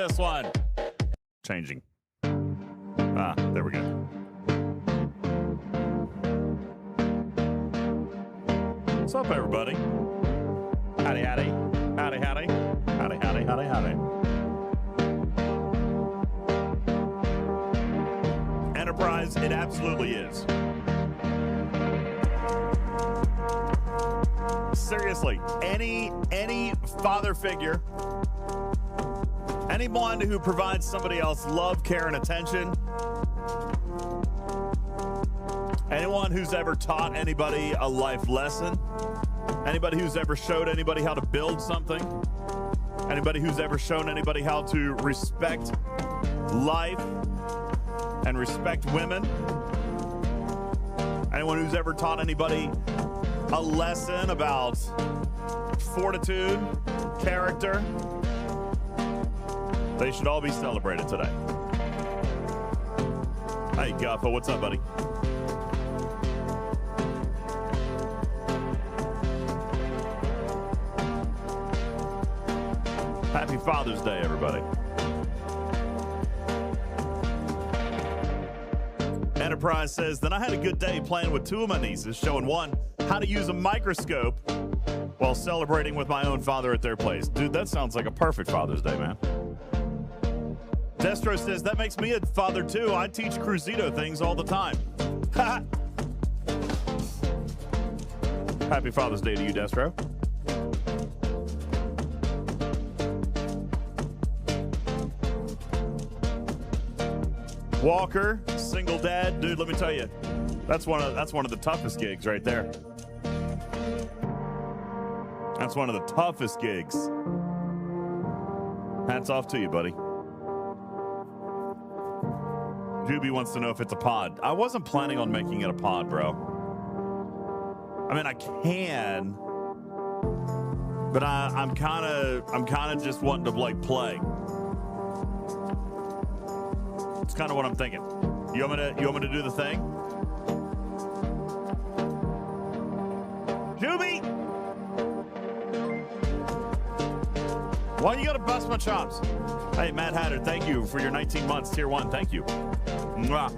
this one. Changing. Ah, there we go. What's up, everybody? Howdy, howdy. Howdy, howdy. Howdy, howdy, howdy, howdy. Enterprise, it absolutely is. Seriously, any father figure, anyone who provides somebody else love, care, and attention, anyone who's ever taught anybody a life lesson, anybody who's ever showed anybody how to build something, anybody who's ever shown anybody how to respect life and respect women, anyone who's ever taught anybody a lesson about fortitude, character, they should all be celebrated today. Hey, Guffa, what's up, buddy? Happy Father's Day, everybody. Enterprise says, then I had a good day playing with two of my nieces, showing one how to use a microscope while celebrating with my own father at their place. Dude, that sounds like a perfect Father's Day, man. Destro says, that makes me a father too. I teach Cruzito things all the time. Happy Father's Day to you, Destro. Walker, single dad, dude. Let me tell you, that's one of the toughest gigs right there. That's one of the toughest gigs. Hats off to you, buddy. Juby wants to know if it's a pod. I wasn't planning on making it a pod, bro. I mean, I can, but I'm kind of just wanting to like play. It's kind of what I'm thinking. You want me to do the thing? Juby! Why you gotta bust my chops? Hey, Matt Hatter, thank you for your 19 months, tier 1. Thank you. Mwah.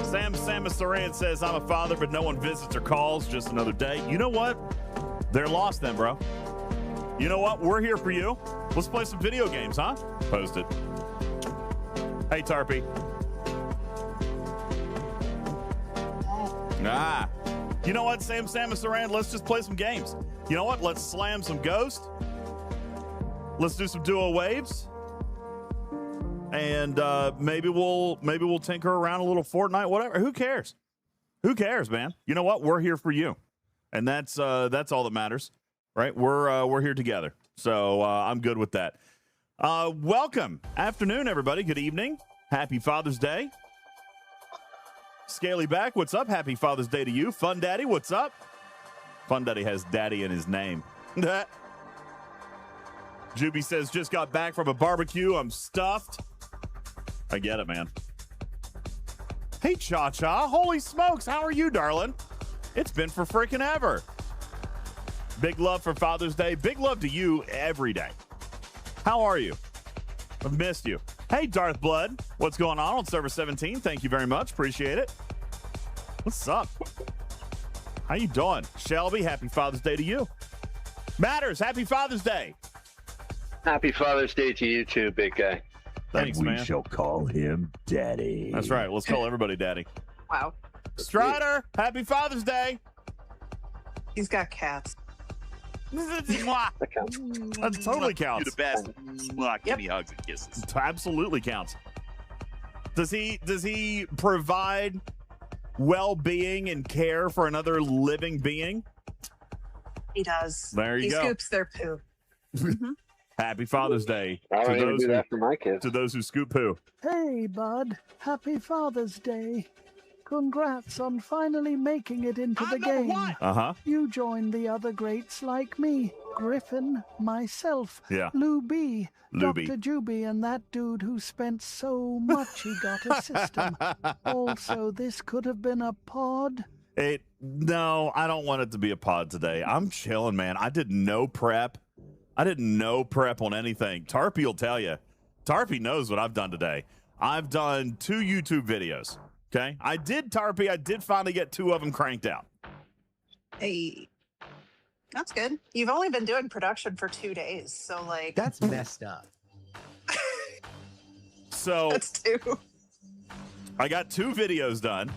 Sam Saran says, I'm a father, but no one visits or calls. Just another day. You know what? They're lost then, bro. You know what? We're here for you. Let's play some video games, huh? Post it. Hey, Tarpy. You know what, Sam Saran? Let's just play some games. You know what? Let's slam some Ghost. Let's do some duo waves. And maybe we'll tinker around a little Fortnite, whatever. Who cares? Who cares, man? You know what? We're here for you. And that's all that matters, right? We're here together. So I'm good with that. Welcome. Afternoon, everybody. Good evening. Happy Father's Day. Scaly Back, what's up? Happy Father's Day to you. Fun Daddy, what's up? Fun Daddy has daddy in his name. Juby says, just got back from a barbecue. I'm stuffed. I get it, man. Hey, Cha-Cha. Holy smokes. How are you, darling? It's been for freaking ever. Big love for Father's Day. Big love to you every day. How are you? I've missed you. Hey, Darth Blood. What's going on server 17? Thank you very much. Appreciate it. What's up? How you doing? Shelby, happy Father's Day to you. Matters, happy Father's Day. Happy Father's Day to you too, big guy. Thanks, and we man. shall call him Daddy. That's right. Let's call everybody Daddy. Wow. Strider, happy Father's Day. He's got cats. That counts. That totally counts. You're the best. Mwah, give me hugs and kisses. Absolutely counts. Does he provide well-being and care for another living being? He does. There you he go. He scoops their poo. Mm-hmm. Happy Father's Day I don't even do that for my kids. to those who scoop poo. Hey, bud. Happy Father's Day. Congrats on finally making it into the game. Uh-huh. You joined the other greats like me, Griffin, myself, Yeah. Lou B, Luby. Dr. Juby, and that dude who spent so much he got a system. Also, this could have been a pod. No, I don't want it to be a pod today. I'm chilling, man. I did no prep. I did no prep on anything. Tarpy will tell you. Tarpy knows what I've done today. I've done 2 YouTube videos. Okay? I did finally get 2 of them cranked out. Hey. That's good. You've only been doing production for 2 days, so like That's messed up. So that's 2. I got 2 videos done.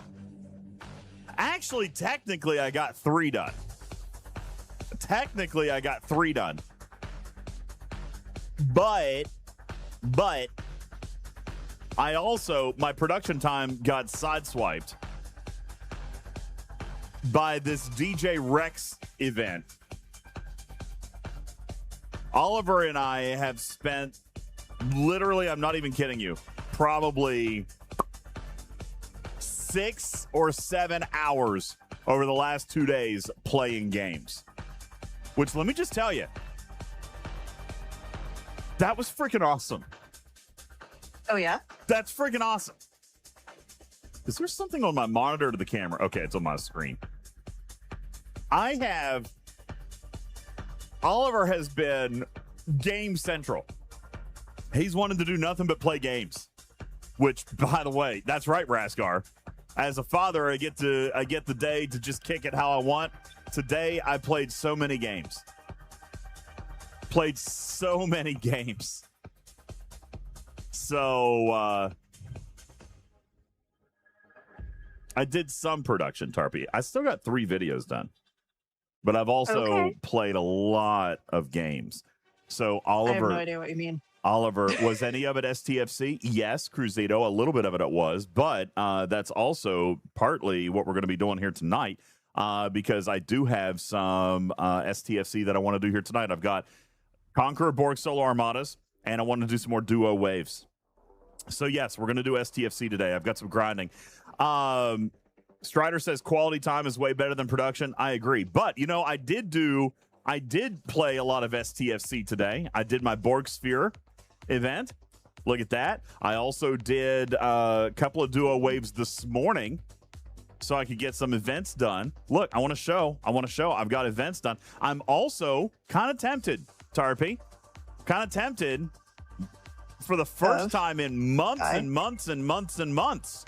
Actually, technically, I got 3 done. But I also, my production time got sideswiped by this DJ Rex event. Oliver and I have spent, literally, I'm not even kidding you, probably 6 or 7 hours over the last 2 days playing games. Which, let me just tell you, that was freaking awesome. Oh yeah? That's freaking awesome. Is there something on my monitor to the camera? Okay, it's on my screen. Oliver has been Game Central. He's wanted to do nothing but play games. Which, by the way, that's right, Raskar. As a father, I get the day to just kick it how I want. Today, I played so many games. So, I did some production, Tarpy. I still got 3 videos done. But I've also played a lot of games. So, Oliver... I have no idea what you mean. Oliver, was any of it STFC? Yes, Cruzito, a little bit of it was. But that's also partly what we're going to be doing here tonight because I do have some STFC that I want to do here tonight. I've got Conqueror Borg Solo Armadas, and I want to do some more duo waves. So, yes, we're going to do STFC today. I've got some grinding. Strider says quality time is way better than production. I agree. But, you know, I did play a lot of STFC today. I did my Borg Sphere event. Look at that. I also did a couple of duo waves this morning so I could get some events done. Look, I want to show. I've got events done. I'm also kind of tempted, Tarpy. Kind of tempted for the first time in months and months and months and months.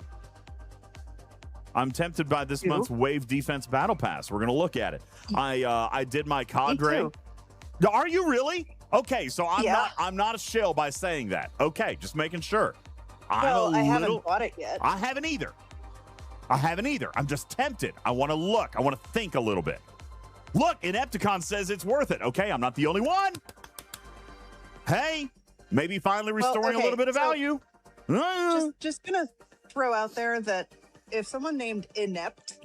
I'm tempted by this month's Wave Defense Battle Pass. We're going to look at it. I did my Cadre. Are you really? Okay, so I'm not a shill by saying that. Okay, just making sure. Well, I haven't bought it yet. I haven't either. I'm just tempted. I want to look. I want to think a little bit. Look, Inepticon says it's worth it. Okay, I'm not the only one. Hey, maybe finally restoring a little bit of value. Just gonna throw out there that if someone named Inept,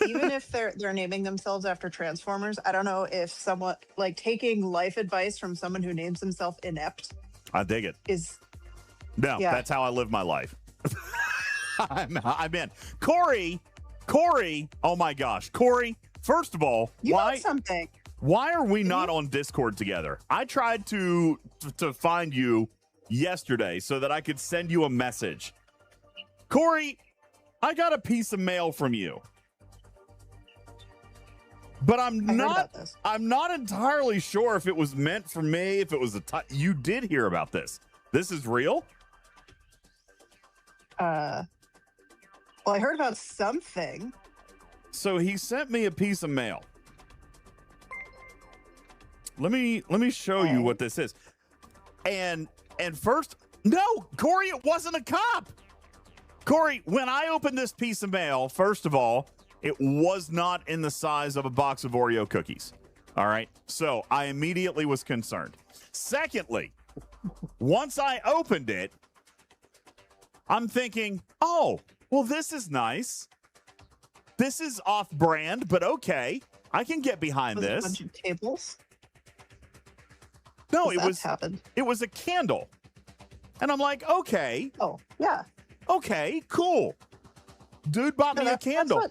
even if they're naming themselves after Transformers, I don't know if someone like taking life advice from someone who names himself Inept. I dig it. That's how I live my life. I'm in. Corey. Oh my gosh, Corey. First of all, why are we not on Discord together? I tried to find you yesterday so that I could send you a message. Corey, I got a piece of mail from you. But I'm not entirely sure if it was meant for me, if it was you did hear about this. This is real? Well, I heard about something. So he sent me a piece of mail. Let me show you what this is. And first, no, Corey, it wasn't a cop. Corey, when I opened this piece of mail, first of all, it was not in the size of a box of Oreo cookies. All right. So I immediately was concerned. Secondly, once I opened it, I'm thinking, oh, well, this is nice. This is off-brand, but okay. I can get behind this. A bunch of tables? No, it was a candle. And I'm like, okay. Oh, yeah. Okay, cool. Dude bought me a candle.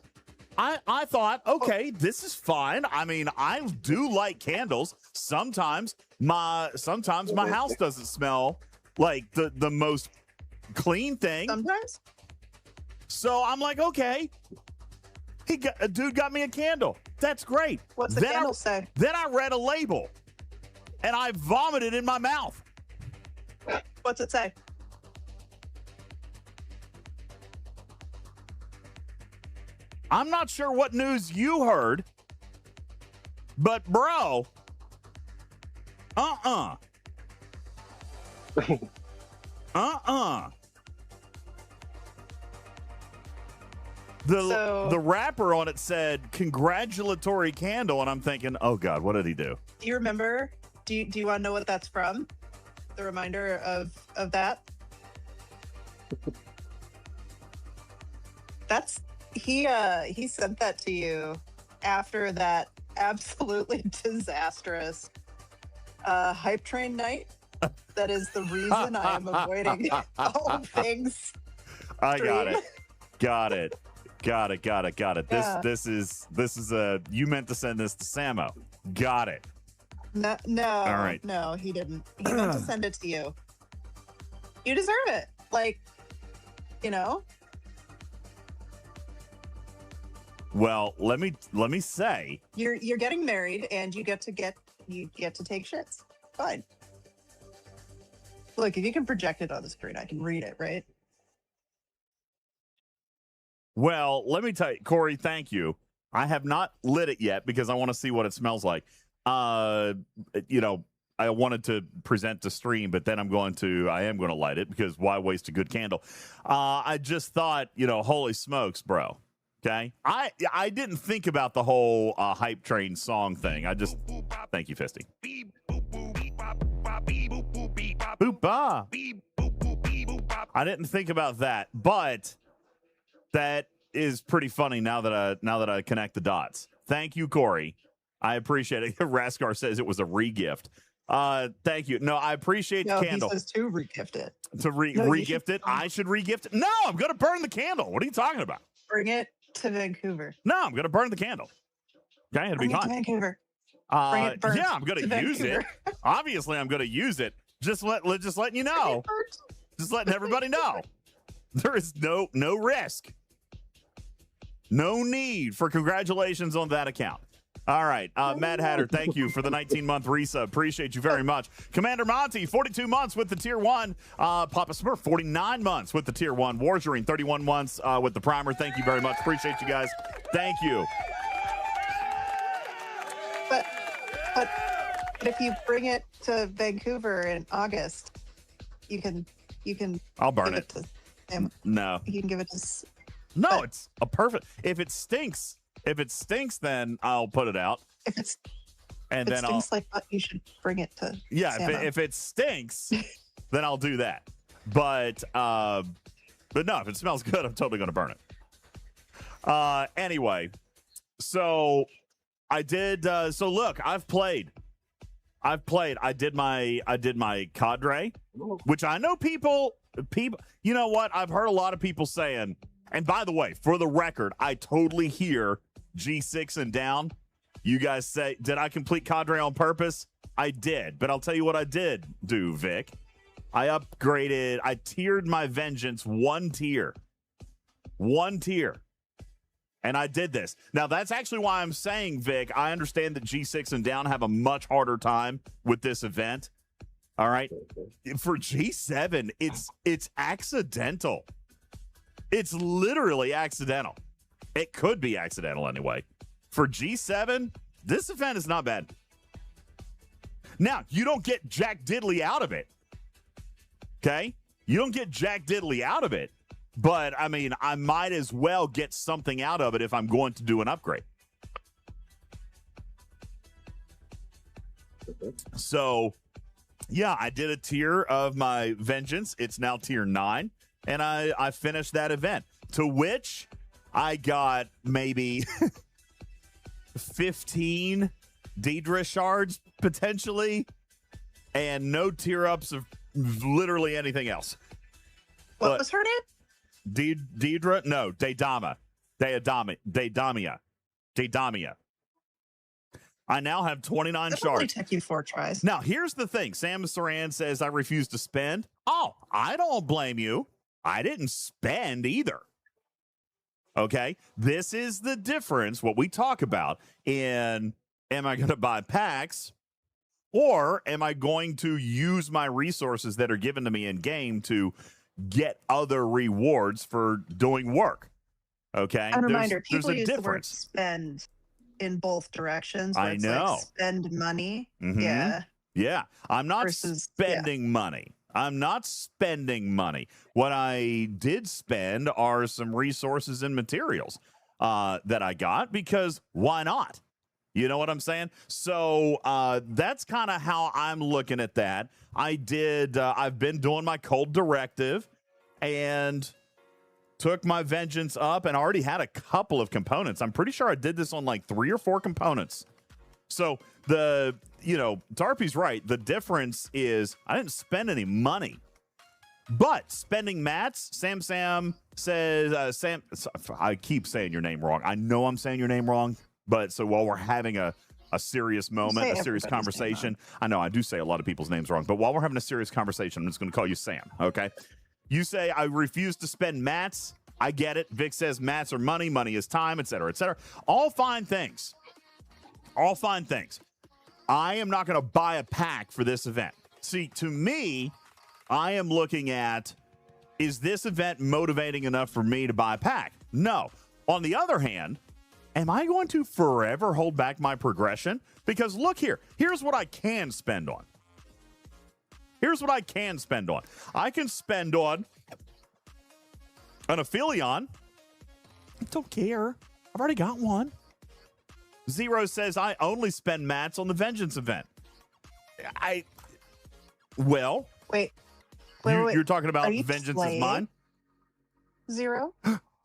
I thought, okay, this is fine. I mean, I do like candles. Sometimes my house doesn't smell like the most clean thing. Sometimes. So I'm like, okay. A dude got me a candle. That's great. What's the candle say? Then I read a label, and I vomited in my mouth. What's it say? I'm not sure what news you heard, but bro, The wrapper on it said congratulatory candle, and I'm thinking, oh God, what did he do? Do you remember? Do you want to know what that's from? The reminder of that? That's he sent that to you after that absolutely disastrous hype train night. That is the reason I am avoiding all things. I got it. Got it. Yeah. This is a, you meant to send this to Samo. Got it. No. All right. No, he didn't. He meant to send it to you. You deserve it. Like, you know. Well, let me say you're getting married and you get to take shits. Fine. Look, if you can project it on the screen, I can read it, right? Well, let me tell you, Corey, thank you. I have not lit it yet because I want to see what it smells like. You know, I wanted to present the stream, but then I am going to light it because why waste a good candle? I just thought, you know, holy smokes, bro. Okay. I didn't think about the whole hype train song thing. Thank you, Fisty. Boop-ba. I didn't think about that, but that is pretty funny now that I connect the dots. Thank you, Corey. I appreciate it. Raskar says it was a re-gift. Thank you. No, I appreciate the candle. He says to re-gift it. To re-gift it? I should re-gift it? No, I'm going to burn the candle. What are you talking about? Bring it to Vancouver. No, I'm going to burn the candle. Okay, it'll be fine. Vancouver. Yeah, I'm going to use it. Obviously, I'm going to use it. Just letting you know. Just letting everybody know. There is no risk. No need for congratulations on that account. All right. Mad Hatter, thank you for the 19-month resub. Appreciate you very much. Commander Monty, 42 months with the Tier 1. Papa Smurf, 49 months with the Tier 1. Warjurine, 31 months with the Primer. Thank you very much. Appreciate you guys. Thank you. But if you bring it to Vancouver in August, you can. I'll burn give it. To him. No. You can give it to. No, it's a perfect. If it stinks, then I'll put it out. If it then stinks like that, you should bring it to. Yeah, if it stinks, then I'll do that. But no, if it smells good, I'm totally going to burn it. Anyway, so I did. So look, I've played. I did my Cadre, which I know people. You know what? I've heard a lot of people saying. And by the way, for the record, I totally hear G6 and down. You guys say, did I complete Cadre on purpose? I did. But I'll tell you what I did do, Vic. I tiered my Vengeance one tier. And I did this. Now, that's actually why I'm saying, Vic, I understand that G6 and down have a much harder time with this event. All right. For G7, it's accidental. It's literally accidental. It could be accidental anyway. For G7, this event is not bad. Now, you don't get Jack Diddley out of it. Okay? You don't get Jack Diddley out of it. But, I mean, I might as well get something out of it if I'm going to do an upgrade. So, yeah, I did a tier of my Vengeance. It's now tier 9. And I finished that event, to which I got maybe 15 Deidre shards, potentially, and no tier-ups of literally anything else. What was her name? Deidre? No, Daedamia. I now have 29 That shards. only took you 4 tries. Now, here's the thing. Sam Saran says, I refuse to spend. Oh, I don't blame you. I didn't spend either. Okay? This is the difference, what we talk about in, am I going to buy packs or am I going to use my resources that are given to me in game to get other rewards for doing work? Okay? And a reminder, people there's a use difference. the word spend in both directions. I know. Like spend money. Mm-hmm. Yeah. Yeah. I'm not spending money. I'm not spending money. What I did spend are some resources and materials that I got because why not? You know what I'm saying? So that's kind of how I'm looking at that. I've been doing my cold directive and took my Vengeance up and already had a couple of components. I'm pretty sure I did this on like 3 or 4 components. So Darpy's right. The difference is I didn't spend any money, but spending mats. Sam says, Sam, I keep saying your name wrong. I know I'm saying your name wrong, but so while we're having a serious moment, a serious conversation, I know I do say a lot of people's names wrong, but while we're having a serious conversation, I'm just going to call you Sam. Okay. You say I refuse to spend mats. I get it. Vic says mats are money. Money is time, et cetera, et cetera. All fine things. I am not going to buy a pack for this event. See, to me, I am looking at, is this event motivating enough for me to buy a pack? No. On the other hand, am I going to forever hold back my progression? Because look here. Here's what I can spend on. Here's what I can spend on. I can spend on an Aphelion. I don't care. I've already got one. Zero says, I only spend mats on the Vengeance event. Well. Wait. You're talking about Vengeance is Mine? Zero?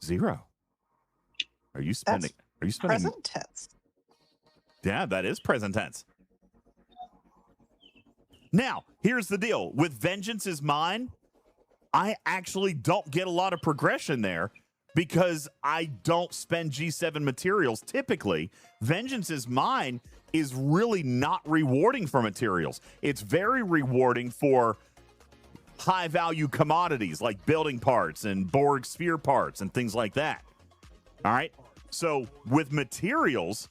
Zero. Are you spending? Present tense. Yeah, that is present tense. Now, here's the deal. With Vengeance is Mine, I actually don't get a lot of progression there because I don't spend G7 materials. Typically, Vengeance is Mine is really not rewarding for materials. It's very rewarding for high-value commodities like building parts and Borg sphere parts and things like that. All right? So with materials,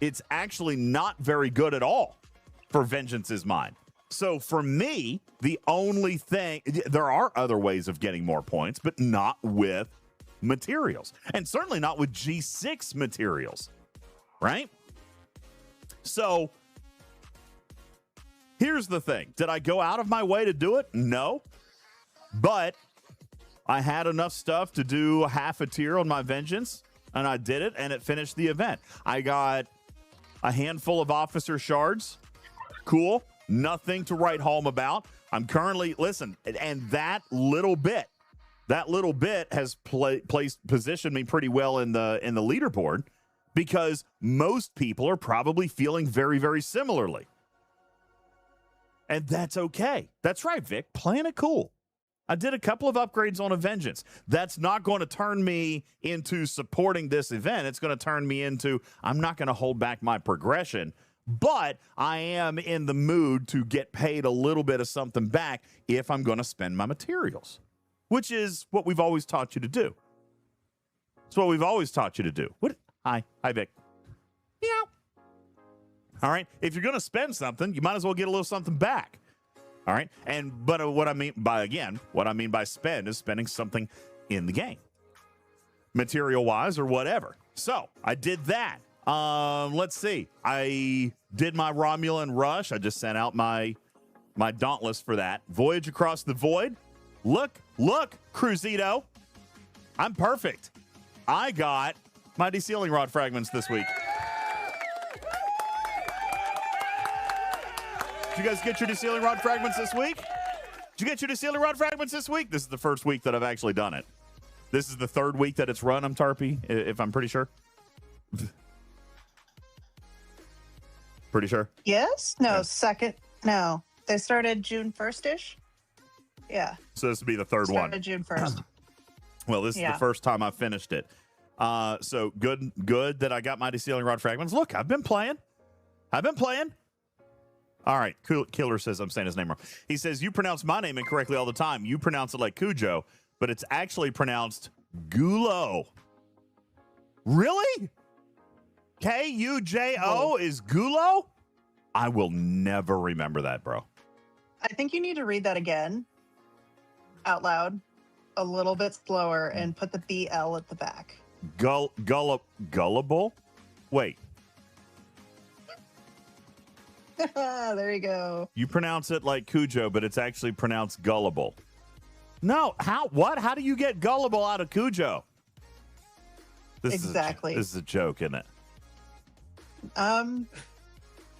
it's actually not very good at all for Vengeance is Mine. So for me, the only thing, there are other ways of getting more points, but not with materials. And certainly not with G6 materials, right? So here's the thing. Did I go out of my way to do it? No. But I had enough stuff to do half a tier on my Vengeance, and I did it, and it finished the event. I got a handful of officer shards. Cool. Nothing to write home about. I'm currently, listen, and that little bit has positioned me pretty well in the leaderboard because most people are probably feeling very, very similarly. And that's okay. That's right, Vic. Playing it cool. I did a couple of upgrades on a Vengeance. That's not going to turn me into supporting this event. It's going to turn me into, I'm not going to hold back my progression, but I am in the mood to get paid a little bit of something back if I'm going to spend my materials, which is what we've always taught you to do. It's what we've always taught you to do. What? Hi, Vic. Yeah. All right. If you're going to spend something, you might as well get a little something back. All right. But what I mean by spend is spending something in the game, material wise or whatever. So I did that. Let's see. I did my Romulan rush. I just sent out my Dauntless for that. Voyage across the void. Look, Cruzito. I'm perfect. I got my de-sealing rod fragments this week. Did you guys get your de-sealing rod fragments this week? Did you get your de-sealing rod fragments this week? This is the first week that I've actually done it. This is the third week that it's run, I'm Tarpy, if I'm pretty sure. Pretty sure? Yes? No, Yeah. second. No. They started June 1st-ish? Yeah. So this would be the third one. Started June 1st. Well, this is the first time I finished it. So good that I got my de-sealing rod fragments. Look, I've been playing. All right. Killer says I'm saying his name wrong. He says, you pronounce my name incorrectly all the time. You pronounce it like Cujo, but it's actually pronounced Gulo. Really? Kujo is Gulo? I will never remember that, bro. I think you need to read that again out loud a little bit slower and put the BL at the back. Gullible? Wait. There you go. You pronounce it like Cujo, but it's actually pronounced gullible. No, what? How do you get gullible out of Cujo? Exactly. This is a joke, isn't it?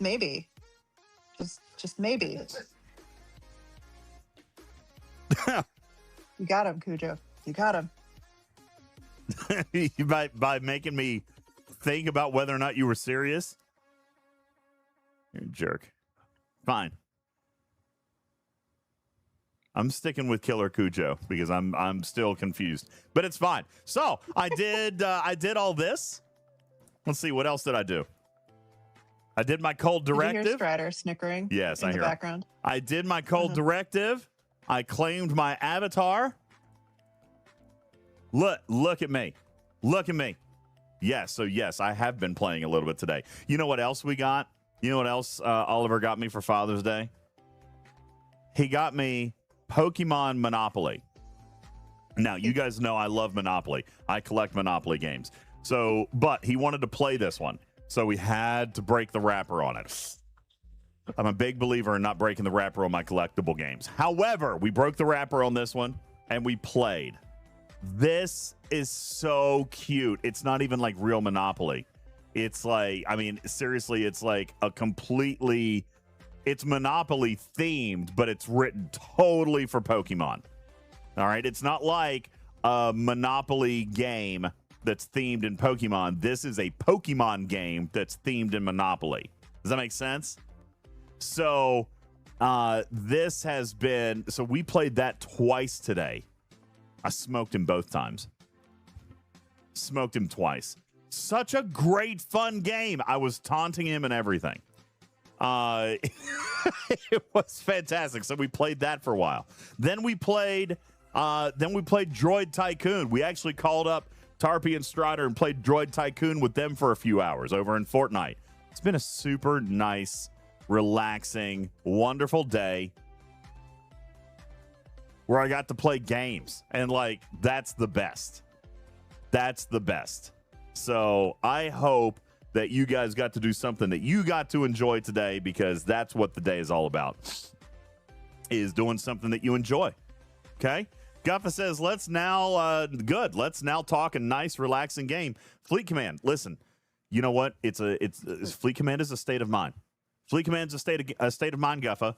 Maybe. Just maybe. You got him, Cujo. You got him. by making me think about whether or not you were serious? You're a jerk. Fine. I'm sticking with Killer Cujo because I'm still confused, but it's fine. So I did all this. Let's see, what else did I do? I did my cold directive. Did you hear Strider snickering? Yes, in I the hear background. I did my cold directive. I claimed my avatar. Look at me. Look at me. Yes, so yes, I have been playing a little bit today. You know what else we got? You know what else Oliver got me for Father's Day? He got me Pokémon Monopoly. Now, you guys know I love Monopoly. I collect Monopoly games. So, but he wanted to play this one. So we had to break the wrapper on it. I'm a big believer in not breaking the wrapper on my collectible games. However, we broke the wrapper on this one and we played. This is so cute. It's not even like real Monopoly. It's like, I mean, seriously, it's like a completely, it's Monopoly themed, but it's written totally for Pokemon. All right. It's not like a Monopoly game that's themed in Pokemon. This is a Pokemon game that's themed in Monopoly. Does that make sense? So this has been, so we played that twice today. I smoked him both times. Smoked him twice. Such a great, fun game. I was taunting him and everything. It was fantastic. So we played that for a while. Then we played Droid Tycoon. We actually called up Tarpy and Strider and played Droid Tycoon with them for a few hours over in Fortnite. It's been a super nice, relaxing, wonderful day where I got to play games. And, like, that's the best. That's the best. So I hope that you guys got to do something that you got to enjoy today, because that's what the day is all about, is doing something that you enjoy. Okay? Guffa says, let's now talk a nice, relaxing game. Fleet Command, listen, you know what? Fleet Command is a state of mind. Fleet Command is a state of mind, Guffa.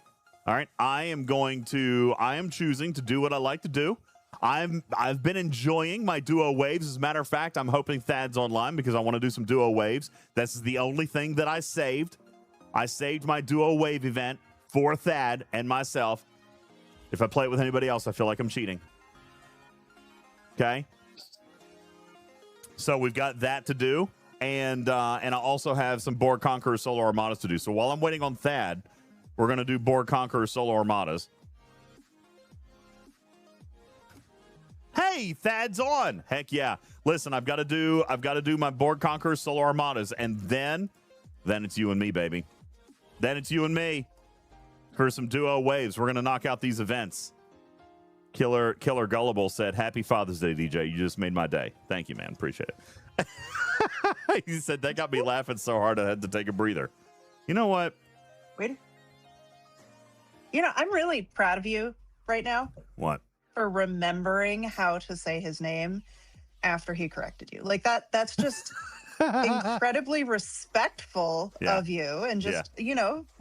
All right? I am choosing to do what I like to do. I've been enjoying my duo waves. As a matter of fact, I'm hoping Thad's online because I want to do some duo waves. This is the only thing that I saved. I saved my duo wave event for Thad and myself. If I play it with anybody else, I feel like I'm cheating. Okay? So we've got that to do. And I also have some Borg Conqueror Solo Armadas to do. So while I'm waiting on Thad, we're going to do Borg Conqueror Solo Armadas. Hey, Thad's on. Heck yeah. Listen, I've got to do my Borg Conqueror Solo Armadas, and then it's you and me, baby. Then it's you and me for some duo waves. We're going to knock out these events. Killer Gullible said, "Happy Father's Day, DJ. You just made my day." Thank you, man. Appreciate it. He said, that got me laughing so hard I had to take a breather. You know what? Wait. You know, I'm really proud of you right now. What? For remembering how to say his name after he corrected you. Like that's just incredibly respectful of you, and just,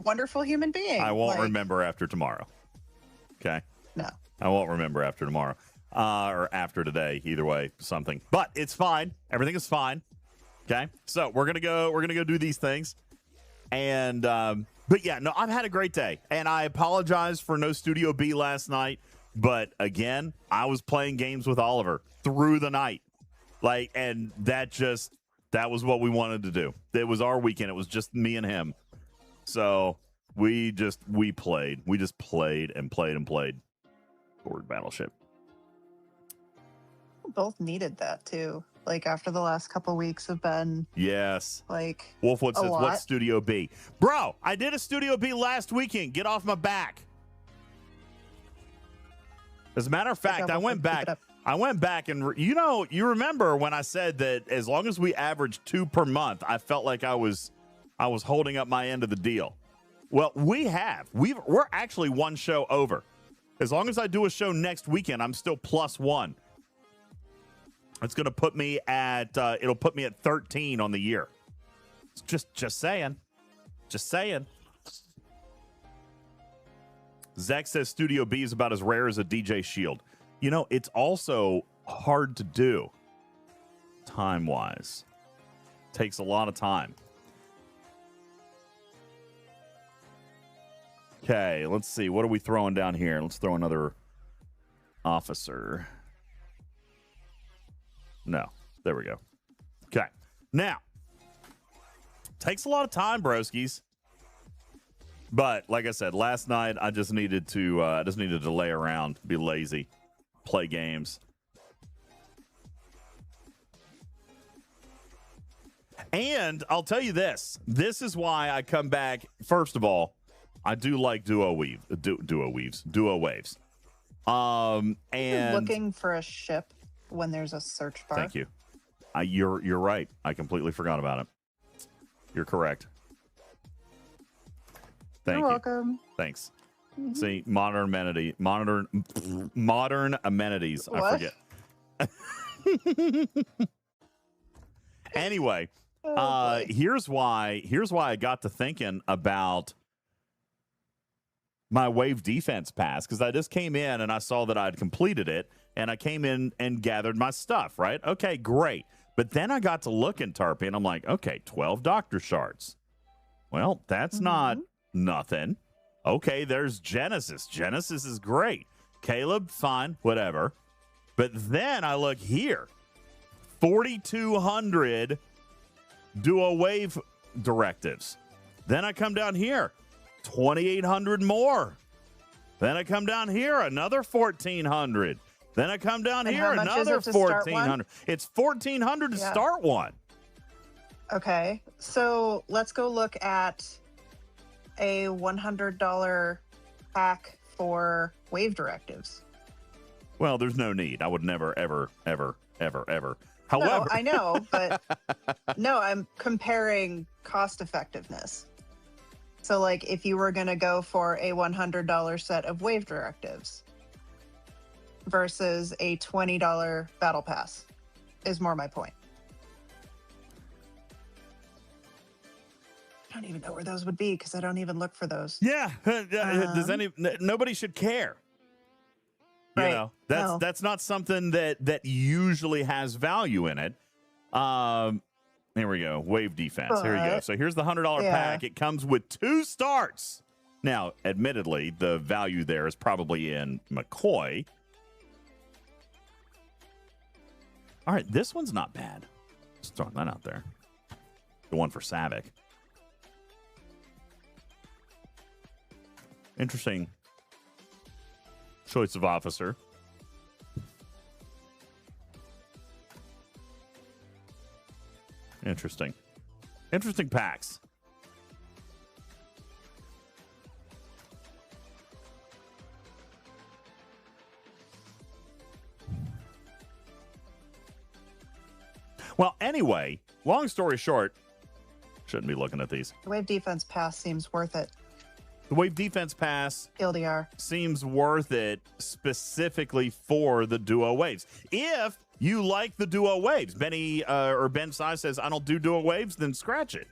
wonderful human being. I won't remember after tomorrow. Okay? No. I won't remember after tomorrow. Or after today, either way, something. But it's fine. Everything is fine. Okay? So we're gonna go do these things. And but yeah, no, I've had a great day. And I apologize for no Studio B last night. But again, I was playing games with Oliver through the night. And that was what we wanted to do. It was our weekend. It was just me and him. So we played. We just played and played and played. Borg Battleship. We both needed that too. Like, after the last couple weeks have been Wolfwood says, what's Studio B? Bro, I did a Studio B last weekend. Get off my back. As a matter of fact, I went back and, you remember when I said that as long as we averaged 2 per month, I felt like I was holding up my end of the deal. Well, we're actually 1 show over. As long as I do a show next weekend, I'm still +1. It's going to put me at, it'll put me at 13 on the year. Just saying. Just saying. Zach says Studio B is about as rare as a DJ Shield. It's also hard to do time-wise. Takes a lot of time. Okay, let's see. What are we throwing down here? Let's throw another officer. No. There we go. Okay. Now, takes a lot of time, broskies. But like I said, last night I just needed to lay around, be lazy, play games. And I'll tell you this. This is why I come back. First of all, I do like duo waves. And You're looking for a ship when there's a search bar. thank you. You're right. I completely forgot about it. You're correct. Thank You're you. welcome. Thanks. Mhm. See, modern amenities. I What? forget. Anyway, Oh, boy. here's why I got to thinking about my wave defense pass, because I just came in and I saw that I'd completed it, and I came in and gathered my stuff, right? Okay, great. But then I got to looking, Tarpy, and I'm like, okay, 12 doctor shards. Well, that's not nothing. Okay, there's Genesis. Genesis is great. Caleb, fine, whatever. But then I look here, 4,200 duo wave directives. Then I come down here, 2,800 more. Then I come down here, another 1,400. Then I come down And here, how much is another it to start 1,400. It's 1,400 to Yeah. start one. Okay, so let's go look at a $100 pack for wave directives. Well, there's no need. I would never, ever. No, However, I know, but no, I'm comparing cost effectiveness. So, like, if you were going to go for a $100 set of wave directives versus a $20 battle pass, is more my point. I don't even know where those would be because I don't even look for those. yeah, nobody should care. You Right. know, No. that's not something that usually has value in it. Here we go. Wave defense. Here you go. But- So here's the $100 Yeah. pack. It comes with 2 starts. Now, admittedly, the value there is probably in McCoy. All right, this one's not bad. Just throwing that out there. The one for Savick. Interesting choice of officer. Interesting packs. Well, anyway, long story short, shouldn't be looking at these. The wave defense pass seems worth it. The wave defense pass TLDR. seems worth it specifically for the duo waves. If you like the duo waves, Ben Size says, I don't do duo waves, then scratch it.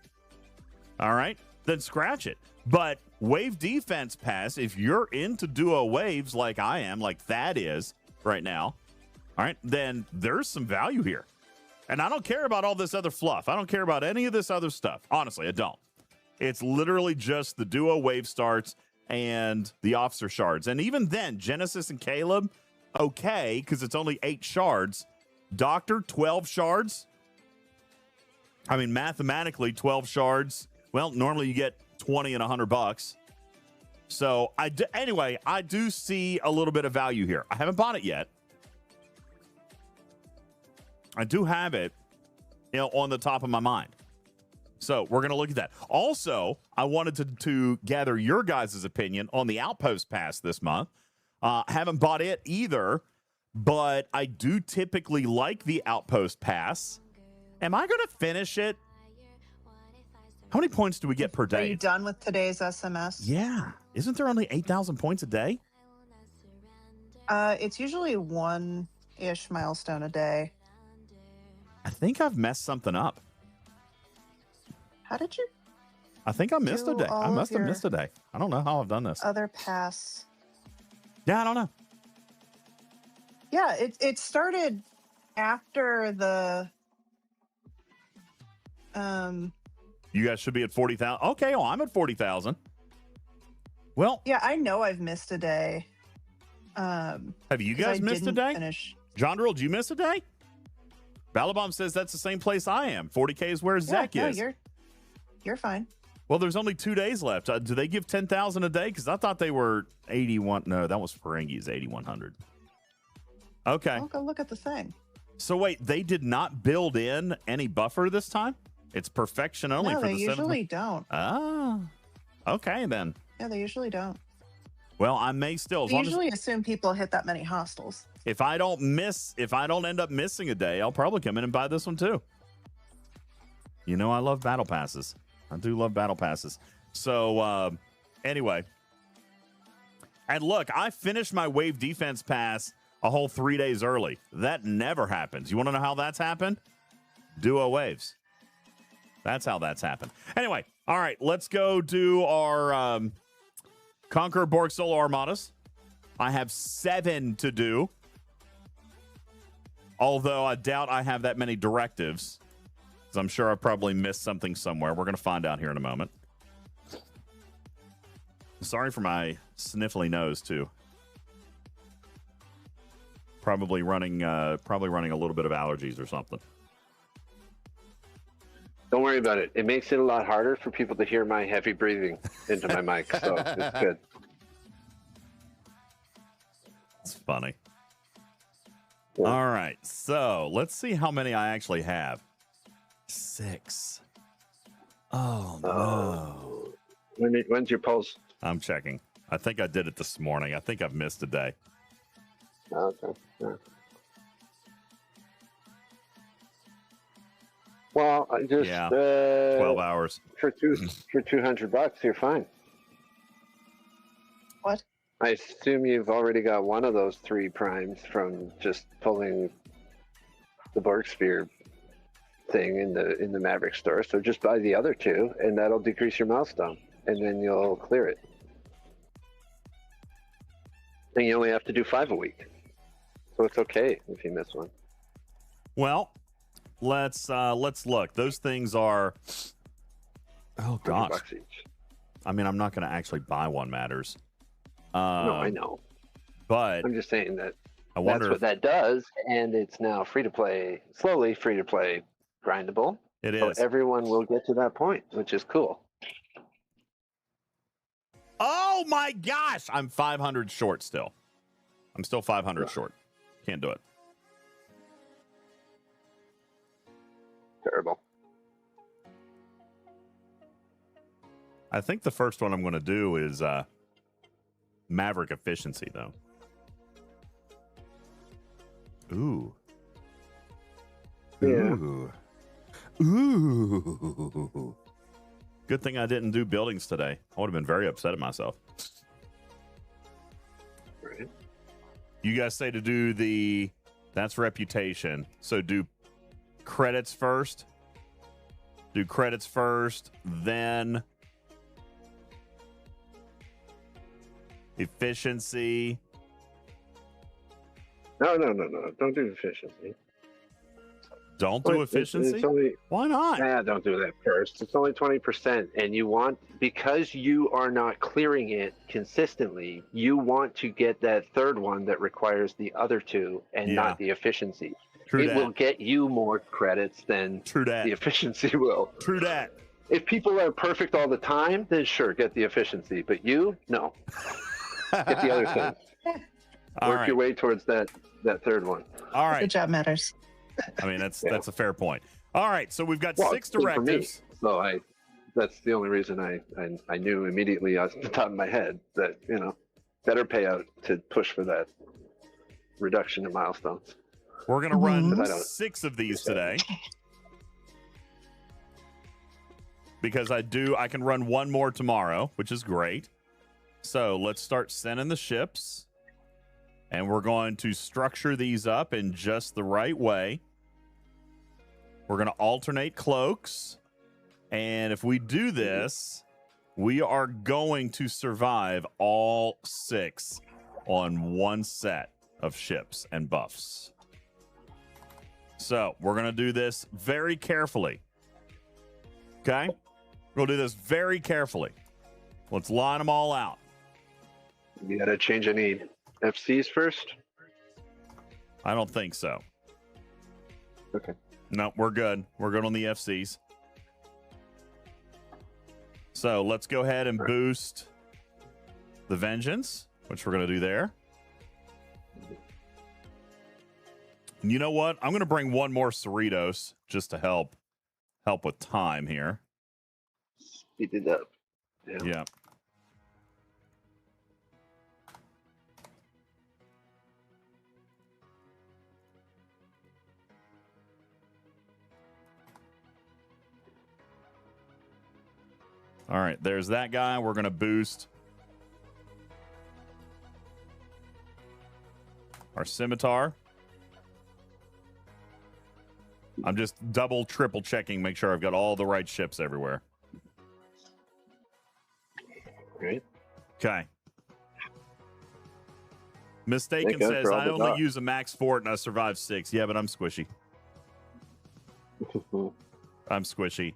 All right, then scratch it. But wave defense pass, if you're into duo waves like I am, like Thad is right now, all right, then there's some value here. And I don't care about all this other fluff. I don't care about any of this other stuff. Honestly, I don't. It's literally just the duo wave starts and the officer shards. And even then, Genesis and Caleb, okay, because it's only 8 shards. Doctor, 12 shards. I mean, mathematically, 12 shards. Well, normally you get 20 and $100. So, anyway, I do see a little bit of value here. I haven't bought it yet. I do have it, on the top of my mind. So we're going to look at that. Also, I wanted to gather your guys' opinion on the Outpost Pass this month. Haven't bought it either, but I do typically like the Outpost Pass. Am I going to finish it? How many points do we get per Are day? you done with today's SMS? Yeah. Isn't there only 8,000 points a day? It's usually 1-ish milestone a day. I think I've messed something up. How did you I think I missed a Do day. all I of must have your- missed a day. I don't know how I've done this. other pass? Yeah, I don't know. Yeah, it started after the You guys should be at 40,000. Okay, well, I'm at 40,000. Well, yeah, I know I've missed a day. have you 'Cause guys I missed a didn't day? Finish. John Drill, did you miss a day? Balabom says that's the same place I am. 40K is where Yeah, Zach no, is. you're fine. Well, there's only 2 days left. Do they give 10,000 a day? Because I thought they were 81. No, that was Ferengi's 8,100. Okay. I'll go look at the thing. So wait, they did not build in any buffer this time? It's perfection only No, for they the usually don't. Ah, okay then. Yeah, they usually don't. Well, I may still. As They long usually assume people hit that many hostels. if I don't end up missing a day, I'll probably come in and buy this one too. You know, I love battle passes. I do love battle passes. So anyway, and look, I finished my wave defense pass a whole 3 days early. That never happens. You want to know how that's happened? Duo waves. That's how that's happened. Anyway, all right, let's go do our Conqueror Borg Solo Armadas. I have 7 to do. Although I doubt I have that many directives. Because I'm sure I probably missed something somewhere. We're going to find out here in a moment. Sorry for my sniffly nose, too. Probably running a little bit of allergies or something. Don't worry about it. It makes it a lot harder for people to hear my heavy breathing into my mic, so it's good. It's funny. Yeah. All right, so let's see how many I actually have. 6. Oh, no. When's your pulse? I'm checking. I think I did it this morning. I think I've missed a day. Okay. Yeah. Well, I just 12 hours. for $200, you're fine. What? I assume you've already got one of those 3 primes from just pulling the Borg Sphere thing in the Maverick store. So just buy the other 2, and that'll decrease your milestone, and then you'll clear it. And you only have to do 5 a week, so it's okay if you miss one. Well, let's look. Those things are. Oh gosh. $100 each. I mean, I'm not going to actually buy one. Matters. No, I know. But I'm just saying that I wonder that's what that does, and it's now free to play, slowly free to play, grindable. it So is. everyone will get to that point, which is cool. Oh my gosh! I'm 500 short still. I'm still 500 short. Can't do it. Terrible. I think the first one I'm going to do is Maverick efficiency, though. Ooh. Yeah. Ooh. Good thing I didn't do buildings today. I would have been very upset at myself. Right. You guys say to do that's reputation. So do credits first. Do credits first, then efficiency. No. Don't do efficiency. Don't do efficiency? It's only, Why not? don't do that first. It's only 20%, and because you are not clearing it consistently, you want to get that third one that requires the other 2 and not the efficiency. True it that. will get you more credits than True that. the efficiency will. True that. If people are perfect all the time, then sure, get the efficiency. But you, no. Get the other thing. Work your way towards that third one. All right. Good job, Matters. I mean, that's a fair point. All right, so we've got 6 it's good for me. directives. So that's the only reason I knew immediately off the top of my head that, better payout to push for that reduction in milestones. We're going to run Mhm. 6 of these today. Because I can run one more tomorrow, which is great. So let's start sending the ships. And we're going to structure these up in just the right way. We're going to alternate cloaks. And if we do this, we are going to survive all 6 on one set of ships and buffs. So we're going to do this very carefully. Okay? We'll do this very carefully. Let's line them all out. You got to change any FCs first? I don't think so. Okay. No, we're good. We're good on the FCs. So let's go ahead and boost the Vengeance, which we're going to do there. And you know what? I'm going to bring one more Cerritos just to help help with time here. Speed it up. Yeah. All right, there's that guy. We're going to boost our scimitar. I'm just double, triple checking, make sure I've got all the right ships everywhere. Great. Okay. Mistaken says, I only use a max fort and I survive 6. Yeah, but I'm squishy. I'm squishy.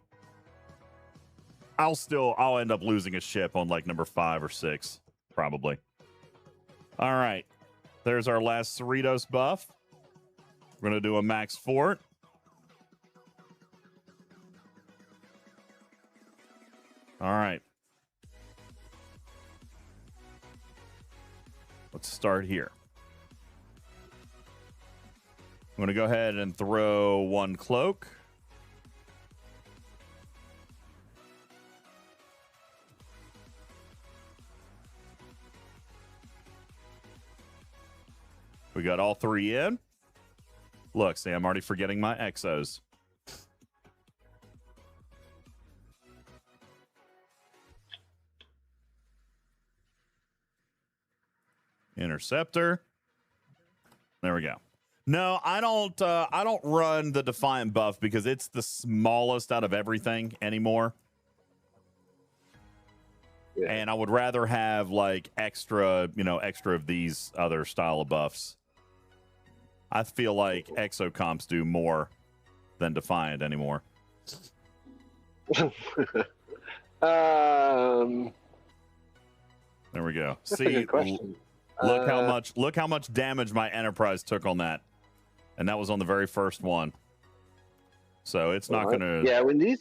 I'll end up losing a ship on like number 5 or 6, probably. All right. There's our last Cerritos buff. We're going to do a max fort. All right. Let's start here. I'm going to go ahead and throw 1 cloak. We got all 3 in. Look, see, I'm already forgetting my exos. Interceptor. There we go. No, I don't run the Defiant buff because it's the smallest out of everything anymore. Yeah. And I would rather have like extra of these other style of buffs. I feel like exo comps do more than Defiant anymore. There we go. That's See, a good question. Look how much damage my Enterprise took on that, and that was on the very first one. So it's not gonna. Yeah, when these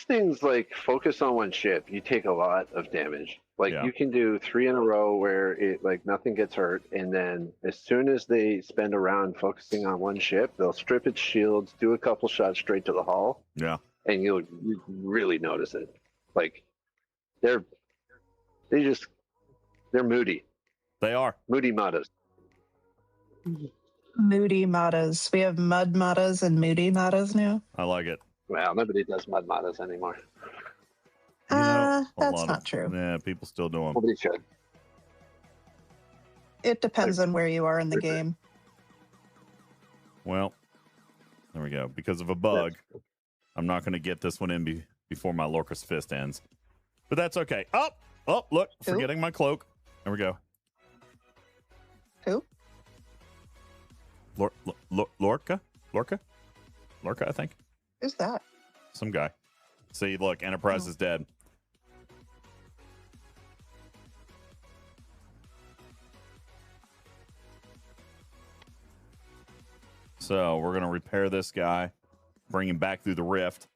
things like focus on one ship, you take a lot of damage. Like you can do 3 in a row where it like nothing gets hurt, and then as soon as they spend a round focusing on one ship, they'll strip its shields, do a couple shots straight to the hull. Yeah, and you really notice it. Like they're moody. They are moody-madas. Moody-madas. We have mud-madas and moody-madas now. I like it. Well, nobody does mud-madas anymore. That's not true. Yeah, people still do them. Nobody should. It depends on where you are in the game. Well, there we go. Because of a bug, I'm not going to get this one in before my Lorca's Fist ends. But that's okay. Oh, look, forgetting my cloak. There we go. Who? Lorca, I think. Who's that? Some guy. See, look, Enterprise is dead. So we're going to repair this guy, bring him back through the rift.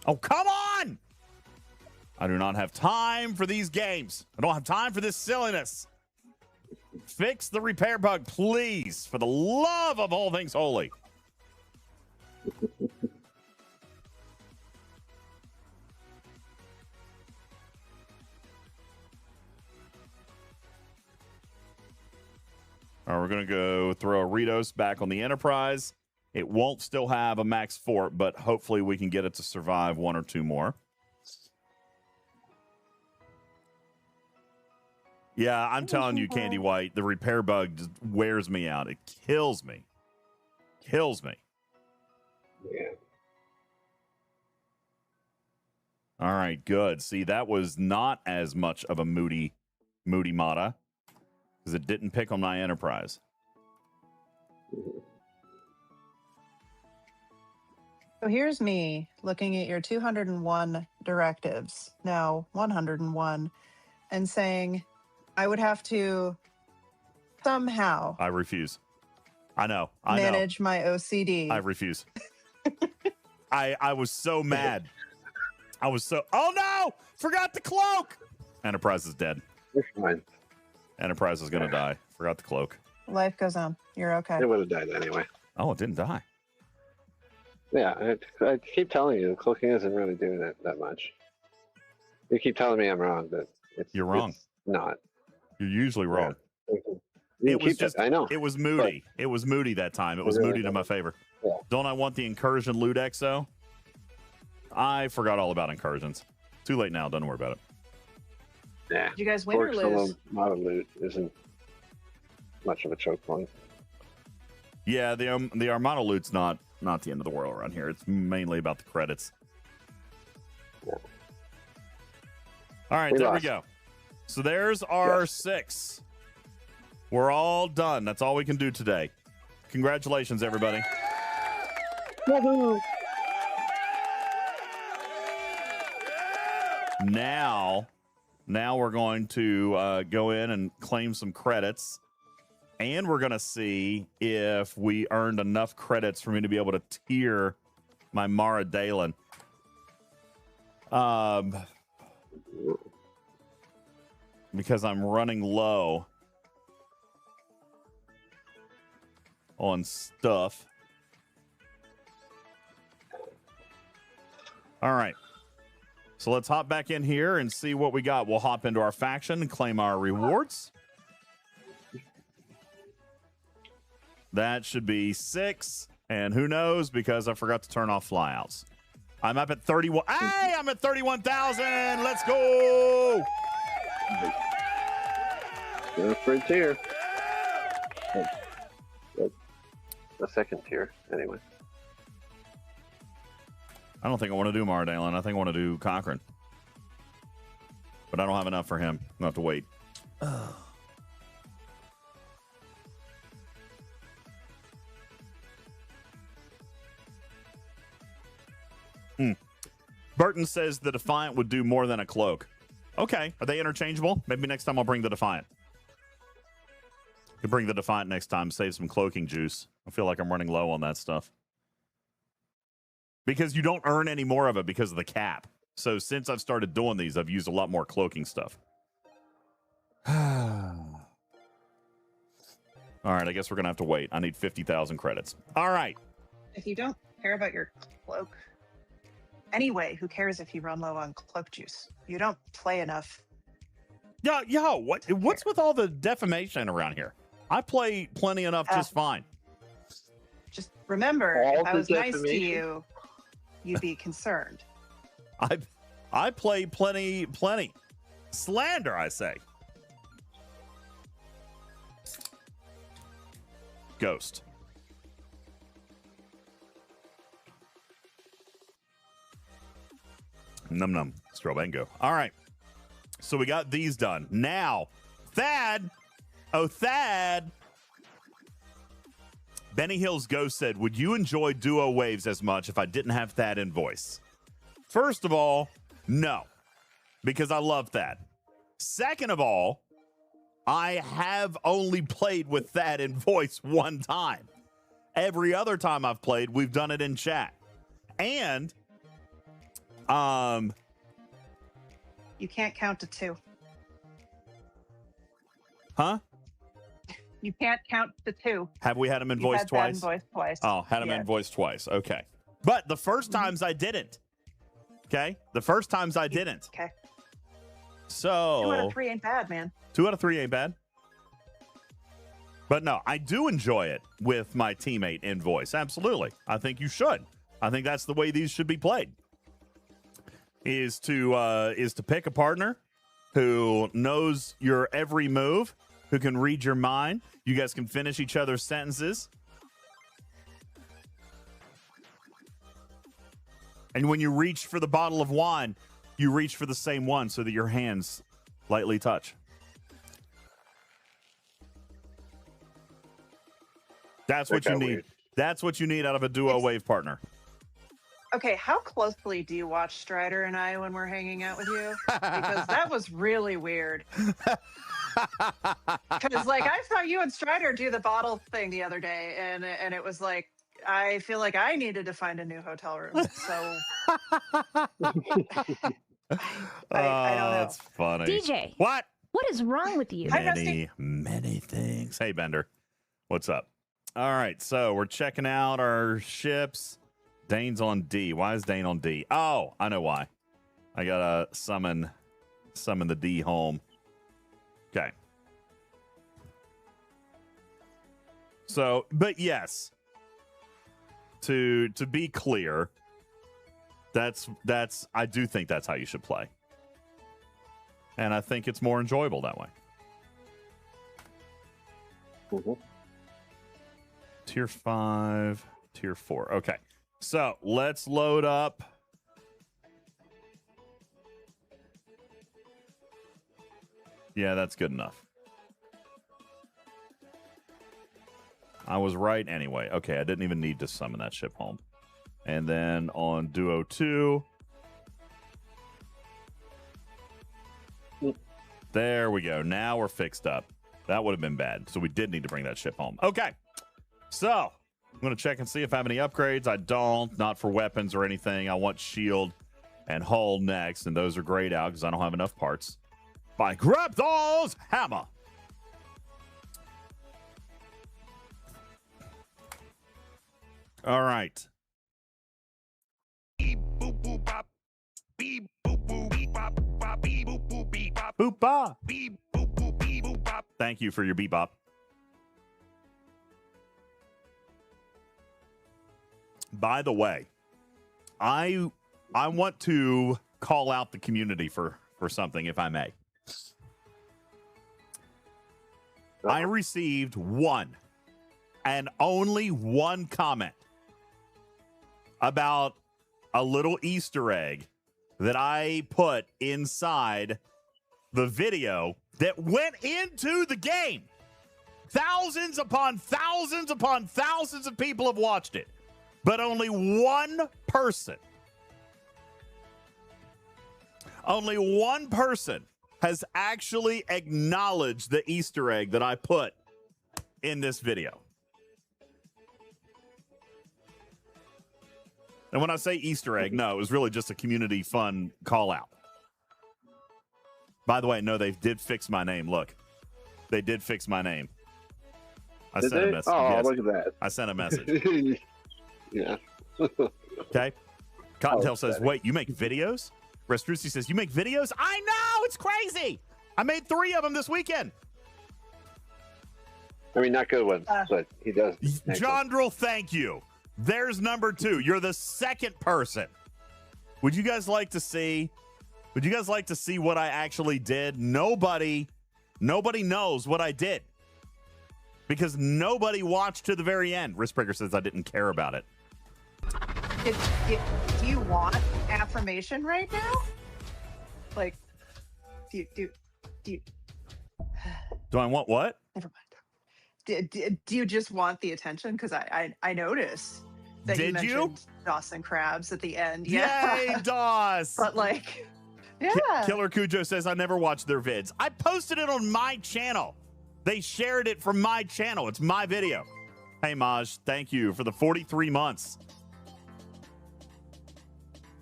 Oh, come on! I do not have time for these games. I don't have time for this silliness. Fix the repair bug, please, for the love of all things holy. All right, we're going to go throw a Ritos back on the Enterprise. It won't still have a max fort, but hopefully we can get it to survive 1 or 2 more. Yeah, I'm telling you, Candy White, the repair bug just wears me out. It kills me. Kills me. Yeah. All right, good. See, that was not as much of a moody-mada because it didn't pick on my Enterprise. So here's me looking at your 201 directives, now 101, and saying I would have to somehow I refuse. I know. manage my OCD. I refuse. I was so mad. Oh no! Forgot the cloak! Enterprise is dead. You're fine. Enterprise is gonna die. Forgot the cloak. Life goes on. You're okay. It would have died anyway. Oh, it didn't die. Yeah, I keep telling you, cloaking isn't really doing it that much. You keep telling me I'm wrong, but You're wrong. It's not. You're usually wrong. You It can was keep just, I know. it was moody. It was moody that time. It was really moody to my favor. Yeah. Don't I want the incursion loot exo? I forgot all about incursions. Too late now. Don't worry about it. Yeah. Did you guys win or Borg Solo lose? Model loot isn't much of a choke point. Yeah, the Armada loot's not the end of the world around here. It's mainly about the credits. Yeah. All right, We there lost. we go. So there's our 6. We're all done. That's all we can do today. Congratulations, everybody. Woohoo! Now we're going to go in and claim some credits. And we're going to see if we earned enough credits for me to be able to tier my Mara Dalen. Because I'm running low on stuff. All right. So let's hop back in here and see what we got. We'll hop into our faction and claim our rewards. That should be 6. And who knows, because I forgot to turn off flyouts. I'm up at 31. Hey, I'm at 31,000. Let's go. First tier. The second tier, anyway. I don't think I want to do Mardalen. I think I want to do Cochrane. But I don't have enough for him. I'll have to wait. Burton says the Defiant would do more than a cloak. Okay. Are they interchangeable? Maybe next time I'll bring the Defiant. Could bring the Defiant next time. Save some cloaking juice. I feel like I'm running low on that stuff. Because you don't earn any more of it because of the cap. So since I've started doing these, I've used a lot more cloaking stuff. All right, I guess we're going to have to wait. I need 50,000 credits. All right. If you don't care about your cloak, anyway, who cares if you run low on cloak juice? You don't play enough. Yo, what's with all the defamation around here? I play plenty enough just fine. Just remember, All if I the was nice to defamation? you, you'd be concerned. I play plenty. Slander, I say. Ghost. Num num. Strobango. All right. So we got these done. Now, Thad. Oh, Thad. Benny Hill's Ghost said, would you enjoy duo waves as much if I didn't have Thad in voice? First of all, no, because I love Thad. Second of all, I have only played with Thad in voice one time. Every other time I've played, we've done it in chat. And, You can't count to 2. huh? You can't count to 2. Have we had him in You've voice had that twice? in voice twice. Oh, had him Yes. in voice twice. Okay. But the first times I didn't. Okay? The first times I didn't. Okay. So 2 out of 3 ain't bad, man. 2 out of 3 ain't bad. But no, I do enjoy it with my teammate in voice. Absolutely. I think you should. I think that's the way these should be played. Is to pick a partner who knows your every move, who can read your mind. You guys can finish each other's sentences. And when you reach for the bottle of wine, you reach for the same one so that your hands lightly touch. That's what you need. Weird. That's what you need out of a duo wave partner. Okay, how closely do you watch Strider and I when we're hanging out with you? Because that was really weird. Because like I saw you and Strider do the bottle thing the other day, and it was like I feel like I needed to find a new hotel room. So I don't know. That's funny. DJ. What? What is wrong with you? Hi, Rusty. Many things. Hey, Bender. What's up? All right, so we're checking out our ships. Dane's on D. Why is Dane on D? Oh, I know why. I gotta summon the D home. Okay. So, but yes, to be clear, that's I do think that's how you should play, and I think it's more enjoyable that way. Mm-hmm. Tier 5, Tier 4. Okay, so let's load up. Yeah, that's good enough. I was right anyway. Okay, I didn't even need to summon that ship home. And then on Duo 2. There we go. Now we're fixed up. That would have been bad. So we did need to bring that ship home. Okay. So I'm going to check and see if I have any upgrades. I don't. Not for weapons or anything. I want shield and hull next. And those are grayed out because I don't have enough parts. By Grabthar's Hammer. All right. Boop bop. Thank you for your bebop. By the way, I want to call out the community for something, if I may. I received one and only one comment about a little Easter egg that I put inside the video that went into the game. Thousands upon thousands upon thousands of people have watched it, but only one person has actually acknowledged the Easter egg that I put in this video. And when I say Easter egg, no, it was really just a community fun call out. By the way, no, they did fix my name. Look, they did fix my name. I sent a message. Oh, yes. look at that. I sent a message. Yeah. Okay. Cottontail says, wait, you make videos? Restrucci says, you make videos? I know, it's crazy. I made 3 of them this weekend. I mean, not good ones, but he does. Jondrel, thank you. There's number 2. You're the second person. Would you guys like to see what I actually did? Nobody knows what I did because nobody watched to the very end. Riskbreaker says I didn't care about it. Do you want affirmation right now? Like, do you Do I want what? Never mind. Do you just want the attention? Because I noticed that you mentioned Dawson Crabs at the end. Yeah. Yay, Dawes! But like, yeah. Killer Cujo says I never watched their vids. I posted it on my channel. They shared it from my channel. It's my video. Hey, Maj, thank you for the 43 months.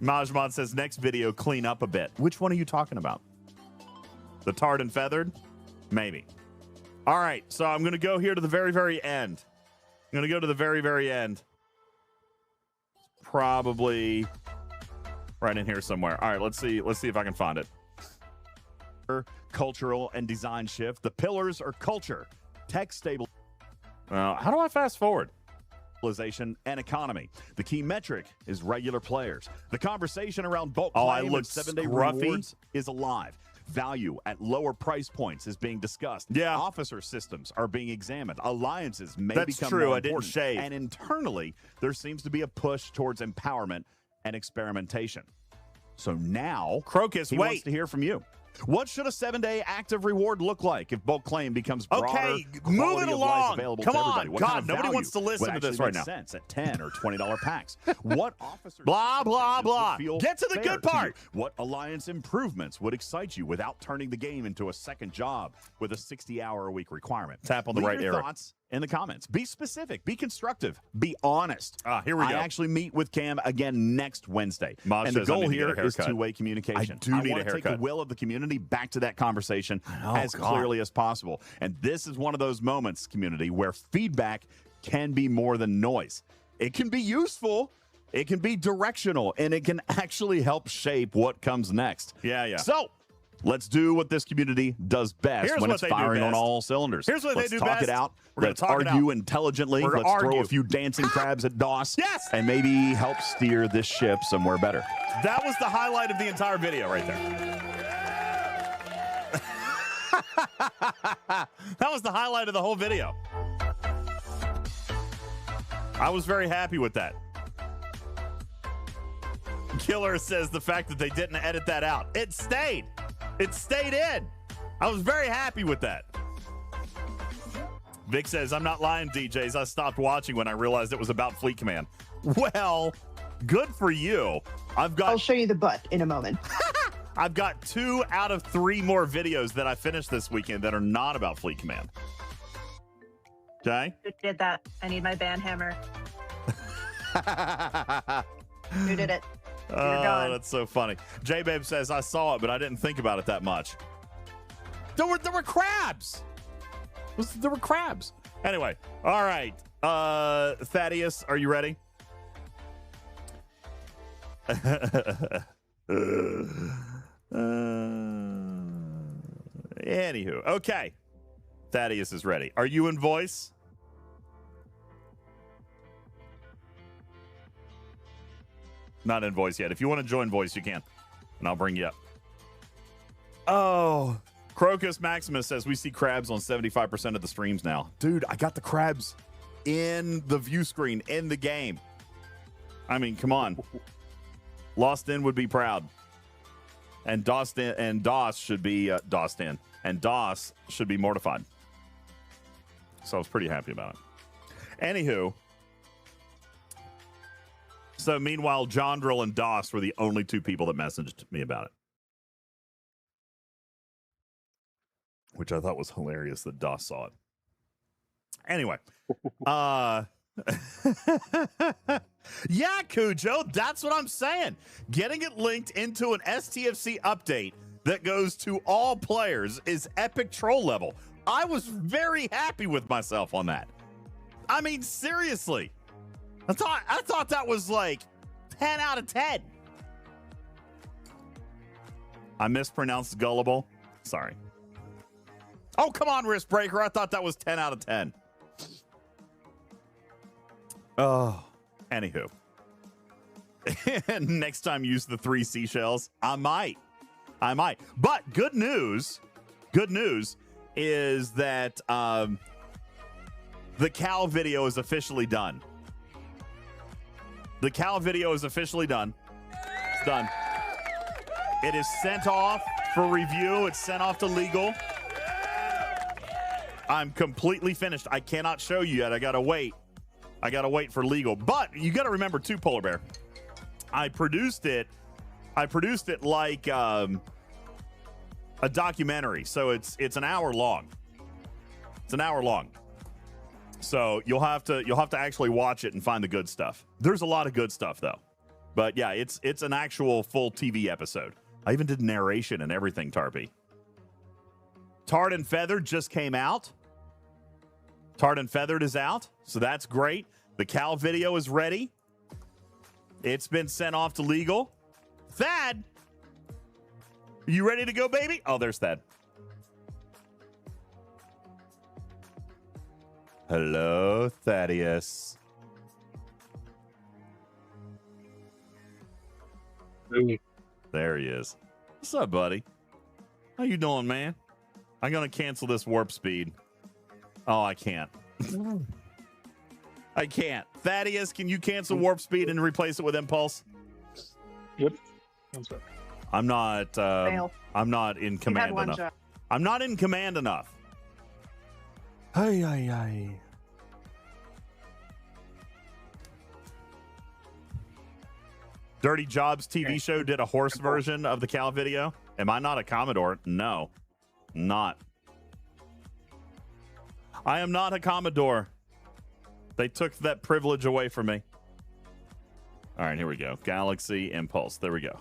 Majmon says next video, clean up a bit. Which one are you talking about? The tarred and feathered? Maybe. All right, so I'm going to go here to the very, very end. I'm going to go to the very, very end. Probably right in here somewhere. All right, let's see if I can find it. Cultural and design shift. The pillars are culture, tech stable. How do I fast forward? Stabilization and economy. The key metric is regular players. The conversation around bulk claim and 7-day rewards is alive. Value at lower price points is being discussed. Yeah. Officer systems are being examined. Alliances may become more important. I didn't shave. And internally, there seems to be a push towards empowerment and experimentation. So now, Crocus, he wants to hear from you. What should a 7-day active reward look like if bulk claim becomes broader? Okay, move it along. Come on, God, nobody wants to listen to this right now. Sense at $10 or $20 packs. What officers? Blah blah blah. Get to the good part. What alliance improvements would excite you without turning the game into a second job with a 60-hour-a-week requirement? Tap on the right arrow. Thoughts in the comments. Be specific. Be constructive. Be honest. Here we go. I actually meet with Cam again next Wednesday. And the goal here is two-way communication. I want to take the will of the community back to that conversation as clearly as possible. And this is one of those moments, community, where feedback can be more than noise. It can be useful. it can be directional, and it can actually help shape what comes next. Yeah. So let's do what this community does best when it's firing on all cylinders. Here's what let's they do talk best. it out. Let's argue intelligently. Let's throw a few dancing crabs at DOS. Yes! And maybe help steer this ship somewhere better. That was the highlight of the entire video right there. That was the highlight of the whole video. I was very happy with that. Killer says the fact that they didn't edit that out. It stayed. It stayed in. I was very happy with that. Vic says, I'm not lying, DJs. I stopped watching when I realized it was about Fleet Command. Well, good for you. I'll show you the butt in a moment. I've got 2 out of 3 more videos that I finished this weekend that are not about Fleet Command. Okay? Who did that? I need my band hammer. Who did it? Oh, that's so funny. J-Babe says, I saw it, but I didn't think about it that much. There were crabs. There were crabs. Anyway, all right. Thaddeus, are you ready? Anywho, okay. Thaddeus is ready. Are you in voice? Not in voice yet. If you want to join voice, you can. And I'll bring you up. Oh, Crocus Maximus says we see crabs on 75% of the streams now. Dude, I got the crabs in the view screen in the game. I mean, come on. Lost In would be proud. And DOS should be and DOS should be mortified. So I was pretty happy about it. Anywho, so meanwhile, John Drill and DOS were the only 2 people that messaged me about it. Which I thought was hilarious that DOS saw it. Anyway. Yeah, Cujo, that's what I'm saying. Getting it linked into an STFC update that goes to all players is epic troll level. I was very happy with myself on that. I mean, seriously. I thought that was like 10 out of 10. I mispronounced gullible. Sorry. Oh, come on, Wrist Breaker. I thought that was 10 out of 10. Oh, anywho. Next time use the 3 seashells. I might. But good news is that the Cal video is officially done. The Cal video is officially done. It's done. It is sent off for review. It's sent off to legal. I'm completely finished. I cannot show you yet. I gotta wait for legal. But you gotta remember too, Polar Bear. I produced it like a documentary. So it's an hour long. It's an hour long. So you'll have to actually watch it and find the good stuff. There's a lot of good stuff though. But yeah, it's an actual full TV episode. I even did narration and everything, Tarpy. Tarred and Feathered just came out. Tarred and Feathered is out, so that's great. The Cal video is ready. It's been sent off to legal. Thad, you ready to go, baby? Oh, there's Thad. Hello, Thaddeus. There he is. What's up, buddy? How you doing, man? I'm going to cancel this warp speed. Oh, I can't. I can't. Thaddeus, can you cancel warp speed and replace it with impulse? Yep. I'm not in command enough. Job. I'm not in command enough. Hey. Dirty Jobs TV show did a horse version of the Cal video. Am I not a Commodore? No, not. I am not a Commodore. They took that privilege away from me. All right, here we go. Galaxy Impulse. There we go.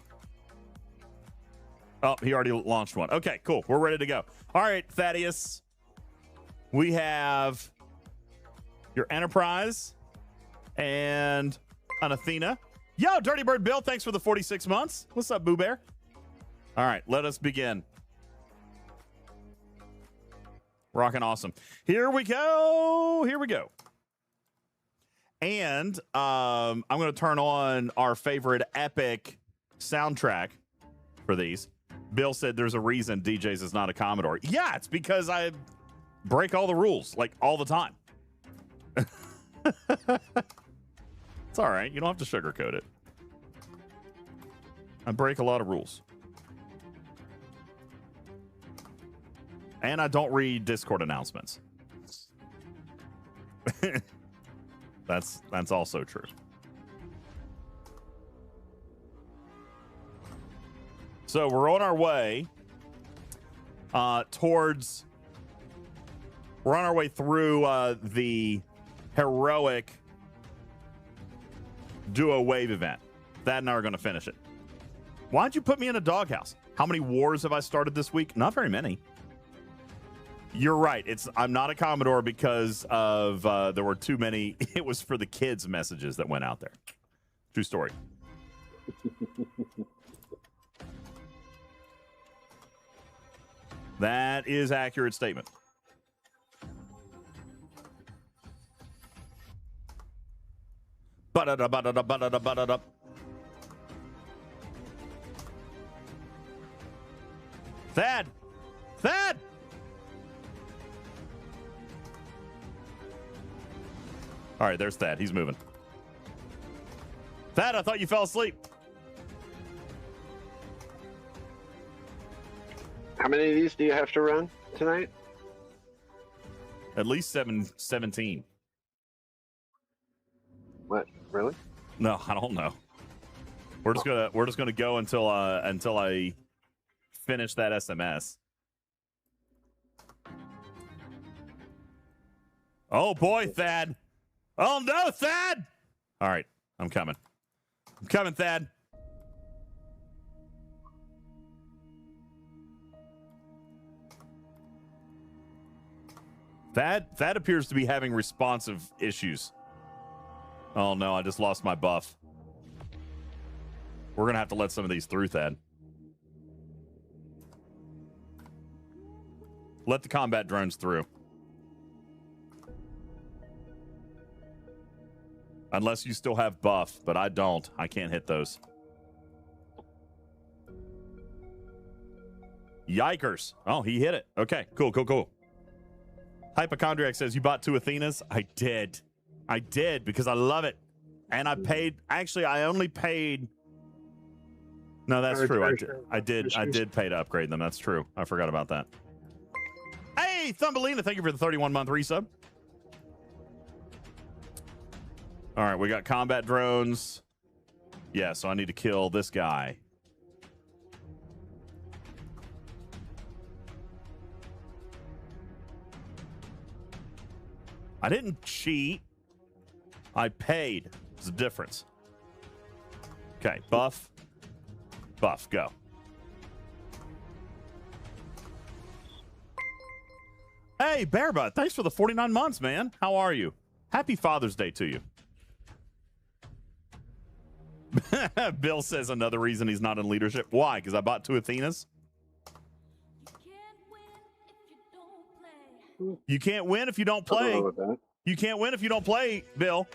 Oh, he already launched one. Okay, cool. We're ready to go. All right, Thaddeus. We have your Enterprise and an Athena. Yo, Dirty Bird Bill, thanks for the 46 months. What's up, Boo Bear? All right, let us begin. Rockin' awesome. Here we go. Here we go. And I'm going to turn on our favorite epic soundtrack for these. Bill said there's a reason DJz is not a Commodore. Yeah, it's because I break all the rules, like, all the time. It's all right. You don't have to sugarcoat it. I break a lot of rules. And I don't read Discord announcements. That's also true. So we're on our way towards... We're on our way through the heroic duo wave event. Thad and I are going to finish it. Why'd you put me in a doghouse? How many wars have I started this week? Not very many. You're right. I'm not a Commodore because of there were too many. It was for the kids' messages that went out there. True story. That is accurate statement. Ba-da-da-ba-da-da-ba-da-da-ba-da-da. Thad! Thad! All right, there's Thad. He's moving. Thad, I thought you fell asleep. How many of these do you have to run tonight? At least 17. What? Really? No, I don't know. We're just gonna go until I finish that SMS. Oh boy, Thad. Oh no, Thad! All right, I'm coming. I'm coming, Thad. Thad appears to be having responsive issues. Oh no, I just lost my buff. We're gonna have to let some of these through, Thad. Let the combat drones through. Unless you still have buff, but I don't. I can't hit those. Yikers. Oh, he hit it. Okay, cool. Hypochondriac says, you bought 2 Athenas? I did because I love it. And I paid, actually, I only paid. No, that's true. I did pay to upgrade them. That's true. I forgot about that. Hey, Thumbelina, thank you for the 31-month resub. All right, we got combat drones. Yeah, so I need to kill this guy. I didn't cheat. I paid. There's a difference. Okay, buff, go. Hey, Bearbutt, thanks for the 49 months, man. How are you? Happy Father's Day to you. Bill says another reason he's not in leadership. Why? Because I bought 2 Athenas? You can't win if you don't play. You can't win if you don't play, Bill.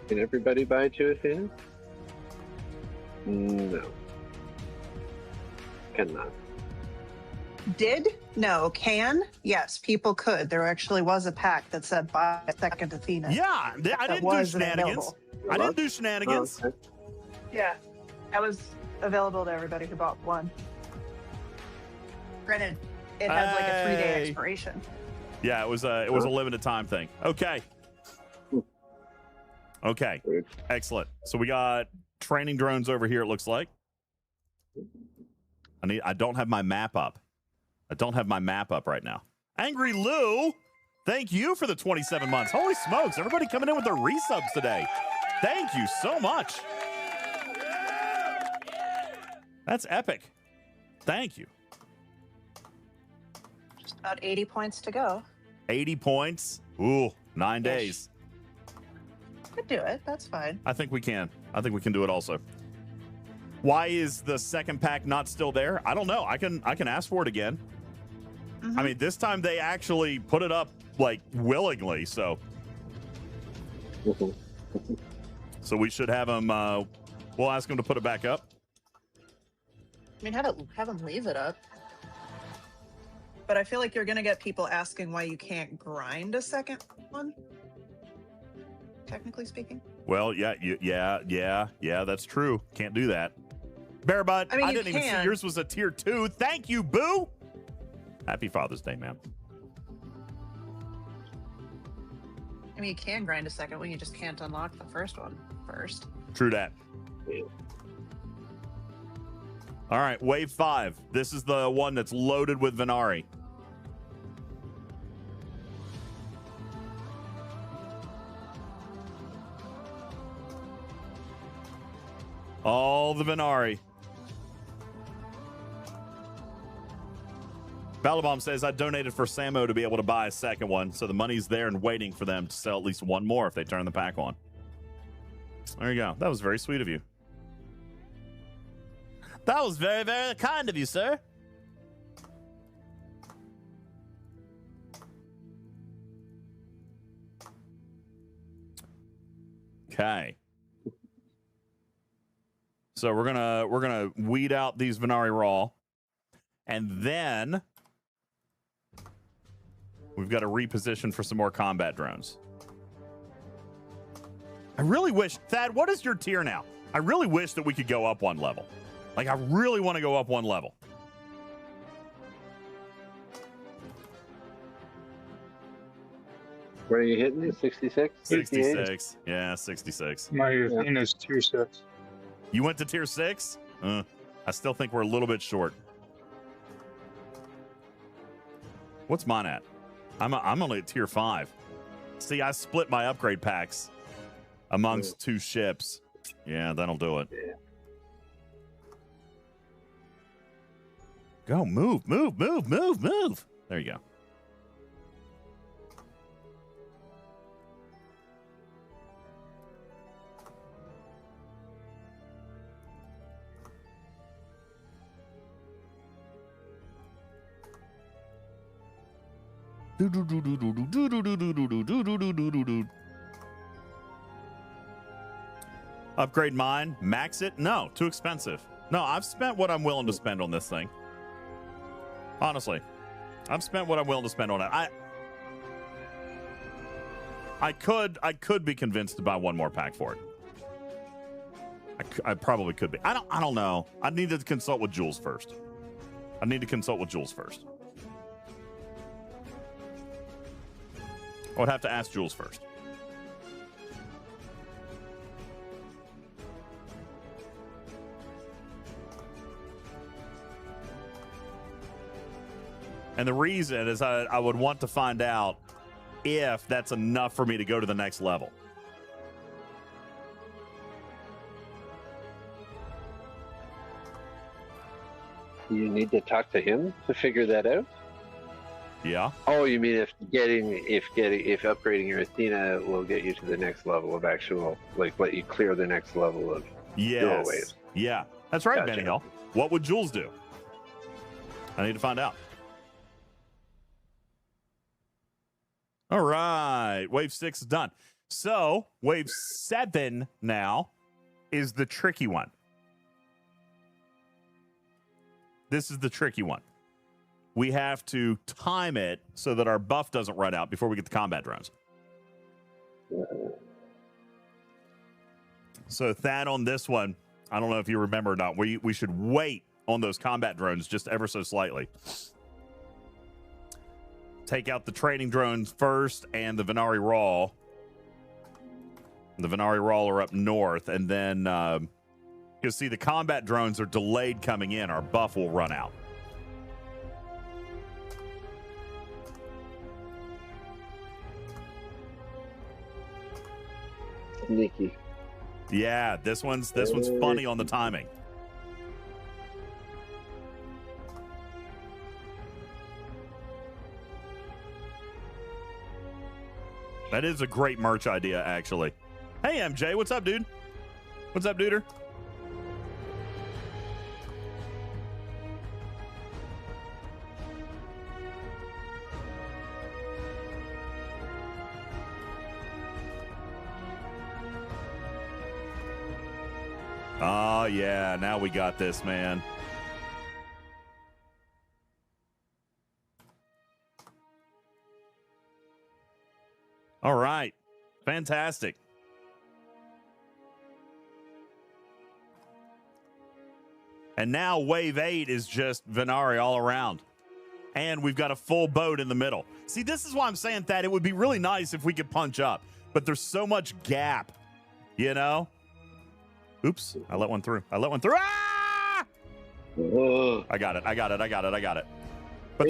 Can everybody buy 2 Athenas? No. Cannot. Did? No. Can? Yes, people could. There actually was a pack that said buy a second Athena. Yeah, I didn't do shenanigans. I didn't do shenanigans. Oh, okay. Yeah, that was available to everybody who bought one. Granted, it has like a 3-day expiration. Yeah, it was a limited time thing. Okay. Okay. Excellent. So we got training drones over here, it looks like. I don't have my map up. I don't have my map up right now. Angry Lou, thank you for the 27 months. Holy smokes, everybody coming in with their resubs today. Thank you so much. That's epic. Thank you. Just about 80 points to go. 80 points. Ooh, 9 days. Could do it. That's fine. I think we can. I think we can do it also. Why is the second pack not still there? I don't know. I can ask for it again. Mhm. I mean, this time they actually put it up like willingly, so we should have them. We'll ask them to put it back up. I mean, have them leave it up. But I feel like you're gonna get people asking why you can't grind a second one. Technically speaking. Well, yeah, that's true. Can't do that. Bearbutt, I mean, I you didn't even see can. yours was a tier 2. Thank you, Boo. Happy Father's Day, man. I mean, you can grind a second one. You just can't unlock the first one first. True that. All right, wave 5. This is the one that's loaded with Venari. All the Venari. Balabomb says, I donated for Samo to be able to buy a second one, so the money's there and waiting for them to sell at least one more if they turn the pack on. There you go. That was very sweet of you. That was very, very kind of you, sir. Okay. So we're gonna weed out these Venari Raw, and then we've got to reposition for some more combat drones. I really wish, Thad, what is your tier now? I really wish that we could go up one level. Like, I really want to go up one level. Where are you hitting it? 66? 66. Yeah, 66. My Athena's tier 6. You went to tier 6? I still think we're a little bit short. What's mine at? I'm only at tier 5. See, I split my upgrade packs amongst 2 ships. Yeah, that'll do it. Yeah. Go, move. There you go. Upgrade mine, max it? No, too expensive. No, I've spent what I'm willing to spend on this thing. Honestly, I've spent what I'm willing to spend on it. I could be convinced to buy one more pack for it. I probably could be. I don't know. I need to consult with Jules first. I would have to ask Jules first. And the reason is I would want to find out if that's enough for me to go to the next level. You need to talk to him to figure that out? Yeah. Oh, you mean if upgrading your Athena will get you to the next level of actual, like, let you clear the next level of doorways. Yeah, that's right, Gotcha. Benny Hill. What would Jules do? I need to find out. All right, wave 6 is done. So wave 7 now is the tricky one. This is the tricky one. We have to time it so that our buff doesn't run out before we get the combat drones. So Thad, on this one, I don't know if you remember or not, we should wait on those combat drones just ever so slightly. Take out the training drones first and the Venari Raw. The Venari Raw are up north, and then you'll see the combat drones are delayed coming in. Our buff will run out. Sneaky. Yeah, this one's funny on the timing. That is a great merch idea, actually. Hey, MJ, what's up, dude? What's up, duder? Oh, yeah, now we got this, man. All right. Fantastic. And now Wave 8 is just Venari all around. And we've got a full boat in the middle. See, this is why I'm saying that it would be really nice if we could punch up. But there's so much gap, you know? Oops, I let one through. Ah! I got it. But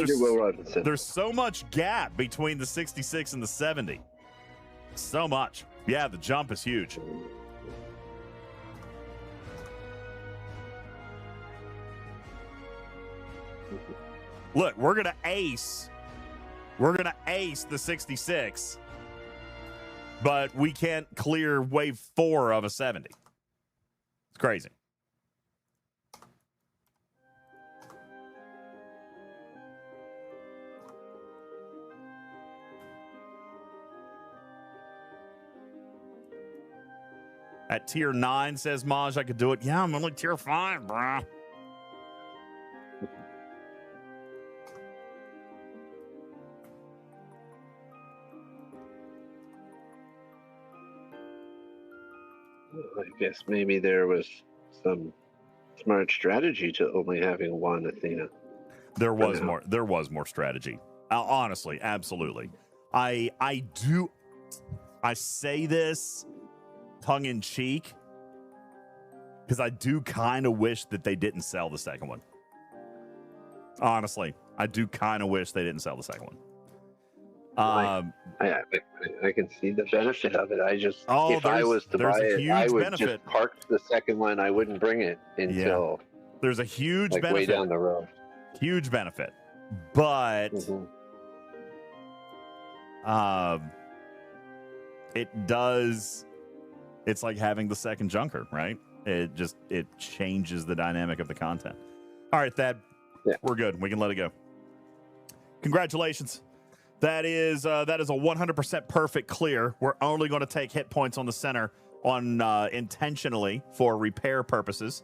there's so much gap between the 66 and the 70. So much. Yeah, the jump is huge. Look, we're going to ace. We're going to ace the 66. But we can't clear wave 4 of a 70. It's crazy. At tier 9, says Maj, I could do it. Yeah, I'm only tier 5, bruh. I guess maybe there was some smart strategy to only having one Athena. There was more strategy. Honestly, absolutely. I say this tongue in cheek because I do kind of wish that they didn't sell the second one. Honestly, I do kind of wish they didn't sell the second one. I can see the benefit of it. I just, if I was to buy it, I would just park the second one. I wouldn't bring it until there's a huge benefit way down the road. Huge benefit, but it does. It's like having the second junker, right? It changes the dynamic of the content. All right, Thad, we're good. We can let it go. Congratulations. That is a 100% perfect clear. We're only going to take hit points on the center on intentionally for repair purposes.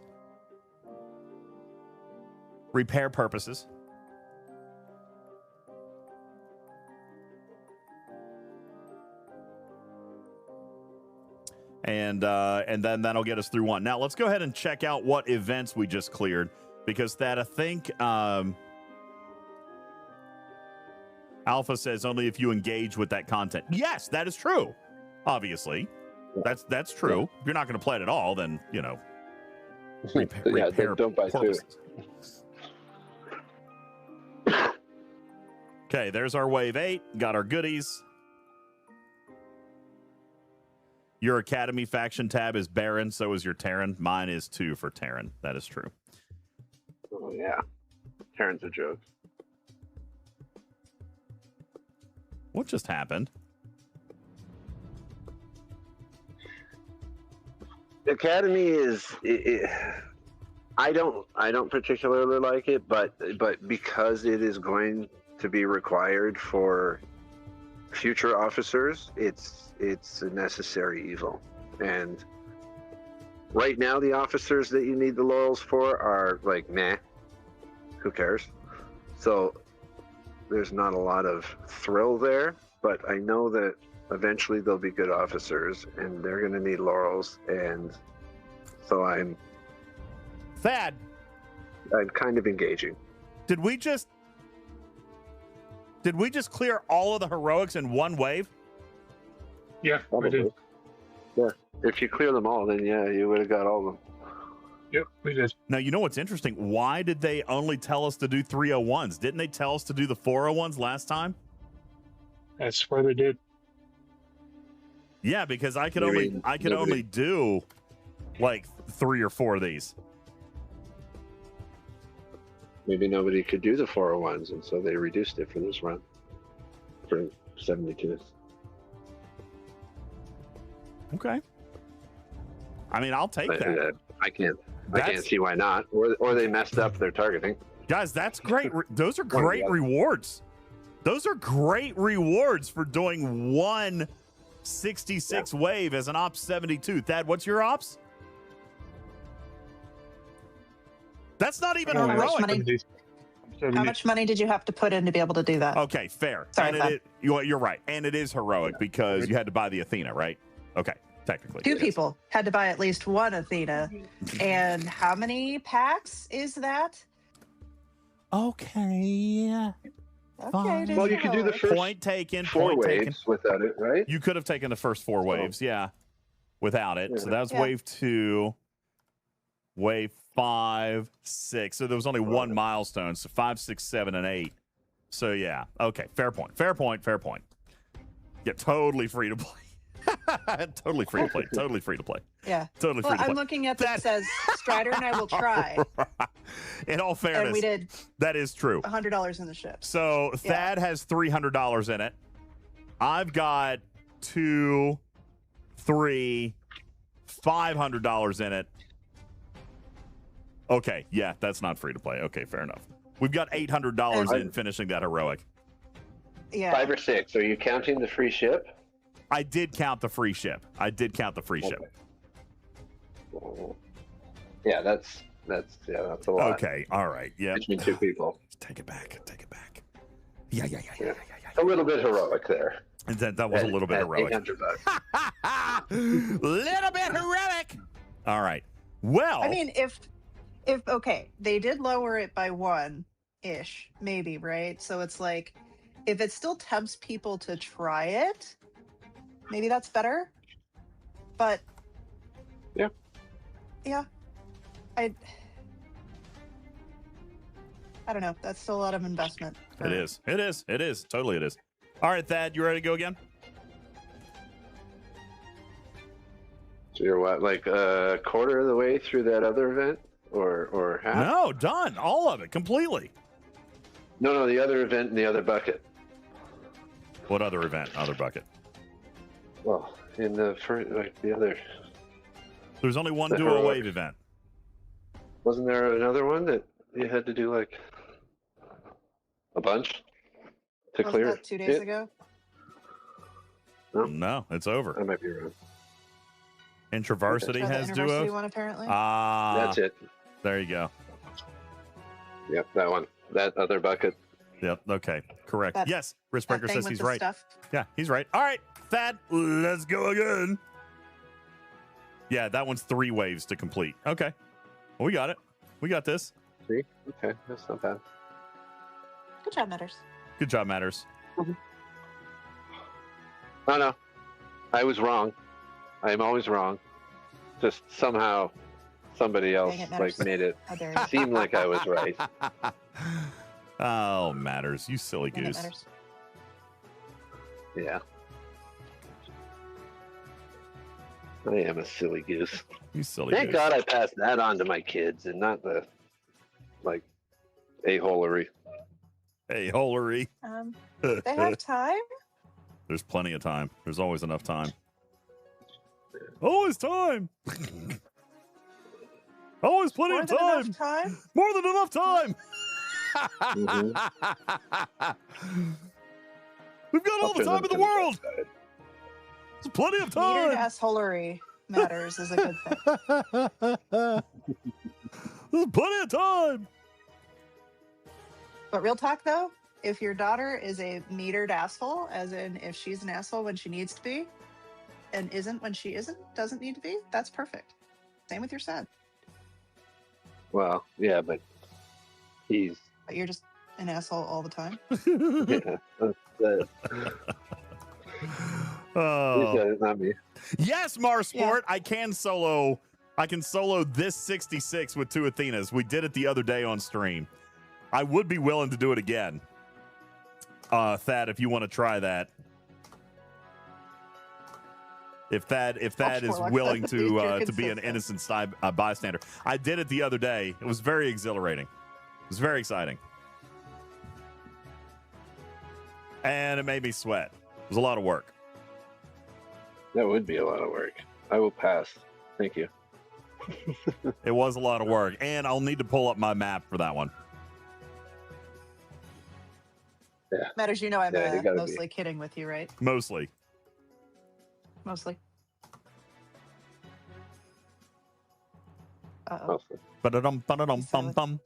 And then that'll get us through one. Now let's go ahead and check out what events we just cleared, because that I think Alpha says only if you engage with that content. Yes, that is true. Obviously, that's true. If you're not going to play it at all, then repair don't buy two. Okay, there's our wave 8. Got our goodies. Your Academy faction tab is Baron, so is your Terran. Mine is 2 for Terran. That is true. Oh, yeah. Terran's a joke. What just happened? Academy is... I don't particularly like it, but because it is going to be required for future officers, it's a necessary evil. And right now, the officers that you need the laurels for are like, nah, who cares? So there's not a lot of thrill there, but I know that eventually they'll be good officers and they're going to need laurels. And so I'm kind of engaging. Did we just clear all of the heroics in one wave? Yeah, we did. Yeah, if you clear them all, then yeah, you would have got all of them. Yep, we did. Now, you know what's interesting? Why did they only tell us to do 301s? Didn't they tell us to do the 401s last time? That's why they did. Yeah, because I could only do like 3 or 4 of these. Maybe nobody could do the 401s, and so they reduced it for this run for 72. Okay. I mean, I'll take that. I can't see why not. Or they messed up their targeting. Guys, that's great. Those are great rewards. Those are great rewards for doing 166 wave as an Ops 72. Thad, what's your Ops? That's not even heroic. How much money did you have to put in to be able to do that? Okay, fair. Sorry, and you're right. And it is heroic because you had to buy the Athena, right? Okay, technically. Two people had to buy at least one Athena. And how many packs is that? Okay. Okay. Well, you could do the first point taken. Four waves without it, right? You could have taken the first 4 waves, without it. So that was wave 2, wave 5, 6. So there was only one milestone. So 5, 6, 7, and 8. So yeah. Okay. Fair point. Yeah, totally free to play. Totally free to play. Totally free to play. Yeah. Totally free to play. I'm looking at that says Strider and I will try. In all fairness, and we did that is true. $100 in the ship. So Thad has $300 in it. I've got $200, $300, $500 in it. Okay, yeah, that's not free to play. Okay, fair enough. We've got $800 in finishing that heroic. Yeah. 5 or 6. Are you counting the free ship? I did count the free ship. ship. Yeah, that's a lot. Okay, all right. Yeah. Between 2 people. Take it back. Yeah. A little bit heroic there. And that was a little bit heroic. $800. Little bit heroic. All right. Well, I mean, if okay, they did lower it by 1-ish, maybe, right? So it's like, if it still tempts people to try it, maybe that's better. But yeah, I don't know. That's still a lot of investment. It is. Totally it is. All right, Thad, you ready to go again? So you're what, like a quarter of the way through that other event, or half? No, done. All of it, completely. No, the other event in the other bucket. What other event? Other bucket. Well, in the first, like the other. There's only one dual wave event. Wasn't there another one that you had to do like a bunch to Wasn't clear? that 2 days ago? No, it's over. I might be wrong. Introversity has the duo. InterVarsity one, apparently. That's it. There you go. Yep, that one. That other bucket. Yep. Okay. Correct. That- yes. Wristbreaker says with he's the right. stuff. Yeah, he's right. All right, Thad, let's go again. Yeah, that one's 3 waves to complete. Okay. Well, we got it. We got this. See? Okay, that's not bad. Good job, Matters. Good job, Matters. No. I was wrong. I am always wrong. Just somehow somebody else Dang it, Matters. made it How dare you. seem like I was right. Oh, Matters, you silly Dang it, goose. Matters. Yeah. I am a silly goose. You silly Thank goose. God I passed that on to my kids and not the, like, a-holery. Hey, holery. They have time. There's plenty of time. There's always enough time. Always time. Always plenty More of than time. enough time. More than enough time. We've got all the time in the world. There's plenty of Metered time. assholery Matters is a good thing. There's plenty of time. But real talk, though, if your daughter is a metered asshole, as in if she's an asshole when she needs to be, and isn't when she doesn't need to be, that's perfect. Same with your son. Well, yeah, but he's... But you're just an asshole all the time. Oh. Not me. Yes, Marsport, I can solo this 66 with 2 Athenas. We did it the other day on stream. I would be willing to do it again. Thad, if you want to try that. If Thad is willing to be an innocent bystander. I did it the other day. It was very exhilarating. It was very exciting. And it made me sweat. It was a lot of work. That would be a lot of work. I will pass. Thank you. It was a lot of work, and I'll need to pull up my map for that one. Yeah. Matters, you know I'm Yeah, you gotta mostly kidding with you, right? Mostly. Mostly. Uh-oh. Mostly. Ba-da-dum, ba-da-dum, bum, bum.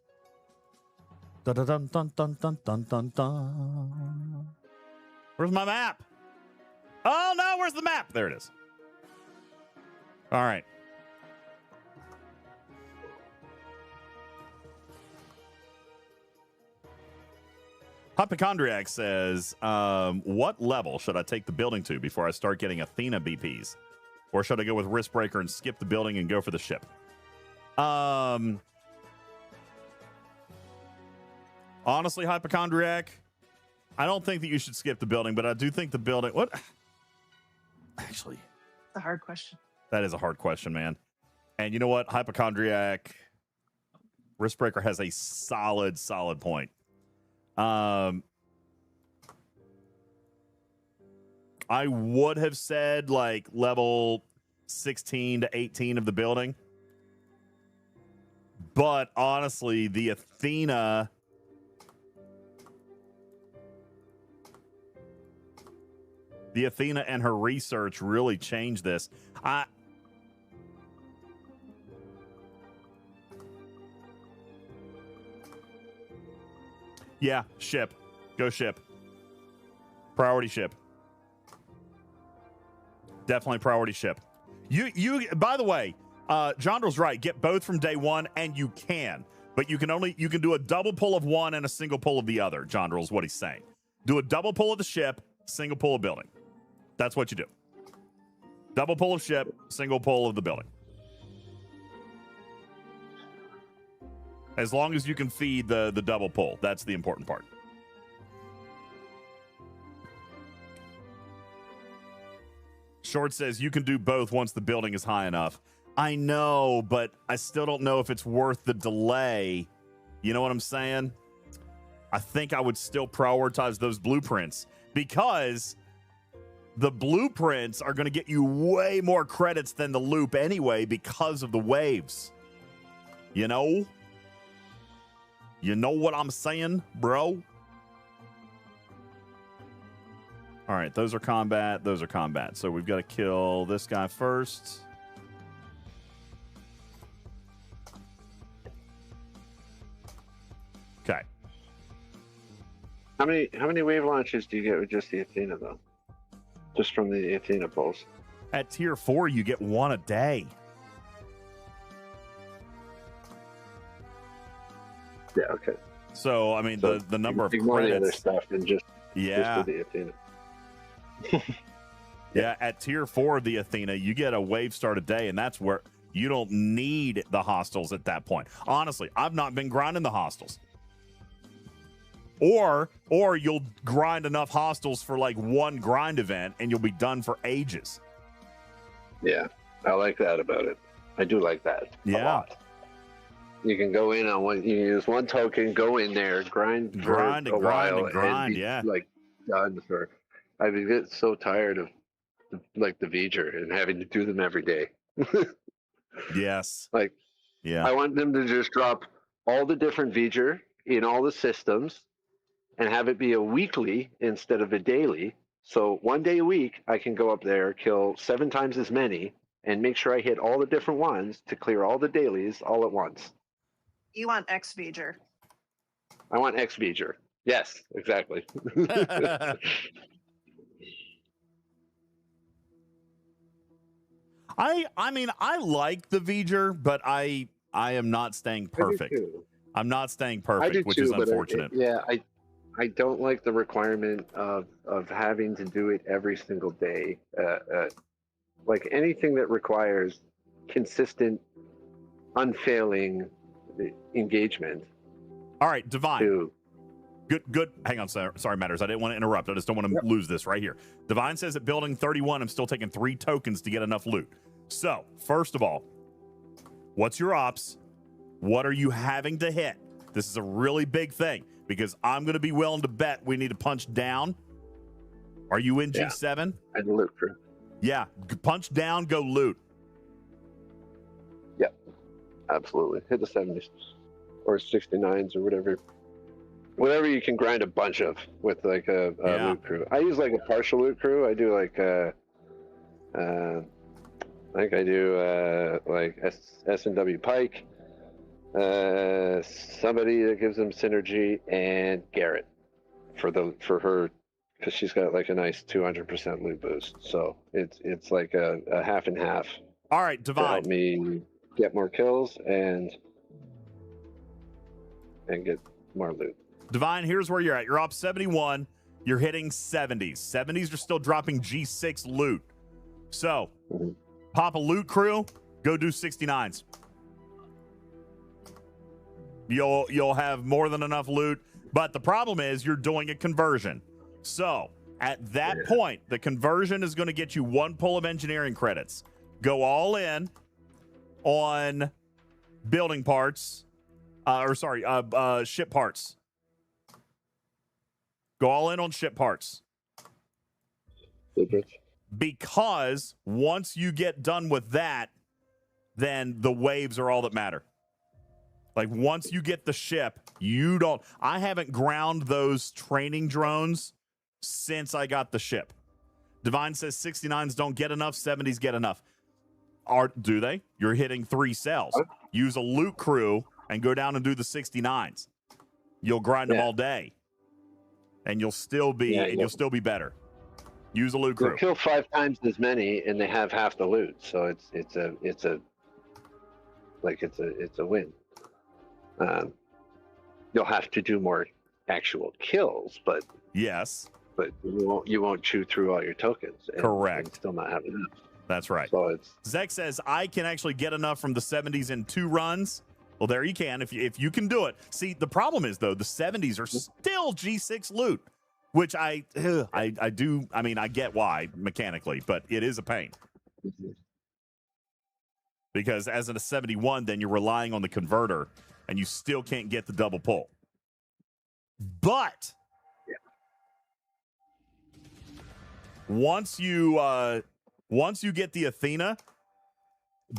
Da-da-dun, dun, dun, dun, dun, dun, dun. Where's my map? Oh, no, where's the map? There it is. All right. Hypochondriac says, what level should I take the building to before I start getting Athena BPs? Or should I go with Risk Breaker and skip the building and go for the ship? Honestly, Hypochondriac, I don't think that you should skip the building, but I do think the building... What? Actually... It's a hard question. That is a hard question, man. And you know what? Hypochondriac, Risk Breaker has a solid point. I would have said like level 16 to 18 of the building. But honestly, the Athena and her research really changed this. Yeah, ship. Go ship. Priority ship. Definitely priority ship. You by the way, Jondrel's right. Get both from day one, and you can. But you can do a double pull of one and a single pull of the other, Jondrel's what he's saying. Do a double pull of the ship, single pull of building. That's what you do. Double pull of ship, single pull of the building. As long as you can feed the double pull. That's the important part. Short says you can do both once the building is high enough. I know, but I still don't know if it's worth the delay. You know what I'm saying? I think I would still prioritize those blueprints because the blueprints are going to get you way more credits than the loop anyway because of the waves. You know? You know what I'm saying, bro? All right, those are combat. Those are combat. So we've got to kill this guy first. Okay. How many wave launches do you get with just the Athena, though? Just from the Athena pulse? At tier 4, you get one a day. Yeah, okay. So, I mean, So the number of ignore the other credits. stuff and just Yeah. do the Athena. Yeah, at tier 4 of the Athena, you get a wave start a day, and that's where you don't need the hostiles at that point. Honestly, I've not been grinding the hostiles. Or you'll grind enough hostiles for like one grind event, and you'll be done for ages. Yeah, I like that about it. I do like that a Yeah. lot. You can go in on one. You use one token, go in there, grind for Grind and a grind while, and grind, be, yeah. like done for. I get so tired of like the Voyager and having to do them every day. Yes. Like, Yeah. I want them to just drop all the different Voyager in all the systems and have it be a weekly instead of a daily. So one day a week, I can go up there, kill 7 times as many, and make sure I hit all the different ones to clear all the dailies all at once. You want X Voyager. I want X Voyager. Yes, exactly. I mean, I like the Voyager, but I am not staying perfect. I'm not staying perfect, which is unfortunate. I don't like the requirement of having to do it every single day. Like anything that requires consistent, unfailing engagement. All right, Divine. Good. Hang on, sorry, Matters. I didn't want to interrupt. I just don't want to lose this right here. Divine says at building 31, I'm still taking 3 tokens to get enough loot. So, first of all, what's your ops? What are you having to hit? This is a really big thing because I'm going to be willing to bet we need to punch down. Are you in G7? I'd loot for. Yeah, punch down, go loot. Absolutely. Hit the 70s or 69s or whatever you can grind a bunch of with like a loot crew. I use like a partial loot crew. I do like I think I do like S&W Pike, somebody that gives them synergy, and Garrett for her, because she's got like a nice 200% loot boost. So it's like a half and half. All right, To Divine. help me get more kills and get more loot. Divine, here's where you're at. You're up 71. You're hitting 70s. 70s are still dropping G6 loot. So, pop a loot crew, go do 69s. You'll have more than enough loot, but the problem is you're doing a conversion. So, at that point, the conversion is going to get you 1 pull of engineering credits. Go all in on building parts, ship parts. Go all in on ship parts. Because once you get done with that, then the waves are all that matter. Like once you get the ship, I haven't ground those training drones since I got the ship. Divine says 69s don't get enough, 70s get enough. Do they? You're hitting 3 cells. Use a loot crew and go down and do the 69s. You'll grind them all day, and you'll still be better. Use a loot crew. They'll kill 5 times as many, and they have half the loot. So it's a win. You'll have to do more actual kills, but yes, but you won't chew through all your tokens. Correct. And still not have enough. That's right. So Zek says, I can actually get enough from the 70s in 2 runs. Well, there you can, if you can do it. See, the problem is, though, the 70s are still G6 loot, which I do. I mean, I get why mechanically, but it is a pain. Because as in a 71, then you're relying on the converter, and you still can't get the double pull. But once you get the Athena,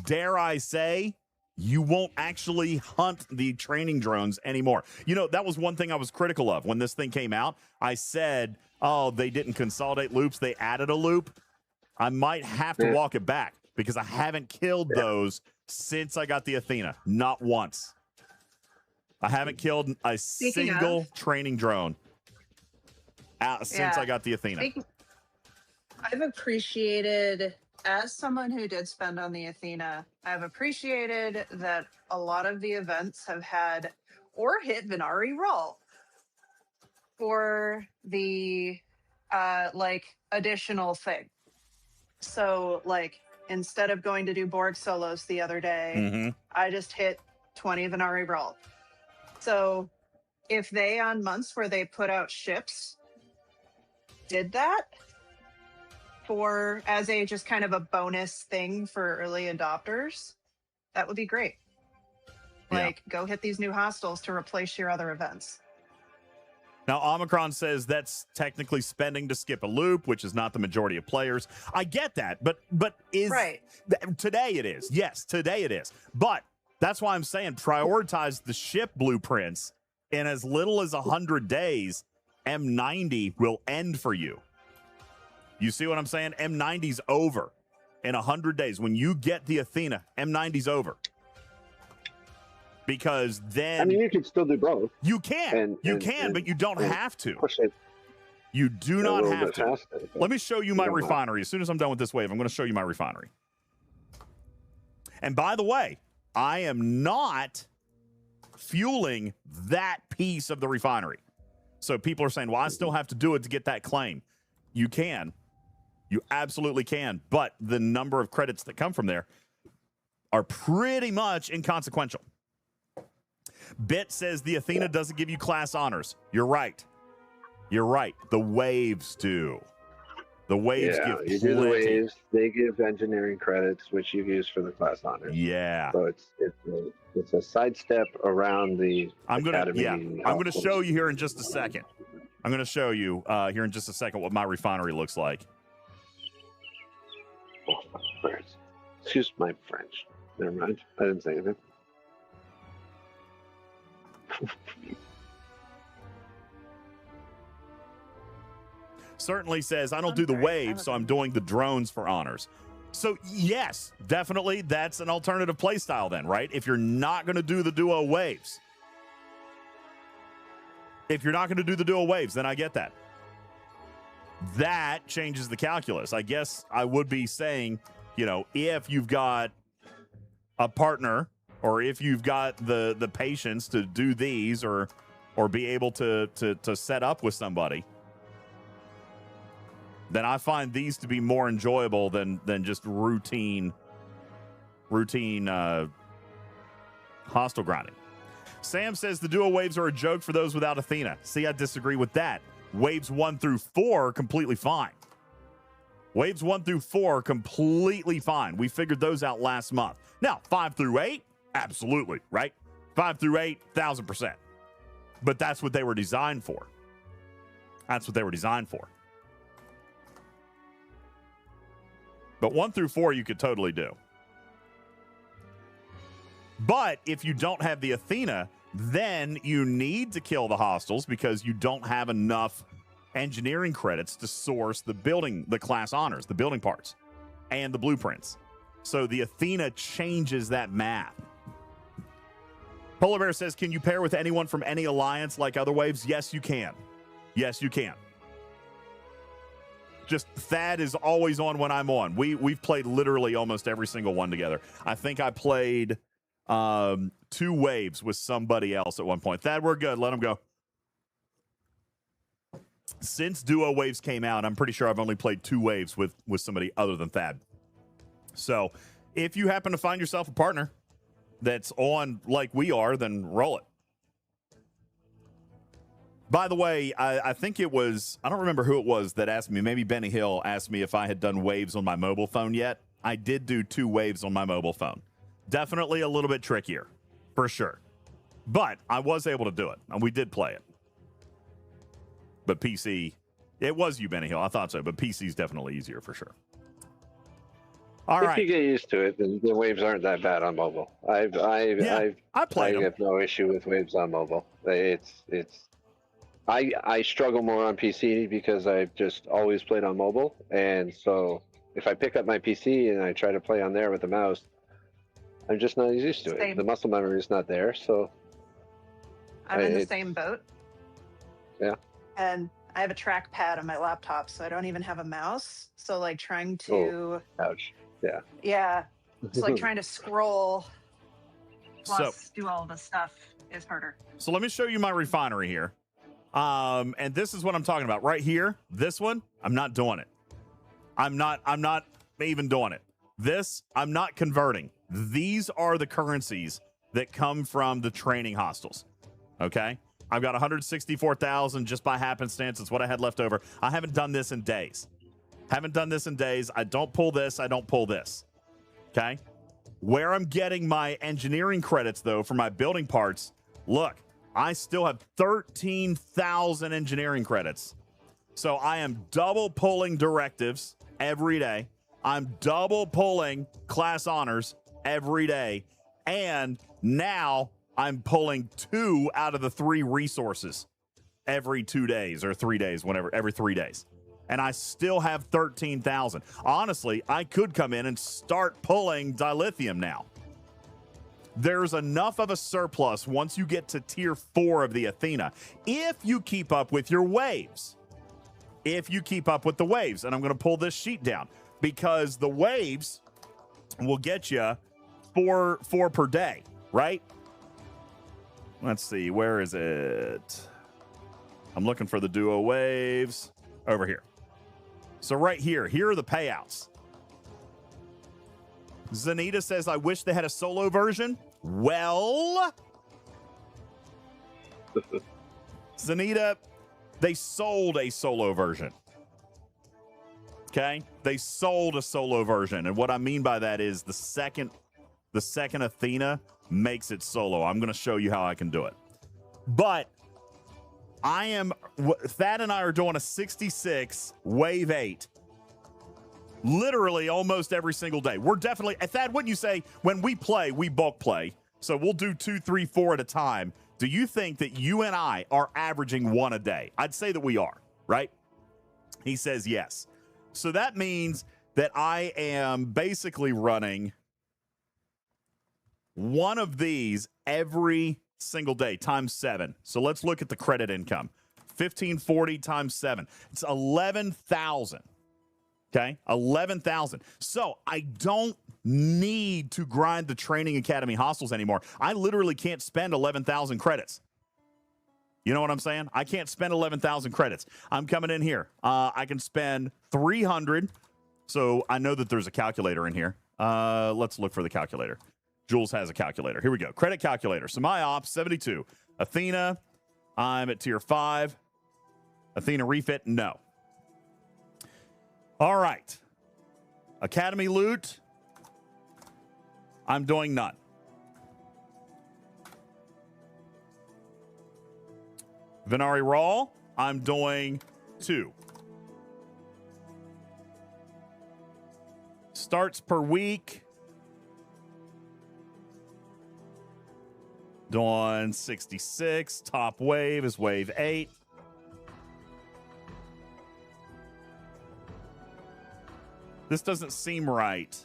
dare I say, you won't actually hunt the training drones anymore. You know, that was one thing I was critical of when this thing came out. I said, oh, they didn't consolidate loops. They added a loop. I might have to walk it back because I haven't killed those since I got the Athena. Not once. I haven't killed a single training drone since I got the Athena. I've appreciated, as someone who did spend on the Athena, I've appreciated that a lot of the events have had or hit Venari roll for the additional thing. So instead of going to do Borg solos the other day, I just hit 20 Venari roll. So if they, on months where they put out ships, did that as a just kind of a bonus thing for early adopters, that would be great. Go hit these new hostels to replace your other events. Now, Omicron says that's technically spending to skip a loop, which is not the majority of players. I get that, but today it is. Yes, today it is. But that's why I'm saying prioritize the ship blueprints. In as little as 100 days, M90 will end for you. You see what I'm saying? M90's over in 100 days. When you get the Athena, M90's over. Because then... I mean, you can still do both. You can. But you don't have to. You do not have to. Faster, let me show you my refinery. As soon as I'm done with this wave, I'm going to show you my refinery. And by the way, I am not fueling that piece of the refinery. So people are saying, well, I still have to do it to get that claim. You can. You absolutely can. But the number of credits that come from there are pretty much inconsequential. Bit says the Athena doesn't give you class honors. You're right. You're right. The waves do. The waves give plenty. You do the waves. They give engineering credits, which you use for the class honors. Yeah. So it's a sidestep around the academy. I'm going to show you here in just a second. I'm going to show you here in just a second what my refinery looks like. Excuse my French. Never mind. I didn't say anything. Certainly says, I don't do the waves, so I'm doing the drones for honors. So, yes, definitely that's an alternative play style then, right? If you're not going to do the duo waves. If you're not going to do the duo waves, then I get that. That changes the calculus. I guess I would be saying, you know, if you've got a partner or if you've got the patience to do these or be able to set up with somebody, then I find these to be more enjoyable than just routine hostile grinding. Sam says the duo waves are a joke for those without Athena. See, I disagree with that. Waves 1 through 4 are completely fine. Waves 1 through 4 completely fine. We figured those out last month. Now, 5 through 8, absolutely, right? 5 through 8, 1,000%. But that's what they were designed for. That's what they were designed for. But 1 through 4 you could totally do. But if you don't have the Athena, then you need to kill the hostiles because you don't have enough engineering credits to source the class honors, the building parts, and the blueprints. So the Athena changes that math. Polar Bear says, can you pair with anyone from any alliance like other waves? Yes, you can. Yes, you can. Just Thad is always on when I'm on. We've played literally almost every single one together. I think I played 2 waves with somebody else at one point. Thad, we're good. Let him go. Since duo waves came out, I'm pretty sure I've only played 2 waves with somebody other than Thad. So if you happen to find yourself a partner that's on like we are, then roll it. By the way, I think it was, I don't remember who it was that asked me, maybe Benny Hill asked me if I had done waves on my mobile phone yet. I did do 2 waves on my mobile phone. Definitely a little bit trickier, for sure. But I was able to do it, and we did play it. But PC, it was you, Benny Hill. I thought so, but PC is definitely easier for sure. All right. If you get used to it, then the waves aren't that bad on mobile. I have no issue with waves on mobile. I struggle more on PC because I've just always played on mobile, and so if I pick up my PC and I try to play on there with the mouse, I'm just not as used to it. The muscle memory is not there, so I'm in the same boat. Yeah. And I have a trackpad on my laptop, so I don't even have a mouse. So like trying to ouch. Yeah. Yeah. It's like trying to scroll plus do all the stuff is harder. So let me show you my refinery here. And this is what I'm talking about right here. This one, I'm not doing it. I'm not even doing it. This, I'm not converting. These are the currencies that come from the training hostiles. Okay? I've got 164,000 just by happenstance. It's what I had left over. I haven't done this in days. I don't pull this. I don't pull this. Okay? Where I'm getting my engineering credits, though, for my building parts, look, I still have 13,000 engineering credits. So I am double pulling directives every day. I'm double pulling class honors every day. And now I'm pulling 2 out of the 3 resources every 2 days or 3 days, every 3 days. And I still have 13,000. Honestly, I could come in and start pulling dilithium now. There's enough of a surplus once you get to tier 4 of the Athena, if you keep up with your waves. If you keep up with the waves. And I'm going to pull this sheet down because the waves will get you 4 per day, right? Let's see, where is it? I'm looking for the duo waves over here. So right here are the payouts. Zanita says, I wish they had a solo version. Well, Zanita, they sold a solo version. Okay? They sold a solo version. And what I mean by that is the second Athena makes it solo. I'm going to show you how I can do it. But Thad and I are doing a 66 Wave 8. literally almost every single day. We're definitely, Thad, wouldn't you say when we play, we bulk play? So we'll do 2, 3, 4 at a time. Do you think that you and I are averaging 1 a day? I'd say that we are, right? He says yes. So that means that I am basically running one of these every single day times 7. So let's look at the credit income. 1540 times 7. It's 11,000. Okay, 11,000. So I don't need to grind the training academy hostels anymore. I literally can't spend 11,000 credits. You know what I'm saying? I can't spend 11,000 credits. I'm coming in here. I can spend 300. So I know that there's a calculator in here. Let's look for the calculator. Jules has a calculator. Here we go. Credit calculator. So my ops, 72. Athena, I'm at tier 5. Athena refit, no. All right. Academy loot, I'm doing none. Venari Raw, I'm doing 2. Starts per week, doing 66. Top wave is wave 8. This doesn't seem right.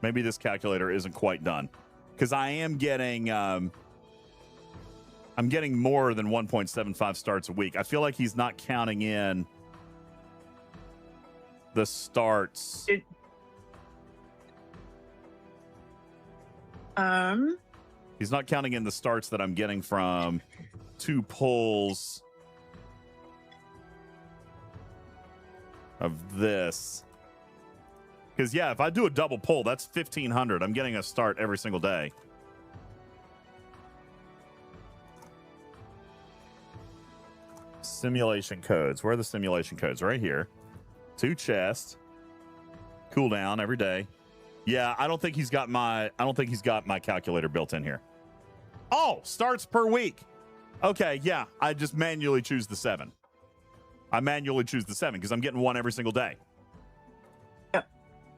Maybe this calculator isn't quite done, because I am getting I'm getting more than 1.75 starts a week. I feel like he's not counting in the starts. He's not counting in the starts that I'm getting from 2 pulls of this. Because, yeah, if I do a double pull, that's 1,500. I'm getting a start every single day. Simulation codes. Where are the simulation codes? Right here. 2 chests. Cooldown every day. Yeah, I don't think he's got my calculator built in here. Oh, starts per week. Okay, yeah, I just manually choose the 7. I manually choose the 7 because I'm getting 1 every single day. Yep.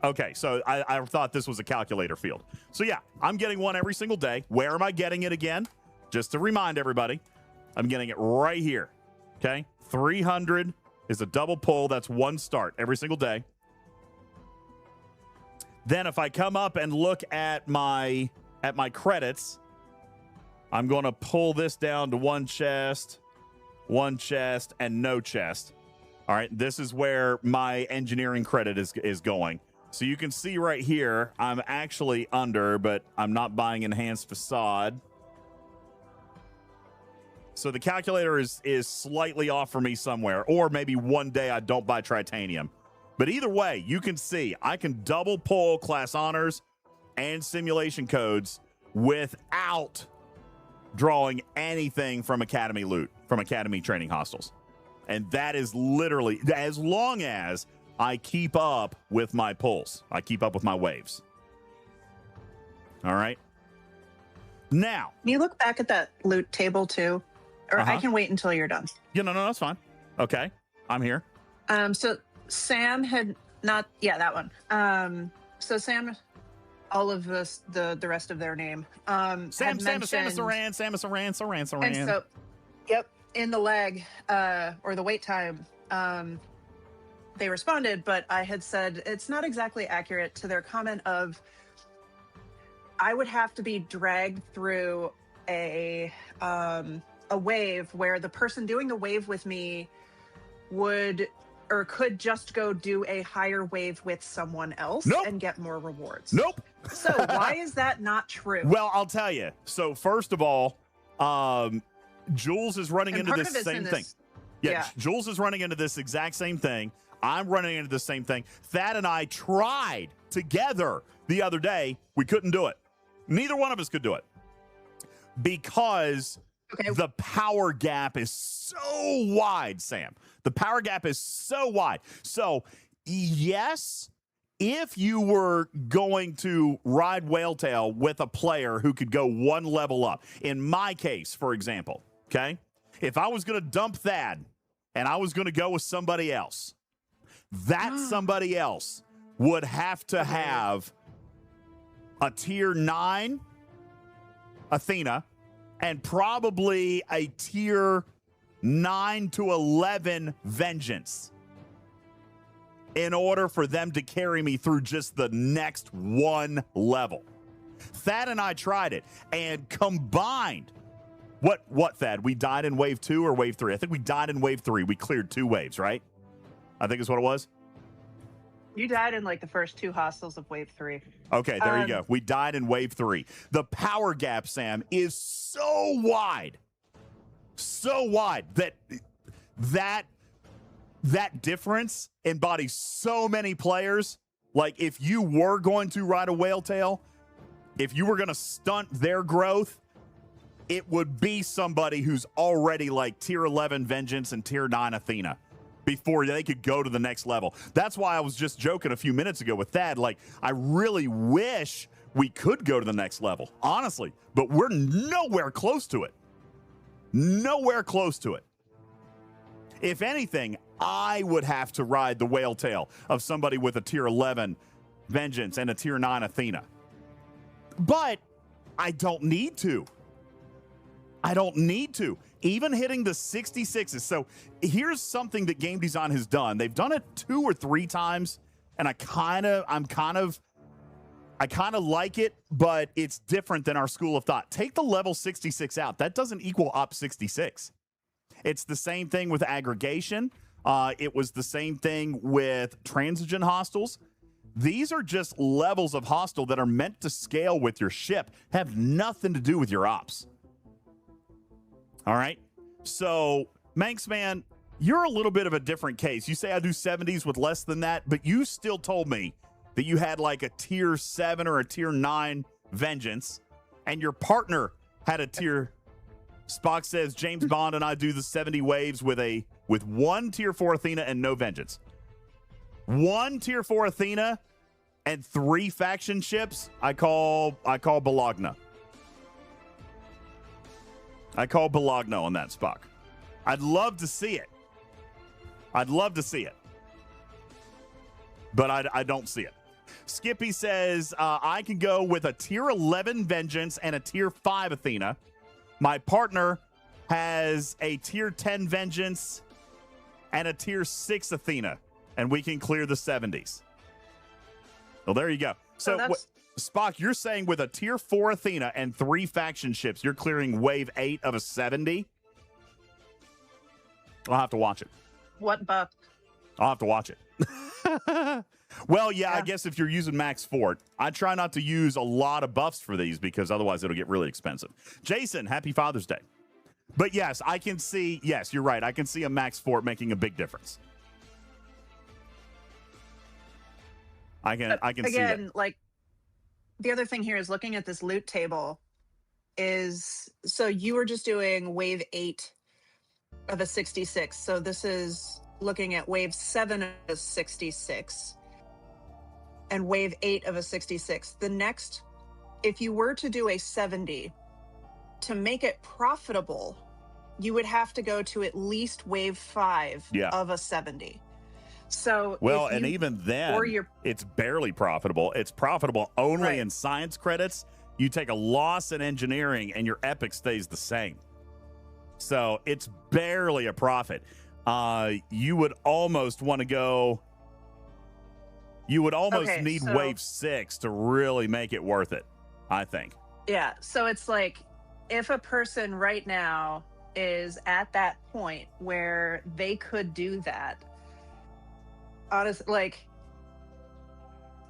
Okay, so I thought this was a calculator field. So yeah, I'm getting 1 every single day. Where am I getting it again? Just to remind everybody, I'm getting it right here. Okay, 300 is a double pull. That's 1 start every single day. Then if I come up and look at my credits, I'm going to pull this down to 1 chest, 1 chest, and no chest. All right, this is where my engineering credit is going. So you can see right here, I'm actually under, but I'm not buying enhanced facade. So the calculator is slightly off for me somewhere, or maybe one day I don't buy tritanium. But either way, you can see I can double pull class honors and simulation codes without drawing anything from academy loot, from academy training hostels. And that is literally as long as I keep up with my pulls. I keep up with my waves. All right. Now, Can you look back at that loot table too? Or I can wait until you're done. Yeah, no, that's fine. Okay, I'm here. So Sam had not, that one. So Sam, all of this, the rest of their name. Samus. And so, yep, in the lag or the wait time, they responded, but I had said it's not exactly accurate to their comment of I would have to be dragged through a wave where the person doing the wave with me would or could just go do a higher wave with someone else and get more rewards. Nope. So why is that not true? Well, I'll tell you. So first of all, Jules is running into this same thing. Yeah, Jules is running into this exact same thing. I'm running into the same thing. Thad and I tried together the other day. We couldn't do it. Neither one of us could do it because the power gap is so wide, Sam. The power gap is so wide. So, yes, if you were going to ride Whaletail with a player who could go 1 level up, in my case, for example, okay, if I was going to dump Thad and I was going to go with somebody else, that somebody else would have to have a tier 9 Athena and probably a tier 9 to 11 Vengeance in order for them to carry me through just the next one level. Thad and I tried it, and combined, what Thad? We died in wave 2 or wave 3? I think we died in wave 3. We cleared 2 waves, right? I think is what it was. You died in like the first 2 hostels of wave 3. Okay, there you go. We died in wave 3. The power gap, Sam, is so wide that difference embodies so many players. Like, if you were going to ride a whale tail, if you were going to stunt their growth, it would be somebody who's already like tier 11 Vengeance and tier 9 Athena before they could go to the next level. That's why I was just joking a few minutes ago with Thad. Like, I really wish we could go to the next level, honestly, but we're nowhere close to it. Nowhere close to it. If anything, I would have to ride the whale tail of somebody with a tier 11 Vengeance and a tier 9 Athena. But I don't need to. I don't need to. Even hitting the 66s. So here's something that game design has done. They've done it 2 or 3 times, and I kind of like it, but it's different than our school of thought. Take the level 66 out. That doesn't equal up 66. It's the same thing with aggregation. It was the same thing with transigen hostels. These are just levels of hostel that are meant to scale with your ship, have nothing to do with your ops. All right. So, Manxman, you're a little bit of a different case. You say I do 70s with less than that, but you still told me that you had like a tier 7 or a tier 9 Vengeance, and your partner had a tier. Spock says James Bond and I do the 70 waves with 1 tier 4 Athena and no Vengeance. 1 tier 4 Athena and 3 faction ships. I call Bologna. I call Bologna on that, Spock. I'd love to see it. But I don't see it. Skippy says, I can go with a tier 11 Vengeance and a tier 5 Athena. My partner has a tier 10 Vengeance and a tier 6 Athena, and we can clear the 70s. Well, there you go. So, Spock, you're saying with a tier 4 Athena and 3 faction ships, you're clearing wave 8 of a 70? I'll have to watch it. What buff? I'll have to watch it. Well, yeah, I guess if you're using Max Fort, I try not to use a lot of buffs for these because otherwise it'll get really expensive. Jason, happy Father's Day. But yes, I can see, yes, you're right. I can see a Max Fort making a big difference. I can see that. Again, like, the other thing here is looking at this loot table is, so you were just doing wave 8 of a 66. So this is looking at wave 7 of a 66 and wave 8 of a 66. The next, if you were to do a 70, to make it profitable, you would have to go to at least wave 5 of a 70. So, well, and even then, it's barely profitable. It's profitable only in science credits. You take a loss in engineering, and your epic stays the same. So it's barely a profit. You would almost want to go. You would almost need wave 6 to really make it worth it, I think. Yeah. So it's like, if a person right now is at that point where they could do that, honestly, like,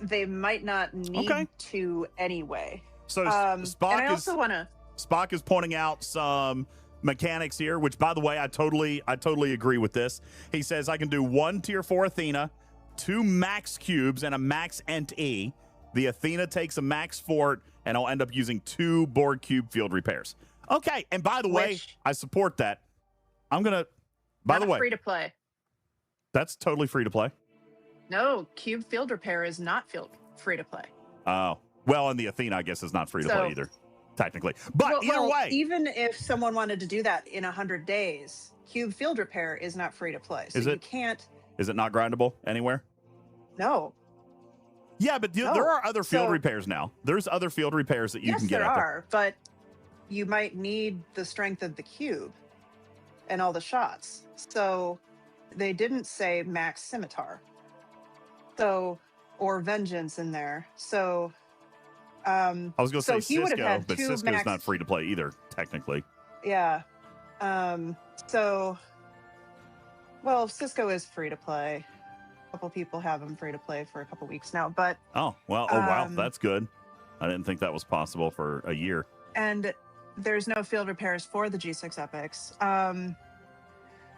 they might not need to anyway. So Spock is pointing out some mechanics here, which, by the way, I totally agree with this. He says I can do 1 tier 4 Athena, 2 max cubes, and a max Ent E. The Athena takes a max fort, and I'll end up using 2 Borg cube field repairs. Okay, and by the way, I support that. I'm gonna. By the way, free to play. That's totally free to play. No, cube field repair is not free to play. Oh, well, and the Athena, I guess, is not free to play either. technically. But either way, even if someone wanted to do that in 100 days, Cube Field Repair is not free to play. So Is it? You can't. Is it not grindable anywhere? No. Yeah, but there are other field repairs now. There's other field repairs that you can get. Yes, there are, but you might need the strength of the cube and all the shots. So they didn't say max scimitar. So, or vengeance in there. So, I was going to say he would have Cisco, had but two Cisco's max. not free to play either, technically. Yeah. So, well, Cisco is free to play. A couple people have him free to play for a couple weeks now, but Oh, well, wow, that's good. I didn't think that was possible for a year. and there's no field repairs for the G6 epics.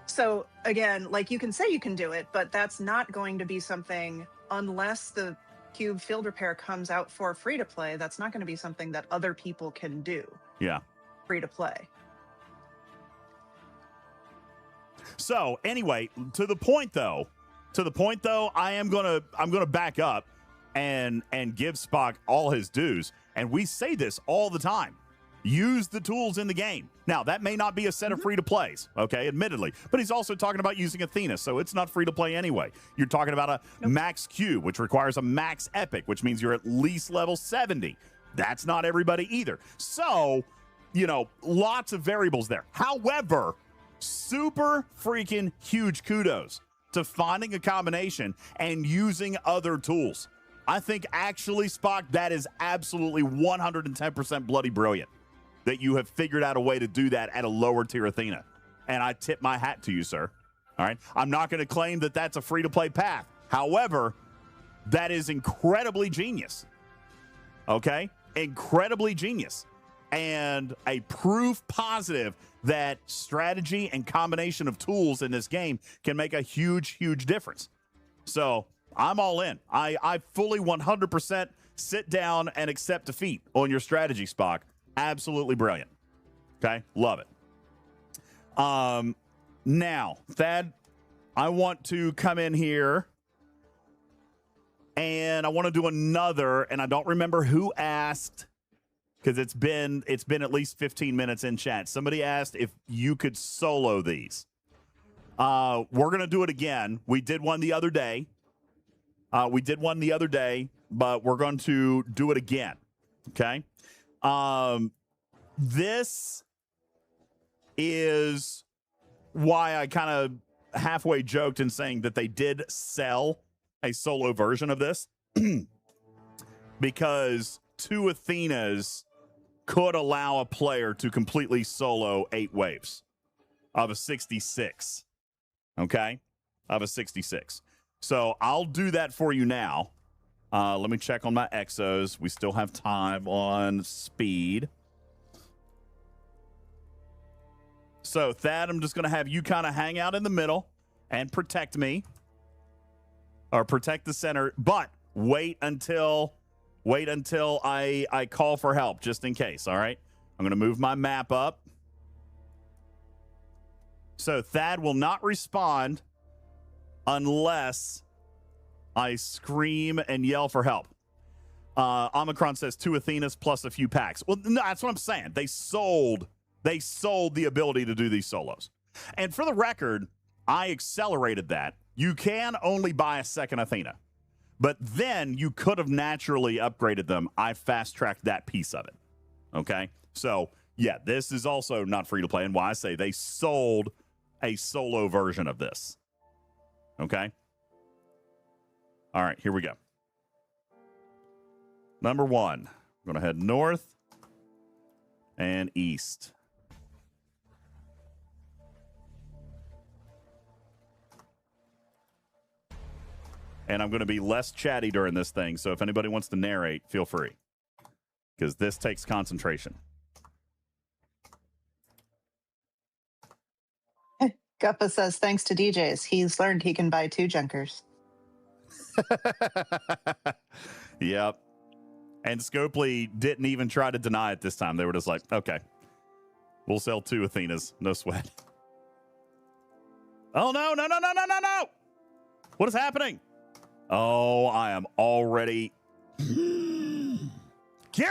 So again, like you can say you can do it, but that's not going to be something unless the cube field repair comes out for free to play. That's not going to be something that other people can do. Yeah. Free to play. So anyway, to the point though, I'm gonna back up and give Spock all his dues. And we say this all the time. Use the tools in the game. Now, that may not be a set of free to plays, okay, admittedly, but he's also talking about using Athena, so it's not free to play anyway. You're talking about a max cube, which requires a max epic, which means you're at least level 70. That's not everybody either. So, lots of variables there. However, super freaking huge kudos to finding a combination and using other tools. I think actually, Spock, that is absolutely 110% bloody brilliant that you have figured out a way to do that at a lower tier Athena. And I tip my hat to you, sir. All right. I'm not going to claim that that's a free to play path. However, that is incredibly genius. Okay. Incredibly genius. And a proof positive that strategy and combination of tools in this game can make a huge, huge difference. So I'm all in. I fully 100% sit down and accept defeat on your strategy, Spock. Absolutely brilliant. Okay, love it. Now, Thad, I want to come in here and I want to do another, and I don't remember who asked, because it's been at least 15 minutes in chat. Somebody asked if you could solo these. We're gonna do it again. We did one the other day. But we're going to do it again. Okay. This is why I kind of halfway joked in saying that they did sell a solo version of this because 2 Athenas could allow a player to completely solo 8 waves of a 66. Okay. Of a 66. So I'll do that for you now. Let me check on my exos. We still have time on speed. So, Thad, I'm just going to have you kind of hang out in the middle and protect me. Or protect the center. But wait until I call for help, just in case, all right? I'm going to move my map up. So, Thad will not respond unless I scream and yell for help. Omicron says 2 Athenas plus a few packs. Well, no, that's what I'm saying. They sold the ability to do these solos. And for the record, I accelerated that. You can only buy a second Athena. But then you could have naturally upgraded them. I fast-tracked that piece of it. Okay? So, yeah, this is also not free to play. And why I say they sold a solo version of this. Okay? All right, here we go. Number 1. I'm going to head north and east. And I'm going to be less chatty during this thing, so if anybody wants to narrate, feel free. Because this takes concentration. Guppa says, thanks to DJz, he's learned he can buy 2 Junkers. Yep. And Scopely didn't even try to deny it this time. They were just like, okay, we'll sell 2 Athenas. No sweat. Oh, no. What is happening? Oh, I am already.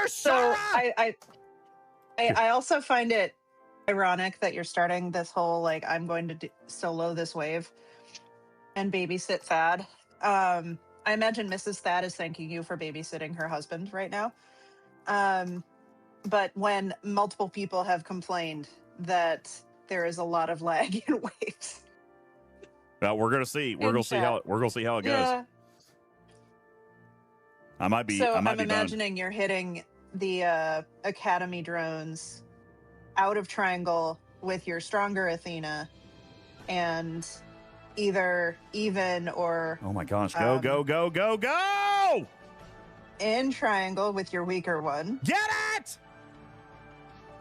So I also find it ironic that you're starting this whole like I'm going to solo this wave and babysit Thad. I imagine Mrs. Thad is thanking you for babysitting her husband right now. But when multiple people have complained that there is a lot of lag in waves. Well, we're gonna see. We're gonna see how it goes. Yeah. I might be. So I might I'm be imagining you're hitting the Academy drones out of triangle with your stronger Athena, and either even or done. Oh my gosh! Go go go go go! in triangle with your weaker one. Get it!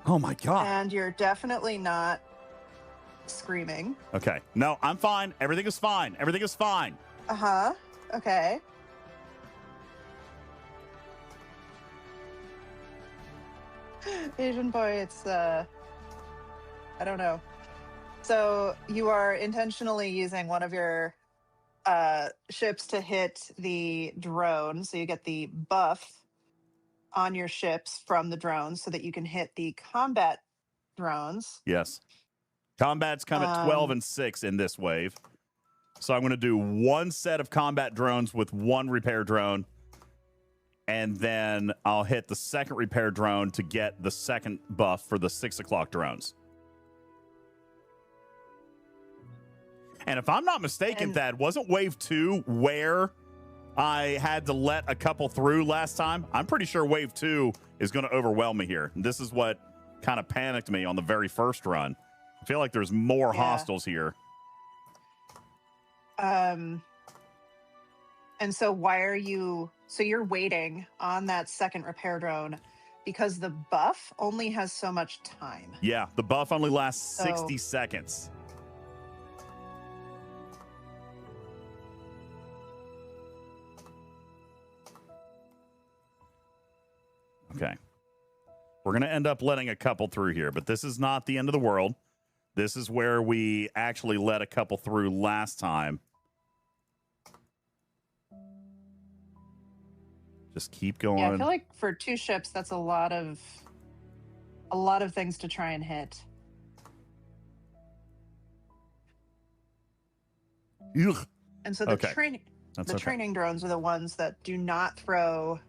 Oh my god! And you're definitely not screaming. Okay. No, I'm fine. Everything is fine. Everything is fine. Uh-huh. Okay. Asian boy, it's I don't know. So you are intentionally using one of your ships to hit the drone, so you get the buff on your ships from the drones so that you can hit the combat drones. Yes. Combats come at 12 and 6 in this wave. So I'm going to do one set of combat drones with one repair drone. And then I'll hit the second repair drone to get the second buff for the 6 o'clock drones. And if I'm not mistaken, Thad, wasn't wave 2 where I had to let a couple through last time? I'm pretty sure wave 2 is going to overwhelm me here. This is what kind of panicked me on the very first run. I feel like there's more hostiles here. And so why are you... So you're waiting on that second repair drone because the buff only has so much time. Yeah, the buff only lasts 60 seconds. Okay. We're going to end up letting a couple through here, but this is not the end of the world. This is where we actually let a couple through last time. Just keep going. Yeah, I feel like for 2 ships, that's a lot of things to try and hit. Ugh. And so the Okay. training drones are the ones that do not throw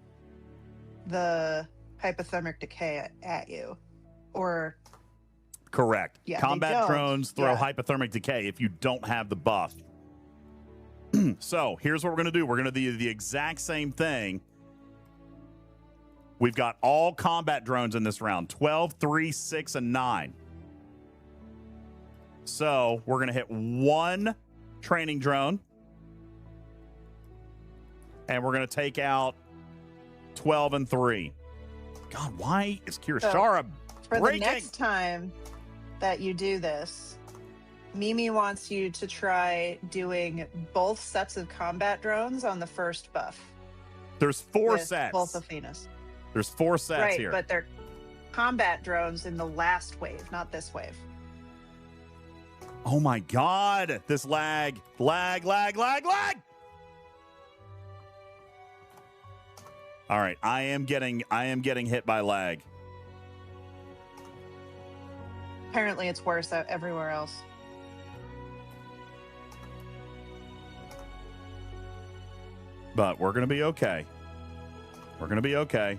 the hypothermic decay at you, or Correct. Yeah, Combat drones throw Yeah. hypothermic decay if you don't have the buff. So here's what we're going to do. We're going to do the exact same thing. We've got all combat drones in this round, 12, 3, 6, and 9. So we're going to hit one training drone. And we're going to take out 12 and 3. God, why is Kirishara for breaking? the next time that you do this, Mimi wants you to try doing both sets of combat drones on the first buff. There's 4 with sets. Both Athenas. There's 4 sets Right, here. but they're combat drones in the last wave, not this wave. Oh my God, this lag. Lag. All right, I am getting hit by lag. Apparently it's worse everywhere else. But we're going to be okay. We're going to be okay.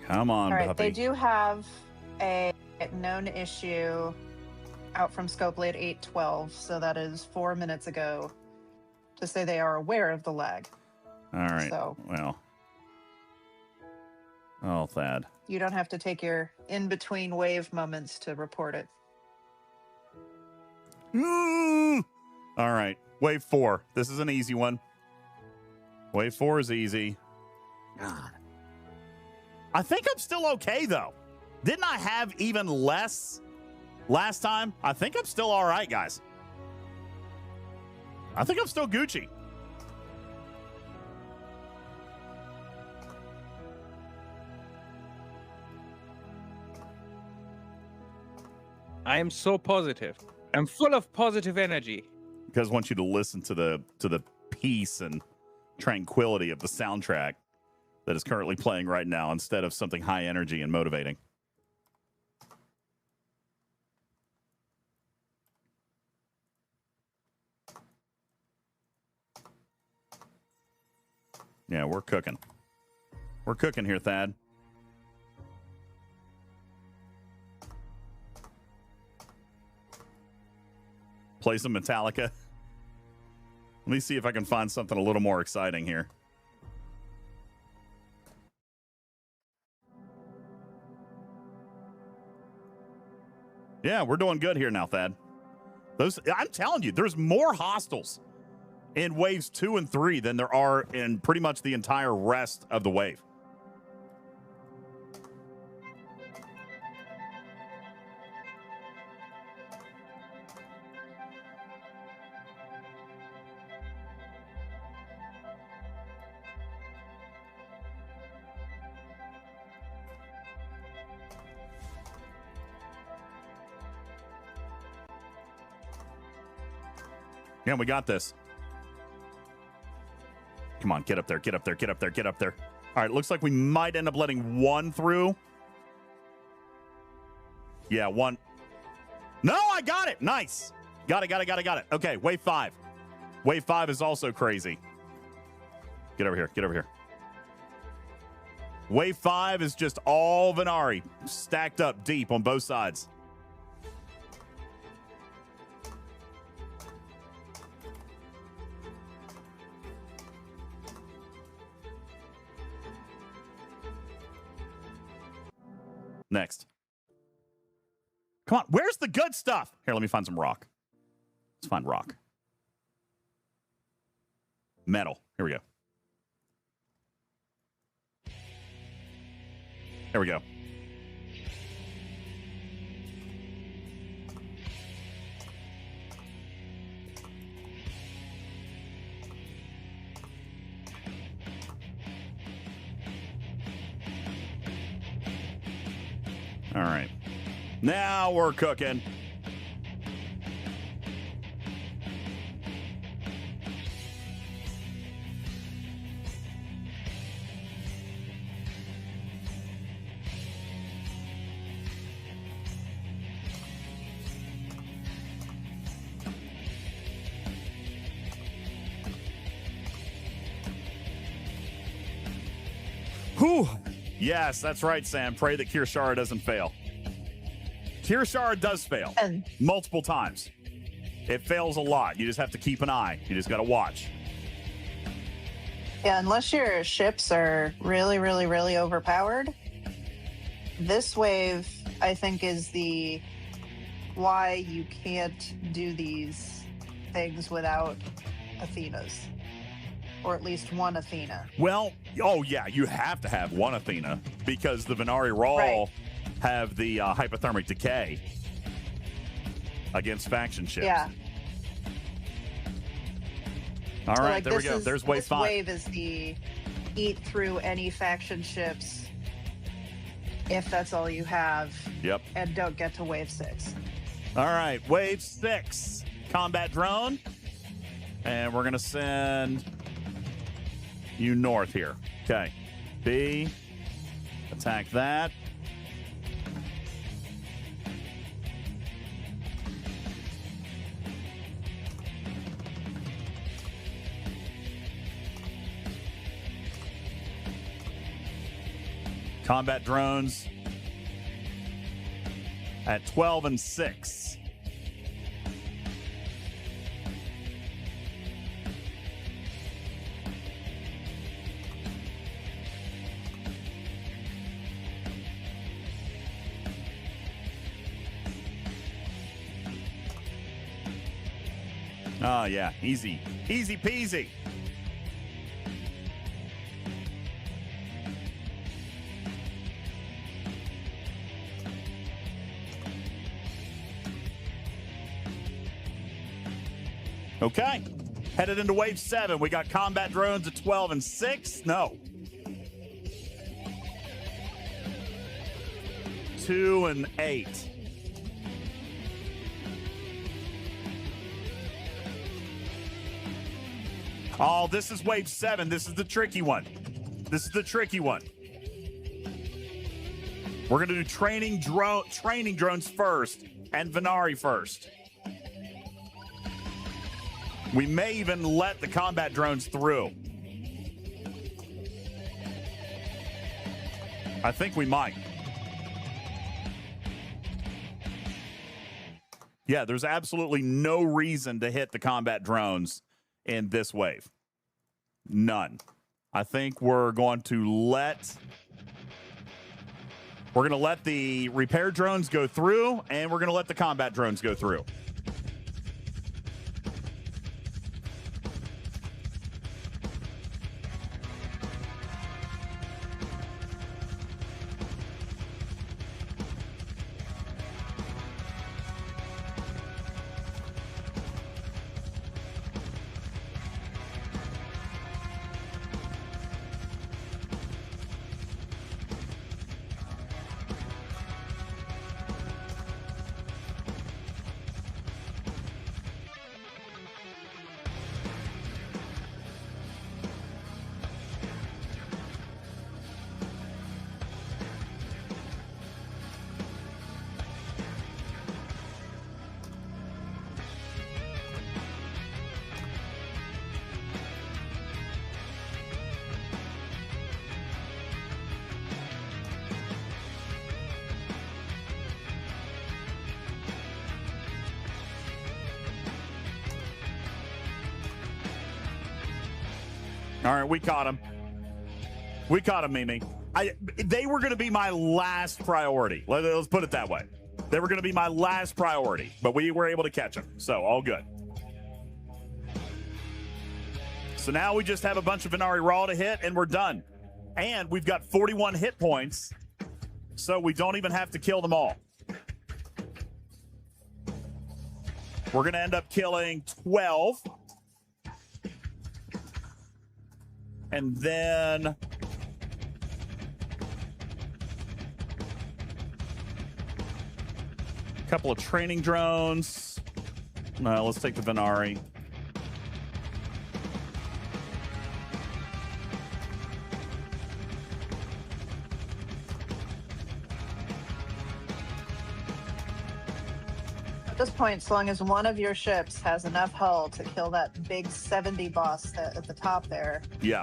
Come on, All right, puppy. they do have a known issue out from Scopely at 8:12, so that is 4 minutes ago, to say they are aware of the lag. All right. So Well. Oh, Thad. you don't have to take your in-between wave moments to report it. All right. Wave 4. This is an easy one. Wave 4 is easy. God. I think I'm still okay, though. Didn't I have even less last time? I think I'm still all right, guys. I think I'm still Gucci. I am so positive. I'm full of positive energy. Because I want you to listen to the peace and tranquility of the soundtrack that is currently playing right now instead of something high energy and motivating. Yeah, we're cooking. We're cooking here, Thad. Play some Metallica. Let me see if I can find something a little more exciting here. Yeah, we're doing good here now, Thad. I'm telling you, there's more hostiles in waves 2 and 3 than there are in pretty much the entire rest of the wave. Yeah, we got this. Come on, get up there, get up there, get up there, get up there. All right, looks like we might end up letting one through. Yeah, one. No, I got it. Nice. Got it. Okay, wave 5. Wave 5 is also crazy. Get over here, get over here. Wave 5 is just all Venari stacked up deep on both sides. Next. Come on, where's the good stuff? Here, let me find some rock. Let's find rock. Metal. Here we go. There we go. All right. Now we're cooking. Whew. Yes, that's right, Sam. Pray that Kirshara doesn't fail. Kirshara does fail multiple times. It fails a lot. You just have to keep an eye. You just got to watch. Yeah, unless your ships are really, really, really overpowered, this wave, I think, is the why you can't do these things without Athenas. Or at least one Athena. Well, oh yeah, you have to have one Athena because the Venari Raw have the hypothermic decay against faction ships. Yeah. All right, there we go. There's wave 5. This wave is the eat through any faction ships if that's all you have. Yep. And don't get to wave 6. All right, wave 6. Combat drone. And we're going to send you north here. Okay. B. Attack that. Combat drones at 12 and 6. Oh, yeah. Easy. Easy peasy. Okay. Headed into wave 7. We got combat drones at 12 and 6. No. 2 and 8. Oh, this is wave 7. This is the tricky one. This is the tricky one. We're going to do training drones first and Venari first. We may even let the combat drones through. I think we might. Yeah, there's absolutely no reason to hit the combat drones in this wave. None. I think we're going to let the repair drones go through, and we're going to let the combat drones go through. All right, we caught him. We caught him, Mimi. They were going to be my last priority. Let's put it that way. They were going to be my last priority, but we were able to catch them. So, all good. So now we just have a bunch of Venari Raw to hit, and we're done. And we've got 41 hit points, so we don't even have to kill them all. We're going to end up killing 12. And then a couple of training drones. No, let's take the Venari. At this point, as long as one of your ships has enough hull to kill that big 70 boss at the top there. Yeah.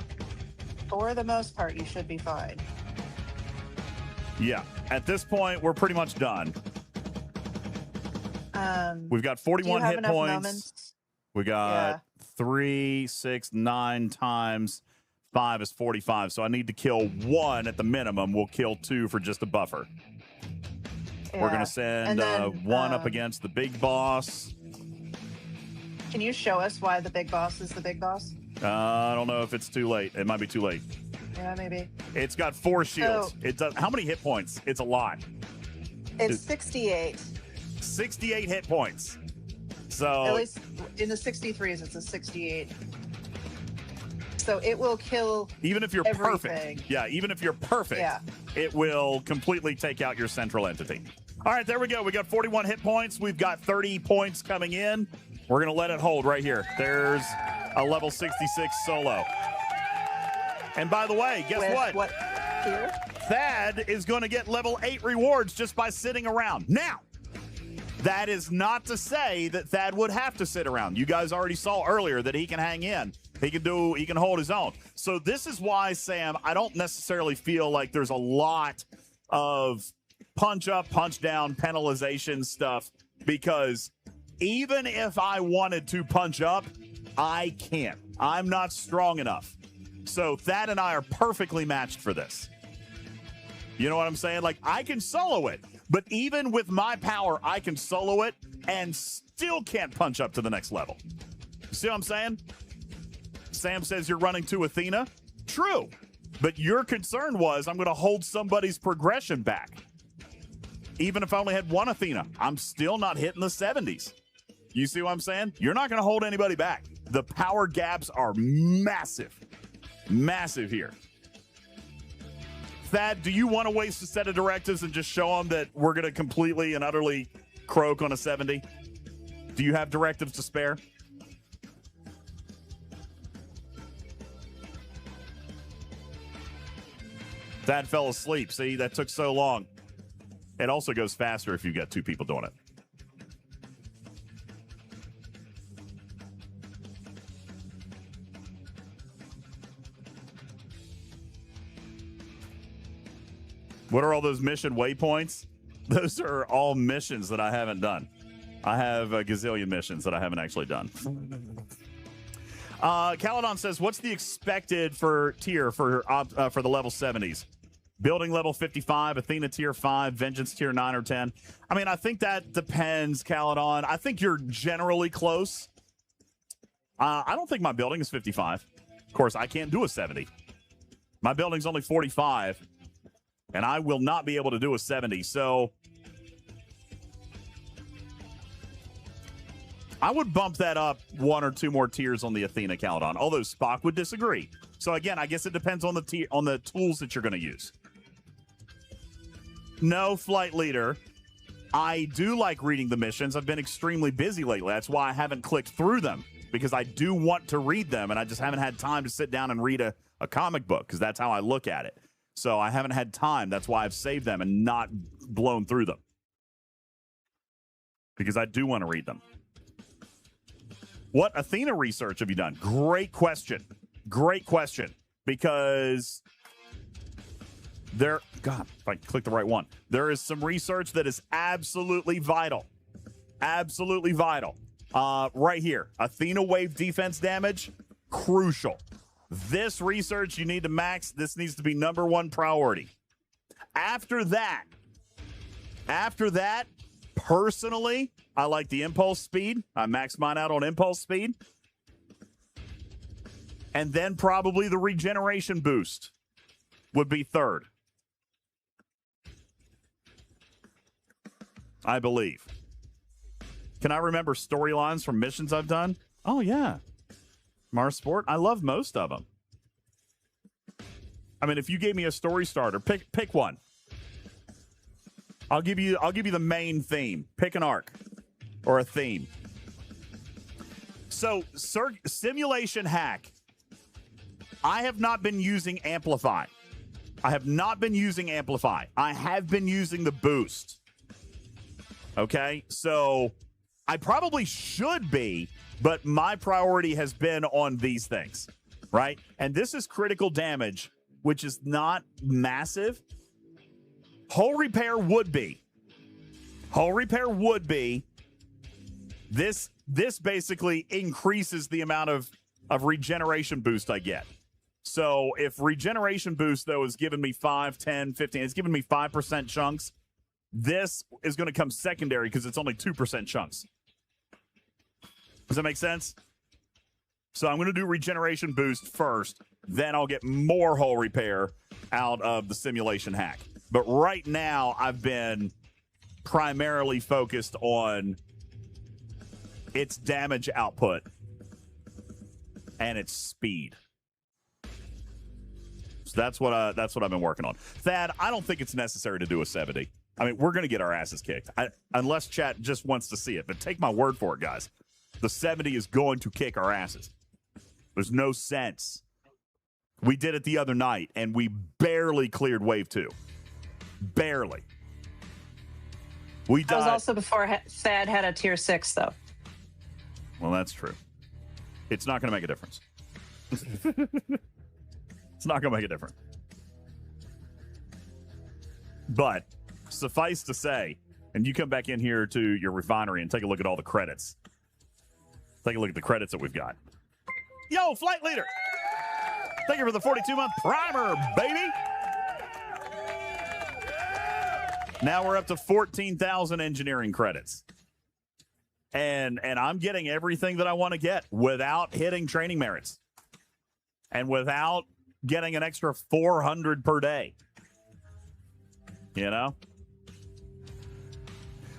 For the most part, you should be fine. Yeah. At this point, we're pretty much done. We've got 41 hit points. Moments? We got 3, 6, 9 times 5 is 45. So I need to kill 1 at the minimum. We'll kill 2 for just a buffer. Yeah. We're going to send then, 1 up against the big boss. Can you show us why the big boss is the big boss? I don't know if it's too late. It might be too late. Yeah, maybe. It's got 4 shields. It does. How many hit points? It's a lot. It's 68. 68 hit points. So at least in the 63s, it's a 68. So it will kill even if you're everything. Perfect. Yeah, even if you're perfect, it will completely take out your central entity. All right, there we go. We got 41 hit points. We've got 30 points coming in. We're going to let it hold right here. There's a level 66 solo. And by the way, guess what? Here? Thad is going to get level 8 rewards just by sitting around. Now, that is not to say that Thad would have to sit around. You guys already saw earlier that he can hang in. He can hold his own. So this is why, Sam, I don't necessarily feel like there's a lot of punch up, punch down, penalization stuff, because even if I wanted to punch up, I can't. I'm not strong enough. So Thad and I are perfectly matched for this. You know what I'm saying? Like, I can solo it, but even with my power, I can solo it and still can't punch up to the next level. See what I'm saying? Sam says you're running to Athena. True. But your concern was I'm going to hold somebody's progression back. Even if I only had 1 Athena, I'm still not hitting the 70s. You see what I'm saying? You're not going to hold anybody back. The power gaps are massive. Massive here. Thad, do you want to waste a set of directives and just show them that we're going to completely and utterly croak on a 70? Do you have directives to spare? Thad fell asleep. See, that took so long. It also goes faster if you've got two people doing it. What are all those mission waypoints? Those are all missions that I haven't done. I have a gazillion missions that I haven't actually done. Caledon says, what's the expected for tier for the level 70s? Building level 55, Athena tier 5, Vengeance tier 9 or 10. I mean, I think that depends, Caledon. I think you're generally close. I don't think my building is 55. Of course, I can't do a 70. My building's only 45, and I will not be able to do a 70. So I would bump that up 1 or 2 more tiers on the Athena, Caledon, although Spock would disagree. So again, I guess it depends on the tools that you're going to use. No, Flight Leader. I do like reading the missions. I've been extremely busy lately. That's why I haven't clicked through them, because I do want to read them, and I just haven't had time to sit down and read a comic book, because that's how I look at it. So I haven't had time. That's why I've saved them and not blown through them, because I do want to read them. What Athena research have you done? Great question. Great question. Because God, if I click the right one, there is some research that is absolutely vital. Absolutely vital. Right here. Athena wave defense damage, crucial. This research you need to max. This needs to be #1 priority. After that, personally, I like the impulse speed. I max mine out on impulse speed. And then probably the regeneration boost would be third, I believe. Can I remember storylines from missions I've done? Oh, yeah. Mars Sport. I love most of them. I mean, if you gave me a story starter, pick one. I'll give you the main theme. Pick an arc or a theme. So, simulation hack. I have not been using Amplify. I have been using the boost. Okay? So, I probably should be, but my priority has been on these things, right? And this is critical damage, which is not massive. Hull repair would be. This basically increases the amount of regeneration boost I get. So if regeneration boost, though, is giving me 5, 10, 15, it's giving me 5% chunks, this is going to come secondary because it's only 2% chunks. Does that make sense? So I'm going to do regeneration boost first, then I'll get more hull repair out of the simulation hack. But right now, I've been primarily focused on its damage output and its speed. So that's what I've been working on. Thad, I don't think it's necessary to do a 70. I mean, we're going to get our asses kicked, unless chat just wants to see it. But take my word for it, guys. The 70 is going to kick our asses. There's no sense. We did it the other night, and we barely cleared Wave 2. Barely. We died. That was also before Thad had a tier 6, though. Well, that's true. It's not going to make a difference. It's not going to make a difference. But suffice to say, and you come back in here to your refinery and take a look at all the credits. Take a look at the credits that we've got. Yo, Flight Leader! Thank you for the 42-month primer, baby! Now we're up to 14,000 engineering credits. And I'm getting everything that I want to get without hitting training merits. And without getting an extra 400 per day. You know?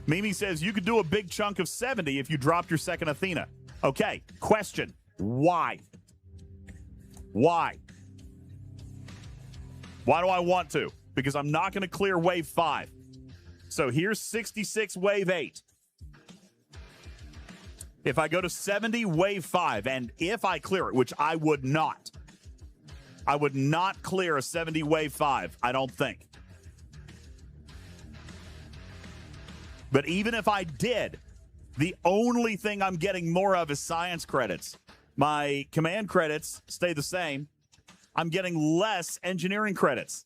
Mimi says you could do a big chunk of 70 if you dropped your second Athena. Okay, question. Why? Why? Why do I want to? Because I'm not going to clear Wave 5. So here's 66 Wave 8. If I go to 70 Wave 5, and if I clear it, which I would not, I would not clear a 70 wave 5, I don't think. But even if I did, the only thing I'm getting more of is science credits. My command credits stay the same. I'm getting less engineering credits.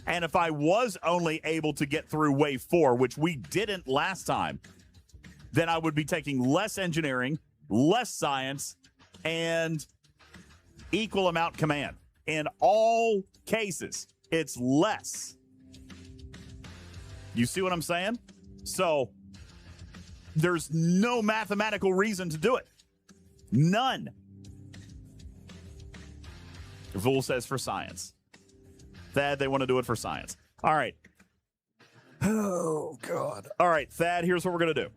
And if I was only able to get through wave 4, which we didn't last time, then I would be taking less engineering, less science, and equal amount command. In all cases, it's less. You see what I'm saying? So there's no mathematical reason to do it. None. Vool says for science. Thad, they want to do it for science. All right. Oh, God. All right, Thad, here's what we're going to do.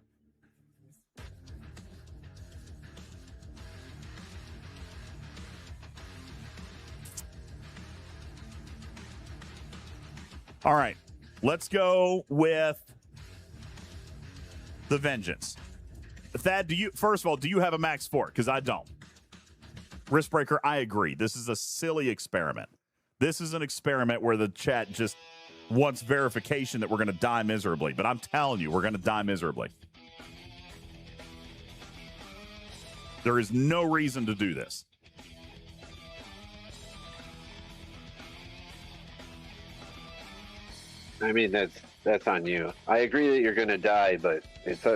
All right, let's go with the Vengeance. Thad, first of all, do you have a max fort? Because I don't. Riskbreaker, I agree. This is a silly experiment. This is an experiment where the chat just wants verification that we're going to die miserably. But I'm telling you, we're going to die miserably. There is no reason to do this. I mean, that's on you. I agree that you're going to die, but it's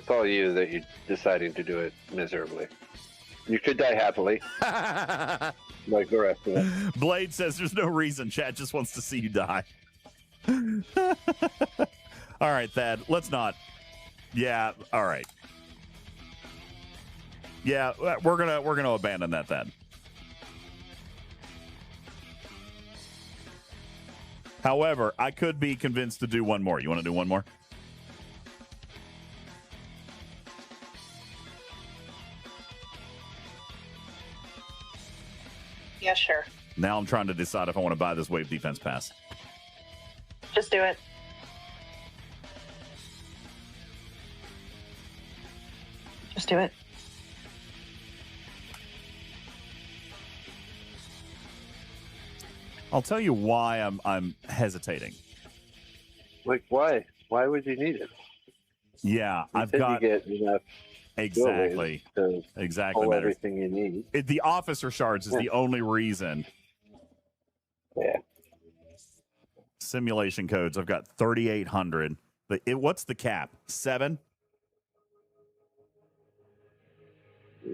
all you that you're deciding to do it miserably. You could die happily, like the rest of it. Blade says there's no reason. Chat just wants to see you die. All right, Thad, let's not. Yeah, all right. Yeah, we're gonna abandon that, Thad. However, I could be convinced to do one more. You want to do one more? Yeah, sure. Now I'm trying to decide if I want to buy this wave defense pass. Just do it. Just do it. I'll tell you why I'm hesitating. Like, why? Why would you need it? Yeah, I've got you get enough exactly to pull matters. everything you need. The officer shards is the only reason. Yeah. Simulation codes. I've got 3,800. What's the cap? 7? Yeah.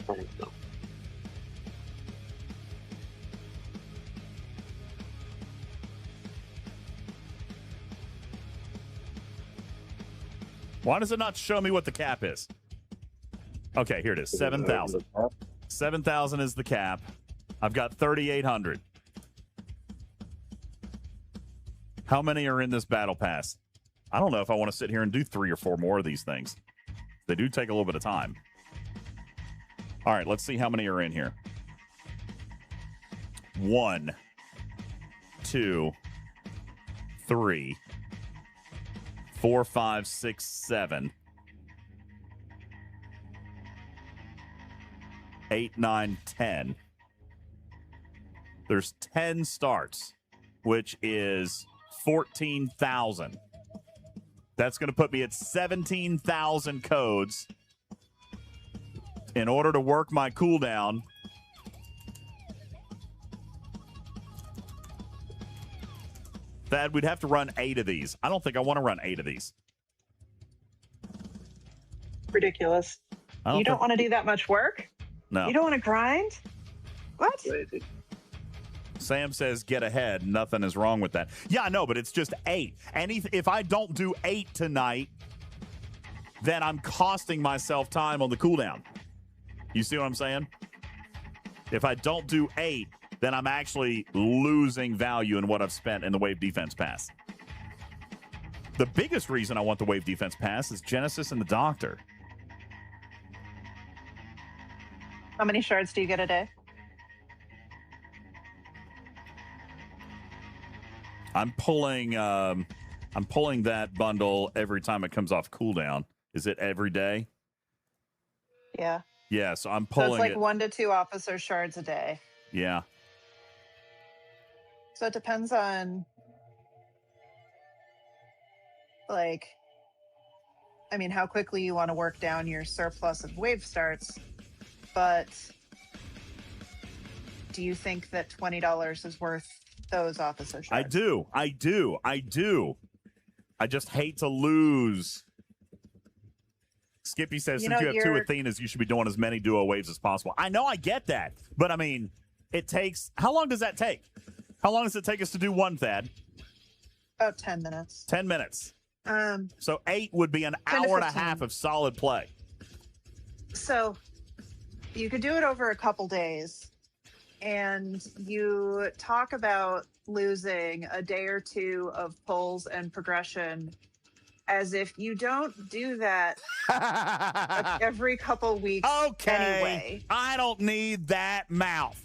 I think so. Why does it not show me what the cap is? Okay, here it is. 7,000. 7,000 is the cap. I've got 3,800. How many are in this battle pass? I don't know if I want to sit here and do 3 or 4 more of these things. They do take a little bit of time. All right, let's see how many are in here. 1, 2, 3, 4, 5, 6, 7, 8, 9, 10. There's 10 starts, which is 14,000. That's going to put me at 17,000 codes. In order to work my cooldown, Thad, we'd have to run 8 of these. I don't think I want to run 8 of these. Ridiculous. You don't want to do that much work? No. You don't want to grind? What? Sam says, get ahead. Nothing is wrong with that. Yeah, I know, but it's just 8. And if I don't do 8 tonight, then I'm costing myself time on the cooldown. You see what I'm saying? If I don't do 8, then I'm actually losing value in what I've spent in the Wave Defense Pass. The biggest reason I want the Wave Defense Pass is Genesis and the Doctor. How many shards do you get a day? I'm pulling that bundle every time it comes off cooldown. Is it every day? Yeah. Yeah, so I'm So pulling it's like it. 1 to 2 officer shards a day. Yeah. So it depends on, like, I mean, how quickly you want to work down your surplus of wave starts. But do you think that $20 is worth those officer shards? I do. I just hate to lose. Skippy says, since you have 2 Athenas, you should be doing as many duo waves as possible. I know, I get that. But I mean, it takes, how long does that take? How long does it take us to do one, Thad? About 10 minutes. 10 minutes. So 8 would be an 10 to hour and a 15. half of solid play. So you could do it over a couple days, and you talk about losing a day or 2 of pulls and progression as if you don't do that every couple weeks anyway. I don't need that mouth.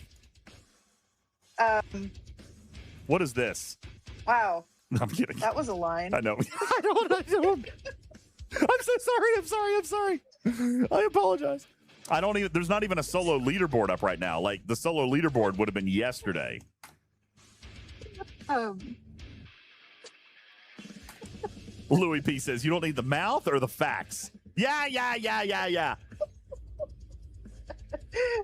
What is this? Wow. No, I'm kidding. That was a line. I know. I don't. I'm so sorry. I apologize. I don't even, there's not even a solo leaderboard up right now. Like, the solo leaderboard would have been yesterday. Louis P says, you don't need the mouth or the facts? Yeah.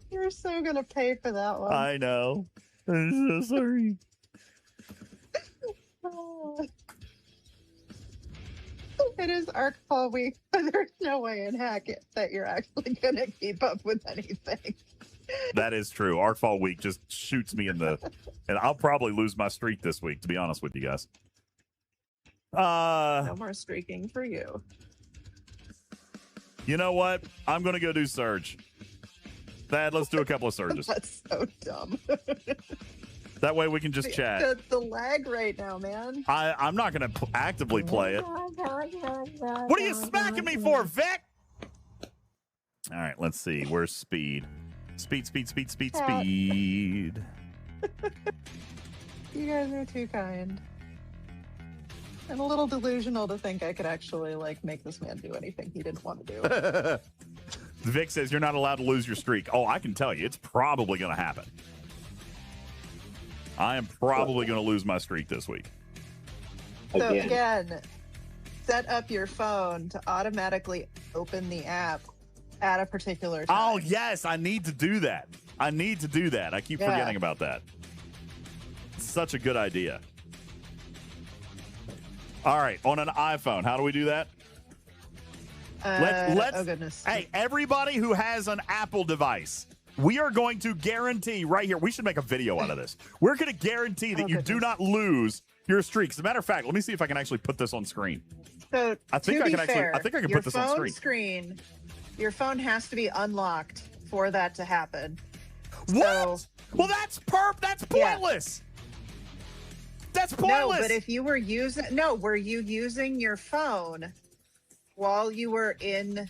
You're so going to pay for that one. I know. I'm so sorry. It is Arcfall week, but there's no way in Hackett that you're actually going to keep up with anything. That is true. Artfall week just shoots me in the... And I'll probably lose my streak this week, to be honest with you guys. No more streaking for you. You know what? I'm going to go do Surge. Thad, let's do a couple of Surges. That's so dumb. That way we can just chat. The lag right now, man. I'm not going to actively play it. What are you smacking me for, Vic? All right, let's see. Where's speed? Speed. You guys are too kind. I'm a little delusional to think I could actually, like, make this man do anything he didn't want to do. Vic says you're not allowed to lose your streak. Oh, I can tell you. It's probably going to happen. I am probably going to lose my streak this week. So again, set up your phone to automatically open the app at a particular time. Oh, yes. I need to do that. I keep forgetting about that. It's such a good idea. All right. On an iPhone, how do we do that? Let's, oh, goodness. Hey, everybody who has an Apple device, we are going to guarantee right here. We should make a video out of this. We're going to guarantee that you do not lose your streak. As a matter of fact, let me see if I can actually put this on screen. So I think I can put this on screen. Your phone has to be unlocked for that to happen. What? So, well, that's pointless. That's pointless. No, but if you were were you using your phone while you were in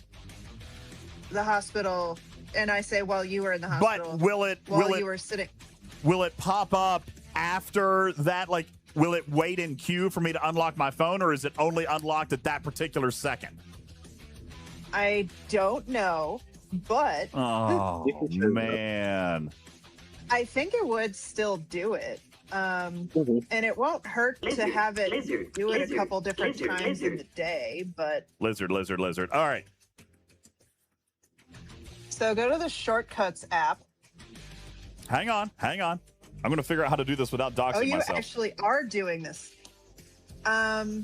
the hospital? And I say while you were in the hospital. But you were sitting. Will it pop up after that? Like, will it wait in queue for me to unlock my phone, or is it only unlocked at that particular second? I don't know, but oh man, I think it would still do it. And it won't hurt to have it do it a couple different times in the day, but lizard. All right. So go to the shortcuts app. Hang on. I'm going to figure out how to do this without doxing myself. myself. You actually are doing this. I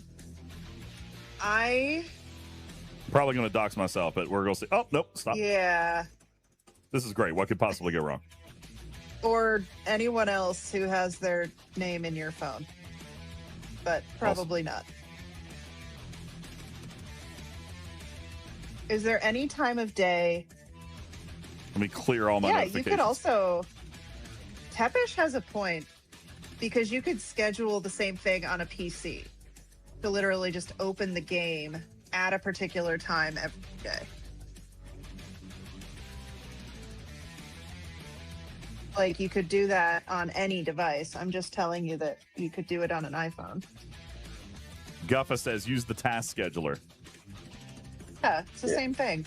probably going to dox myself, but we're going to see. Oh, nope, stop. Yeah. This is great. What could possibly go wrong? Or anyone else who has their name in your phone. But probably not. Is there any time of day? Let me clear all my notifications. You could also... Tepish has a point, because you could schedule the same thing on a PC to literally just open the game at a particular time every day. Like, you could do that on any device. I'm just telling you that you could do it on an iPhone. Guffa says use the task scheduler. Yeah, it's the same thing.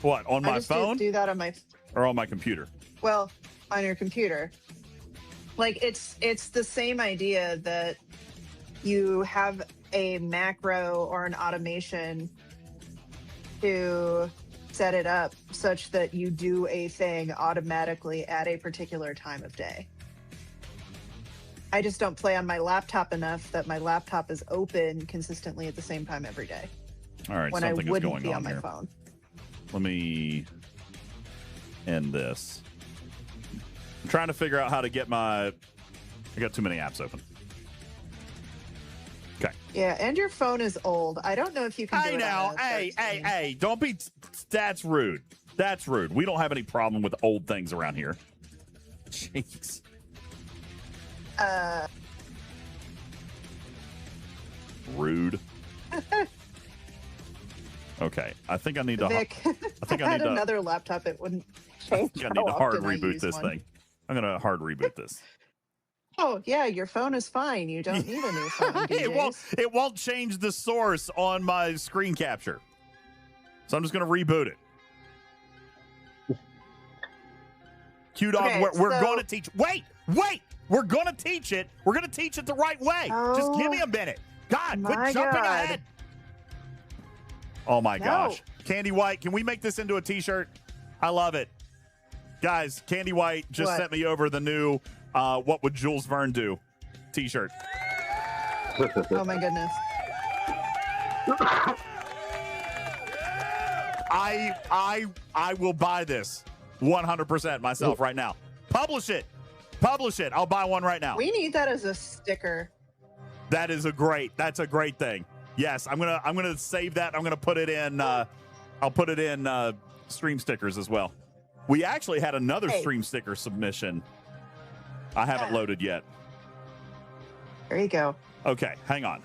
What, on I my just phone do that on my or on my computer? well, on your computer. Like it's the same idea that you have a macro or an automation to set it up such that you do a thing automatically at a particular time of day. I just don't play on my laptop enough that my laptop is open consistently at the same time every day. All right, when I something is wouldn't going be on my here. phone. Let me end this. I'm trying to figure out how to get I got too many apps open. Okay. Yeah, and your phone is old. I don't know if you can do Hey it now, on a third screen. hey, don't be, that's rude. That's rude. We don't have any problem with old things around here. Jeez. Rude. Okay, I think I need to. Vic, I think if I had need to. another laptop, it wouldn't I change. think I need how to hard often I reboot use this one. thing. I'm gonna hard reboot this. Oh yeah, your phone is fine. You don't need a new phone. DJz. It won't change the source on my screen capture. So I'm just gonna reboot it. Q Dog, Okay, we're so- going to teach. Wait. We're going to teach it. We're going to teach it the right way. Just give me a minute. God, quit my jumping God. ahead. Oh my No. gosh. Candy White, can we make this into a t-shirt? I love it. Guys, Candy White just What? sent me over the new What Would Jules Verne Do t-shirt. Oh my goodness. I will buy this 100% myself right now. Publish it. I'll buy one right now. We need that as a sticker. That's a great thing. Yes, I'm gonna save that. I'm gonna put it in. I'll put it in stream stickers as well. We actually had another stream sticker submission. I haven't loaded yet. There you go. Okay, hang on.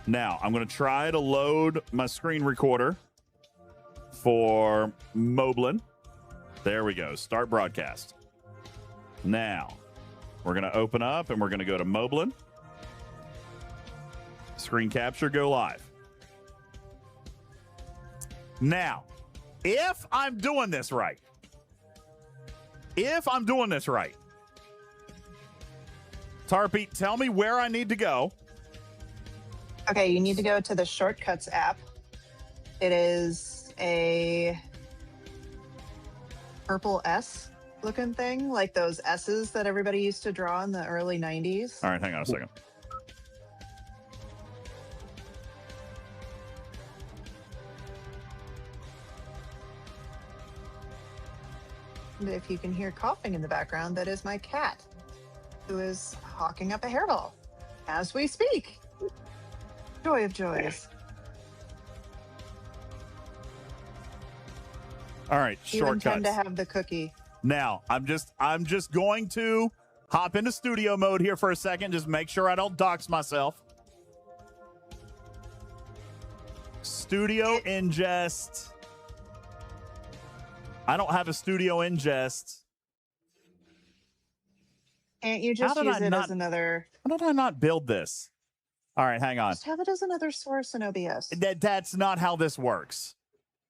Now I'm gonna try to load my screen recorder for Moblin. There we go. Start broadcast. Now we're gonna open up and we're gonna go to Moblin. Screen capture, go live. Now, if I'm doing this right, Tarpy, tell me where I need to go. Okay, you need to go to the Shortcuts app. It is a purple S looking thing, like those S's that everybody used to draw in the early 90s. All right, hang on a second. And if you can hear coughing in the background, that is my cat, who is hawking up a hairball as we speak. Joy of joys. All right, Even tend shortcuts. to have the cookie. Now, I'm just going to hop into studio mode here for a second. Just make sure I don't dox myself. Studio ingest. I don't have a studio ingest. Can't you just How did use I it not- as another? How did I not build this? All right, hang on. Just have it as another source in OBS. That's not how this works.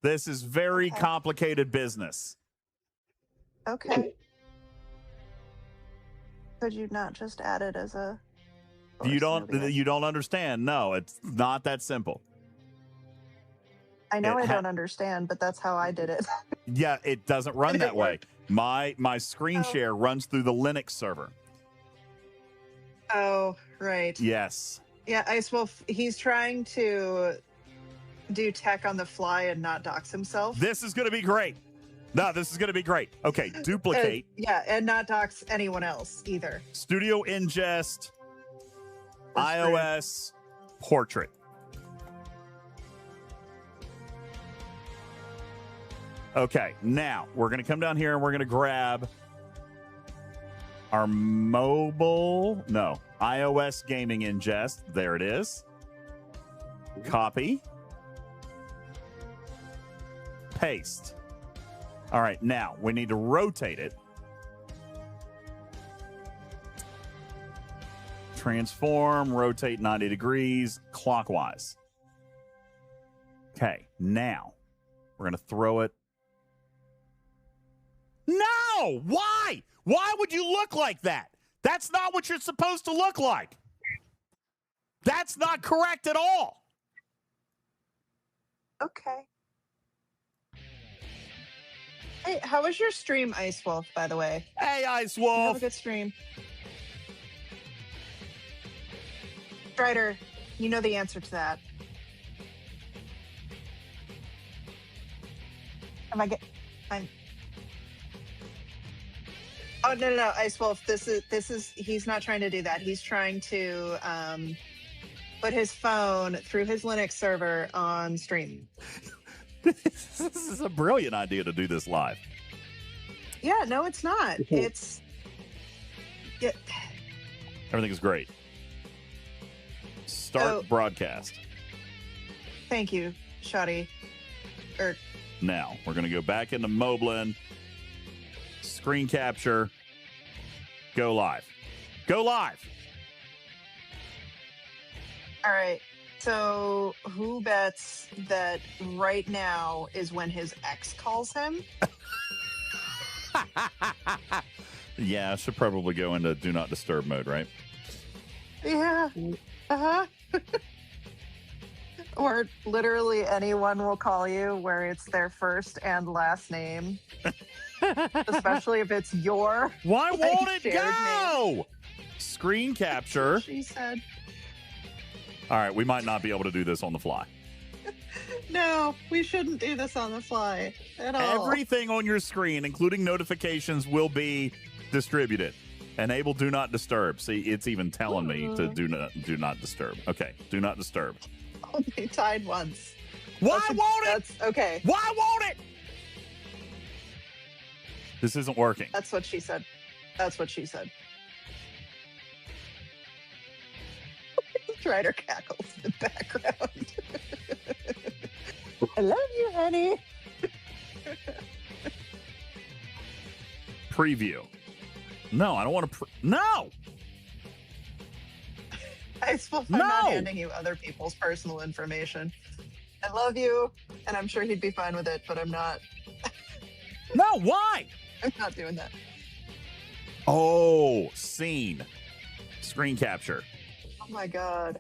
This is very Okay. complicated business. Okay. Could you not just add it as a? source You in don't OBS? you don't understand. No, it's not that simple. I know it I ha- don't understand, but that's how I did it. Yeah, it doesn't run It that way. worked. My screen Oh. share runs through the Linux server. Oh, right. Yes. Yeah, well, he's trying to do tech on the fly and not dox himself. This is going to be great. No, this is going to be great. Okay, duplicate. Yeah, and not dox anyone else either. Studio ingest. That's iOS portrait. Okay, now we're going to come down here and we're going to grab our iOS gaming ingest. There it is. Copy. Paste. All right, now we need to rotate it. Transform, rotate 90 degrees clockwise. Okay, now we're We're going to throw it. No! Why? Why would you look like that? That's not what you're supposed to look like. That's not correct at all. Okay. Hey, how was your stream, Ice Wolf, by the way? Hey, Ice Have a Wolf. good stream. Strider, you know the answer to that. I'm. Oh no, Ice Wolf. This is. He's not trying to do that. He's trying to put his phone through his Linux server on stream. This is a brilliant idea to do this live. Yeah, no, it's not. It's. Everything is great. Start broadcast. Thank you, Shoddy. Now, we're going to go back into Moblin. Screen capture. Go live. Go live. All right. So who bets that right now is when his ex calls him? Yeah, I should probably go into do not disturb mode, right? Yeah. Uh-huh. Or literally anyone will call you where it's their first and last name. Especially if it's your Why won't it shared go? name. Screen capture. She said. All right, we might not be able to do this on the fly. No, we shouldn't do this on the fly at all. Everything on your screen, including notifications, will be distributed. Enable do not disturb. See, it's even telling me to do not disturb. Okay, do not disturb. Only tied once. Why won't it? That's okay. Why won't it? This isn't working. That's what she said. That's what she said. Strider cackles in the background. I love you, honey. Preview. No, I don't want to. No! I suppose I'm not handing you other people's personal information. I love you, and I'm sure he'd be fine with it, but I'm not. No, why? I'm not doing that. Oh, scene. Screen capture. Oh my god.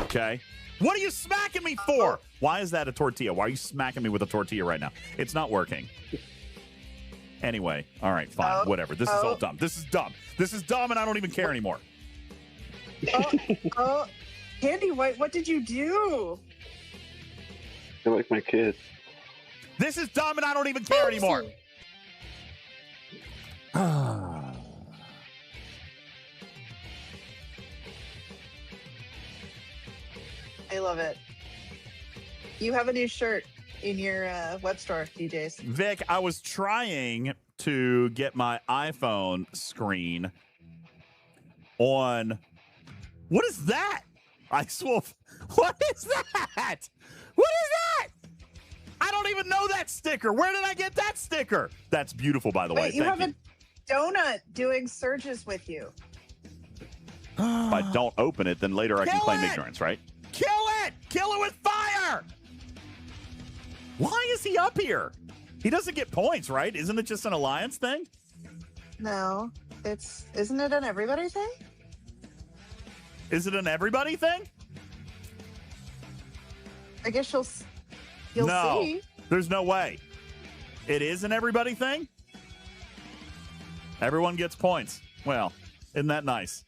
Okay. What are you smacking me for? Why is that a tortilla? Why are you smacking me with a tortilla right now? It's not working. Anyway, all right, fine, whatever. This is all dumb. This is dumb. This is dumb, and I don't even care anymore. Candy White, what did you do? I like my kids. This is dumb, and I don't even care anymore. I love it. You have a new shirt in your web store, DJz. Vic, I was trying to get my iPhone screen on. What is that? Ice Wolf. What is that? What is that? I don't even know that sticker. Where did I get that sticker? That's beautiful, by the way. Wait, you Thank have a donut doing surges with you. If I don't open it, then later I can claim ignorance, right? Kill it! Kill it with fire! Why is he up here? He doesn't get points, right? Isn't it just an alliance thing? No, isn't it an everybody thing? Is it an everybody thing? I guess you'll No, see. there's no way. It is an everybody thing? Everyone gets points. Well, isn't that nice?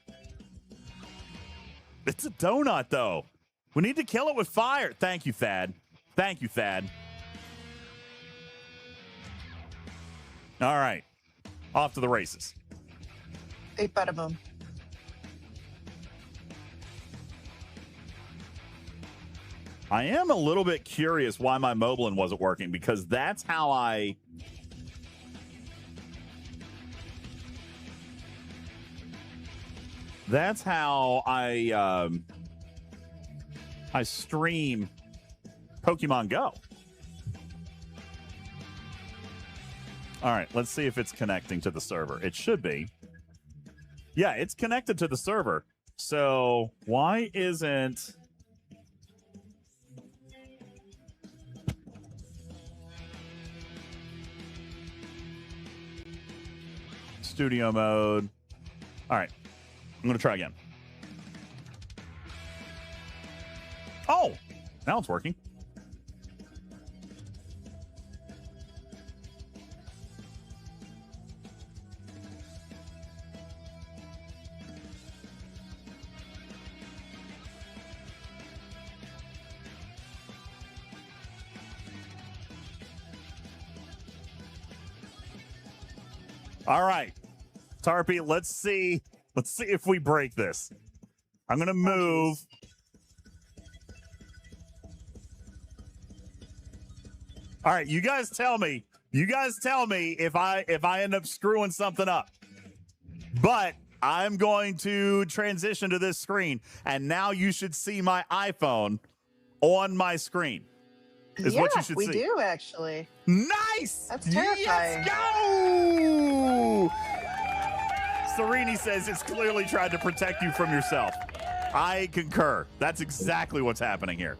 It's a donut, though. We need to kill it with fire. Thank you, Thad. Thank you, Thad. All right. Off to the races. Big bada boom. I am a little bit curious why my Moblin wasn't working, because that's how I stream Pokemon Go. All right, let's see if it's connecting to the server. It should be. Yeah, it's connected to the server. So why isn't... studio mode. All right. I'm going to try again. Oh, now it's working. All right, Tarpy, let's see if we break this. I'm going to move. All right, you guys tell me if I end up screwing something up. But I'm going to transition to this screen, and now you should see my iPhone on my screen. Is what you should see. We do actually. Nice. That's terrifying. Let's go. Serini says it's clearly tried to protect you from yourself. I concur. That's exactly what's happening here.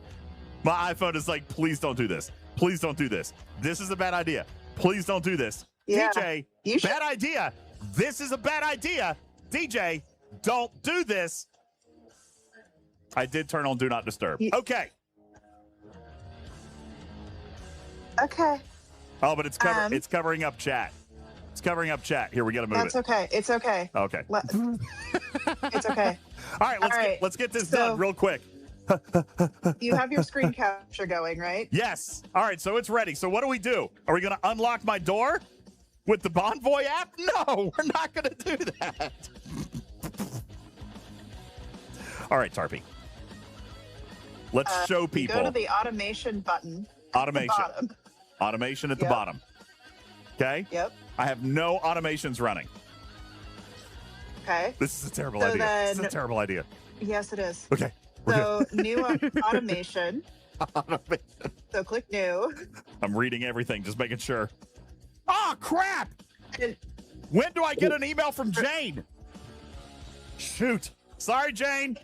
My iPhone is like, please don't do this. Please don't do this. This is a bad idea. Please don't do this. Yeah, DJ, bad idea. This is a bad idea. DJ, don't do this. I did turn on Do Not Disturb. Okay. Okay. Oh, but it's covering up chat. It's covering up chat. Here, we got to move That's it. okay. It's okay. Okay. It's okay. All right, let's get this done real quick. You have your screen capture going, right? Yes. All right, so it's ready. So what do we do? Are we going to unlock my door with the Bonvoy app? No, we're not going to do that. All right, Tarpy. Let's show people. Go to the automation button. Automation. Automation at the bottom. Okay? Yep. I have no automations running. Okay. This is a terrible idea. This is a terrible idea. Yes, it is. Okay. So new automation. So click new. I'm reading everything, just making sure. Oh, crap! When do I get an email from Jane? Shoot. Sorry, Jane.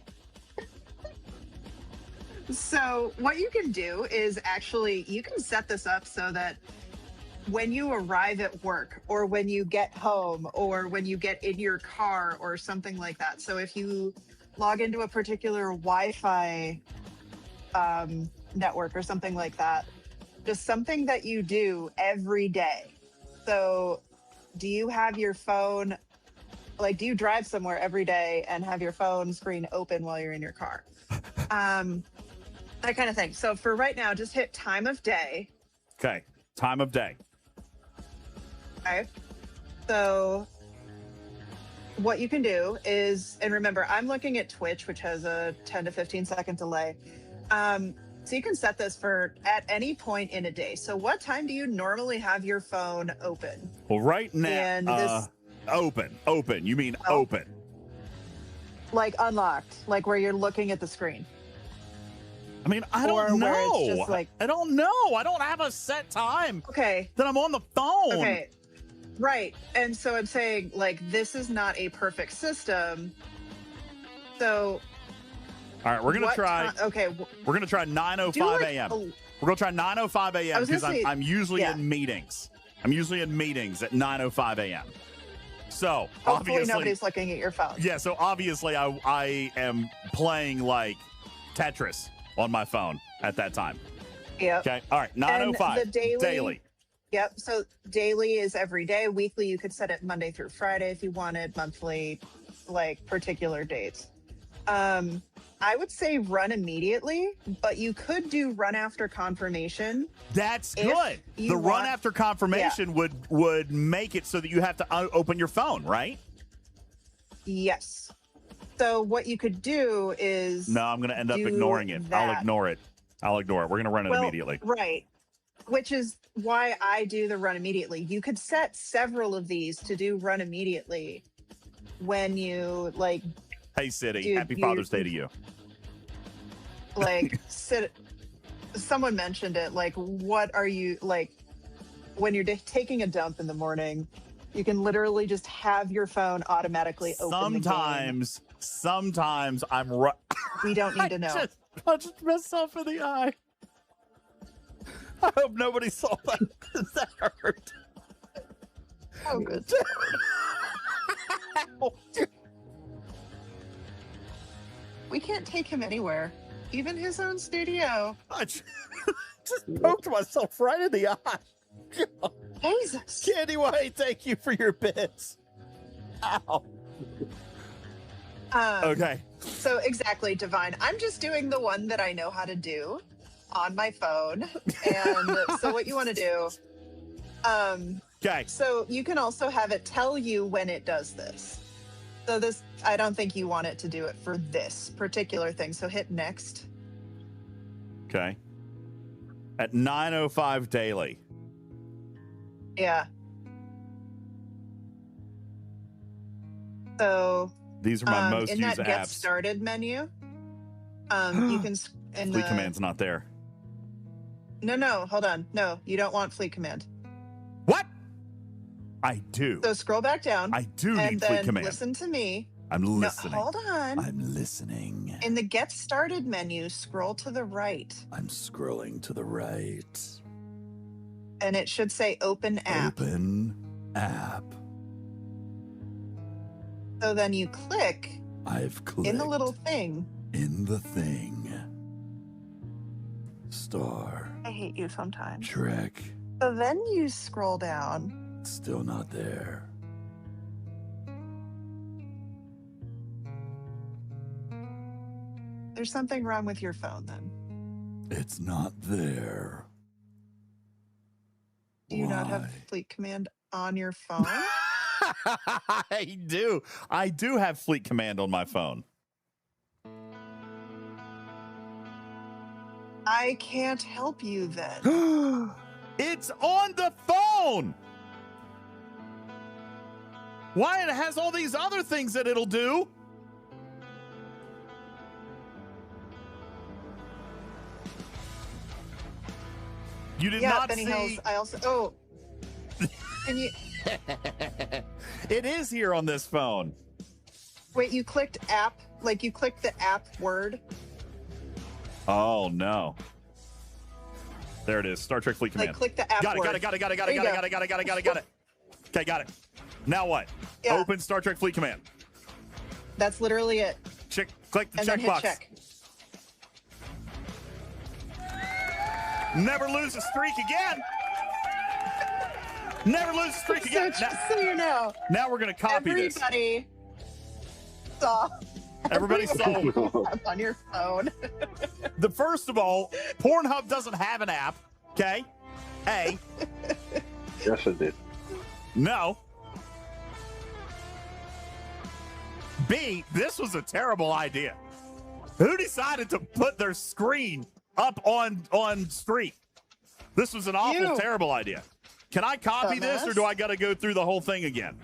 So what you can do is actually, you can set this up so that when you arrive at work or when you get home or when you get in your car or something like that. So if you log into a particular Wi-Fi network or something like that, just something that you do every day. So do you have your phone, like, do you drive somewhere every day and have your phone screen open while you're in your car? That kind of thing. So for right now, just hit time of day. Okay. Time of day. Okay. So what you can do is, and remember, I'm looking at Twitch, which has a 10 to 15 second delay. So you can set this for at any point in a day. So what time do you normally have your phone open? Well, right now, And this, open. You mean open. like unlocked, like where you're looking at the screen. I mean, I don't where know. it's just like, I don't know. I don't have a set time okay, that I'm on the phone. okay, right. And so I'm saying, like, this is not a perfect system. So all right, we're gonna try. Okay, we're gonna try 9:05 a.m. We're gonna try 9:05 a.m. because I'm usually in meetings. I'm usually in meetings at 9:05 a.m. So hopefully obviously nobody's looking at your phone. Yeah. So obviously I am playing like Tetris on my phone at that time. Yep. Okay. All right. 9:05 the daily. Yep. So daily is every day. Weekly, you could set it Monday through Friday if you wanted. Monthly, like particular dates. I would say run immediately, but you could do run after confirmation. That's good. The run after confirmation would make it so that you have to open your phone, right? Yes. So what you could do is no, I'm going to end up ignoring it. I'll ignore it. We're going to run it immediately. Right. Which is why I do the run immediately. You could set several of these to do run immediately when you like. Hey, City. Happy Father's Day to you. Like, someone mentioned it. Like, what are you like when you're taking a dump in the morning? You can literally just have your phone automatically open. Sometimes I'm right. We don't need to know. I just messed up in the eye. I hope nobody saw that. That hurt. Oh, good. We can't take him anywhere, even his own studio. I just poked myself right in the eye. Jesus. Candy White, thank you for your bits. Ow. Okay. So exactly, Divine. I'm just doing the one that I know how to do on my phone. And so what you want to do, okay. So you can also have it tell you when it does this. So this, I don't think you want it to do it for this particular thing. So hit next. Okay. At 9:05 daily. Yeah. So These are my most in used that Get apps. Started menu, you can in Fleet the Command's not there. No, hold on. No, you don't want Fleet Command. What? I do. So scroll back down. I do and need then Fleet Command. listen to me. I'm listening. No, hold on. I'm listening. In the Get Started menu, scroll to the right. I'm scrolling to the right. And it should say Open App. Open app. So then you click I've clicked in the little thing. in the thing. Star I hate you sometimes. Trek. So then you scroll down. Still not there. There's something wrong with your phone then. It's not there. Do you not have Why? Fleet Command on your phone? I do. I do have Fleet Command on my phone. I can't help you then. It's on the phone. Why it has all these other things that it'll do? You did Yeah, not Benny see. Hills. I also. Oh. Can you It is here on this phone. wait? You clicked app, like you clicked the app word. Oh no. There it is. Star Trek Fleet Command. Like click the app Got it, word. got it, got it, got it, got it, There got you it, got it, got it, got it, got it, got it. Okay, got it. Now what? Yeah. Open Star Trek Fleet Command. That's literally it. Click the And then hit checkbox. check. Never lose a streak again. Never lose a streak So again. just so you know, Now we're gonna copy this. everybody saw. Everybody saw. On your phone. The first of all, Pornhub doesn't have an app. Okay. A. Yes, it did. No. B. This was a terrible idea. Who decided to put their screen up on streak? This was an awful, You. terrible idea. Can I copy this, or Dumbass. do I got to go through the whole thing again?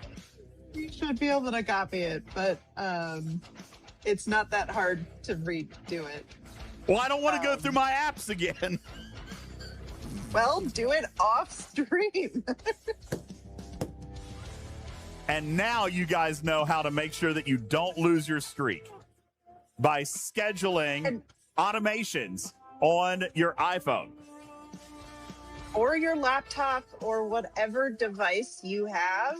You should be able to copy it, but it's not that hard to redo it. Well, I don't want to go through my apps again. Well, do it off stream. And now you guys know how to make sure that you don't lose your streak by scheduling automations on your iPhone. Or your laptop or whatever device you have.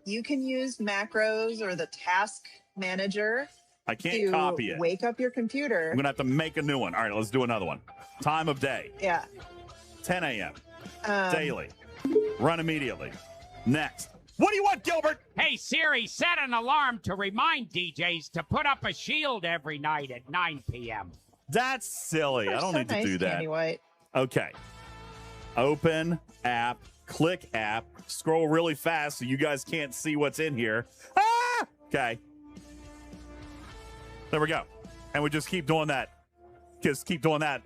You can use macros or the task manager I can't to copy it. wake up your computer. I'm going to have to make a new one. All right, let's do another one. Time of day, Yeah. 10 a.m. Um, Daily. Run immediately. Next. What do you want, Gilbert? Hey Siri, set an alarm to remind DJs to put up a shield every night at 9 p.m. That's silly. I you're don't so need to nice, do that. Candy White. Okay. Open app, click app, scroll really fast so you guys can't see what's in here. Ah! Okay. There we go. And we just keep doing that. Just keep doing that.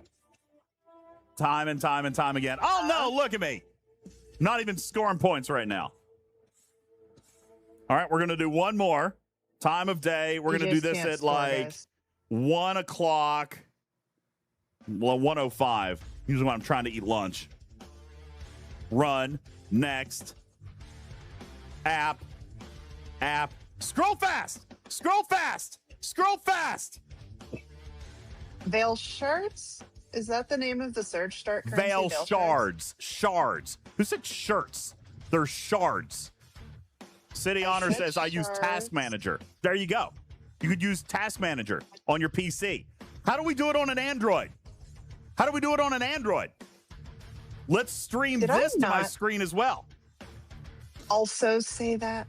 Time and time and time again. Oh no, look at me. Not even scoring points right now. All right, we're going to do one more. Time of day. We're going to do DJs this can't at score, like guys. 1 o'clock. Well, 1:05. Usually when I'm trying to eat lunch. Run. Next. App. Scroll fast. Scroll fast. Scroll fast. Veil Shards? Is that the name of the surge start currency? Veil shards. Shards. Who said shirts? They're shards. City Honor says I use Task Manager. There you go. You could use Task Manager on your PC. How do we do it on an Android? How do we do it on an Android? Let's stream this to my screen as well. Also say that.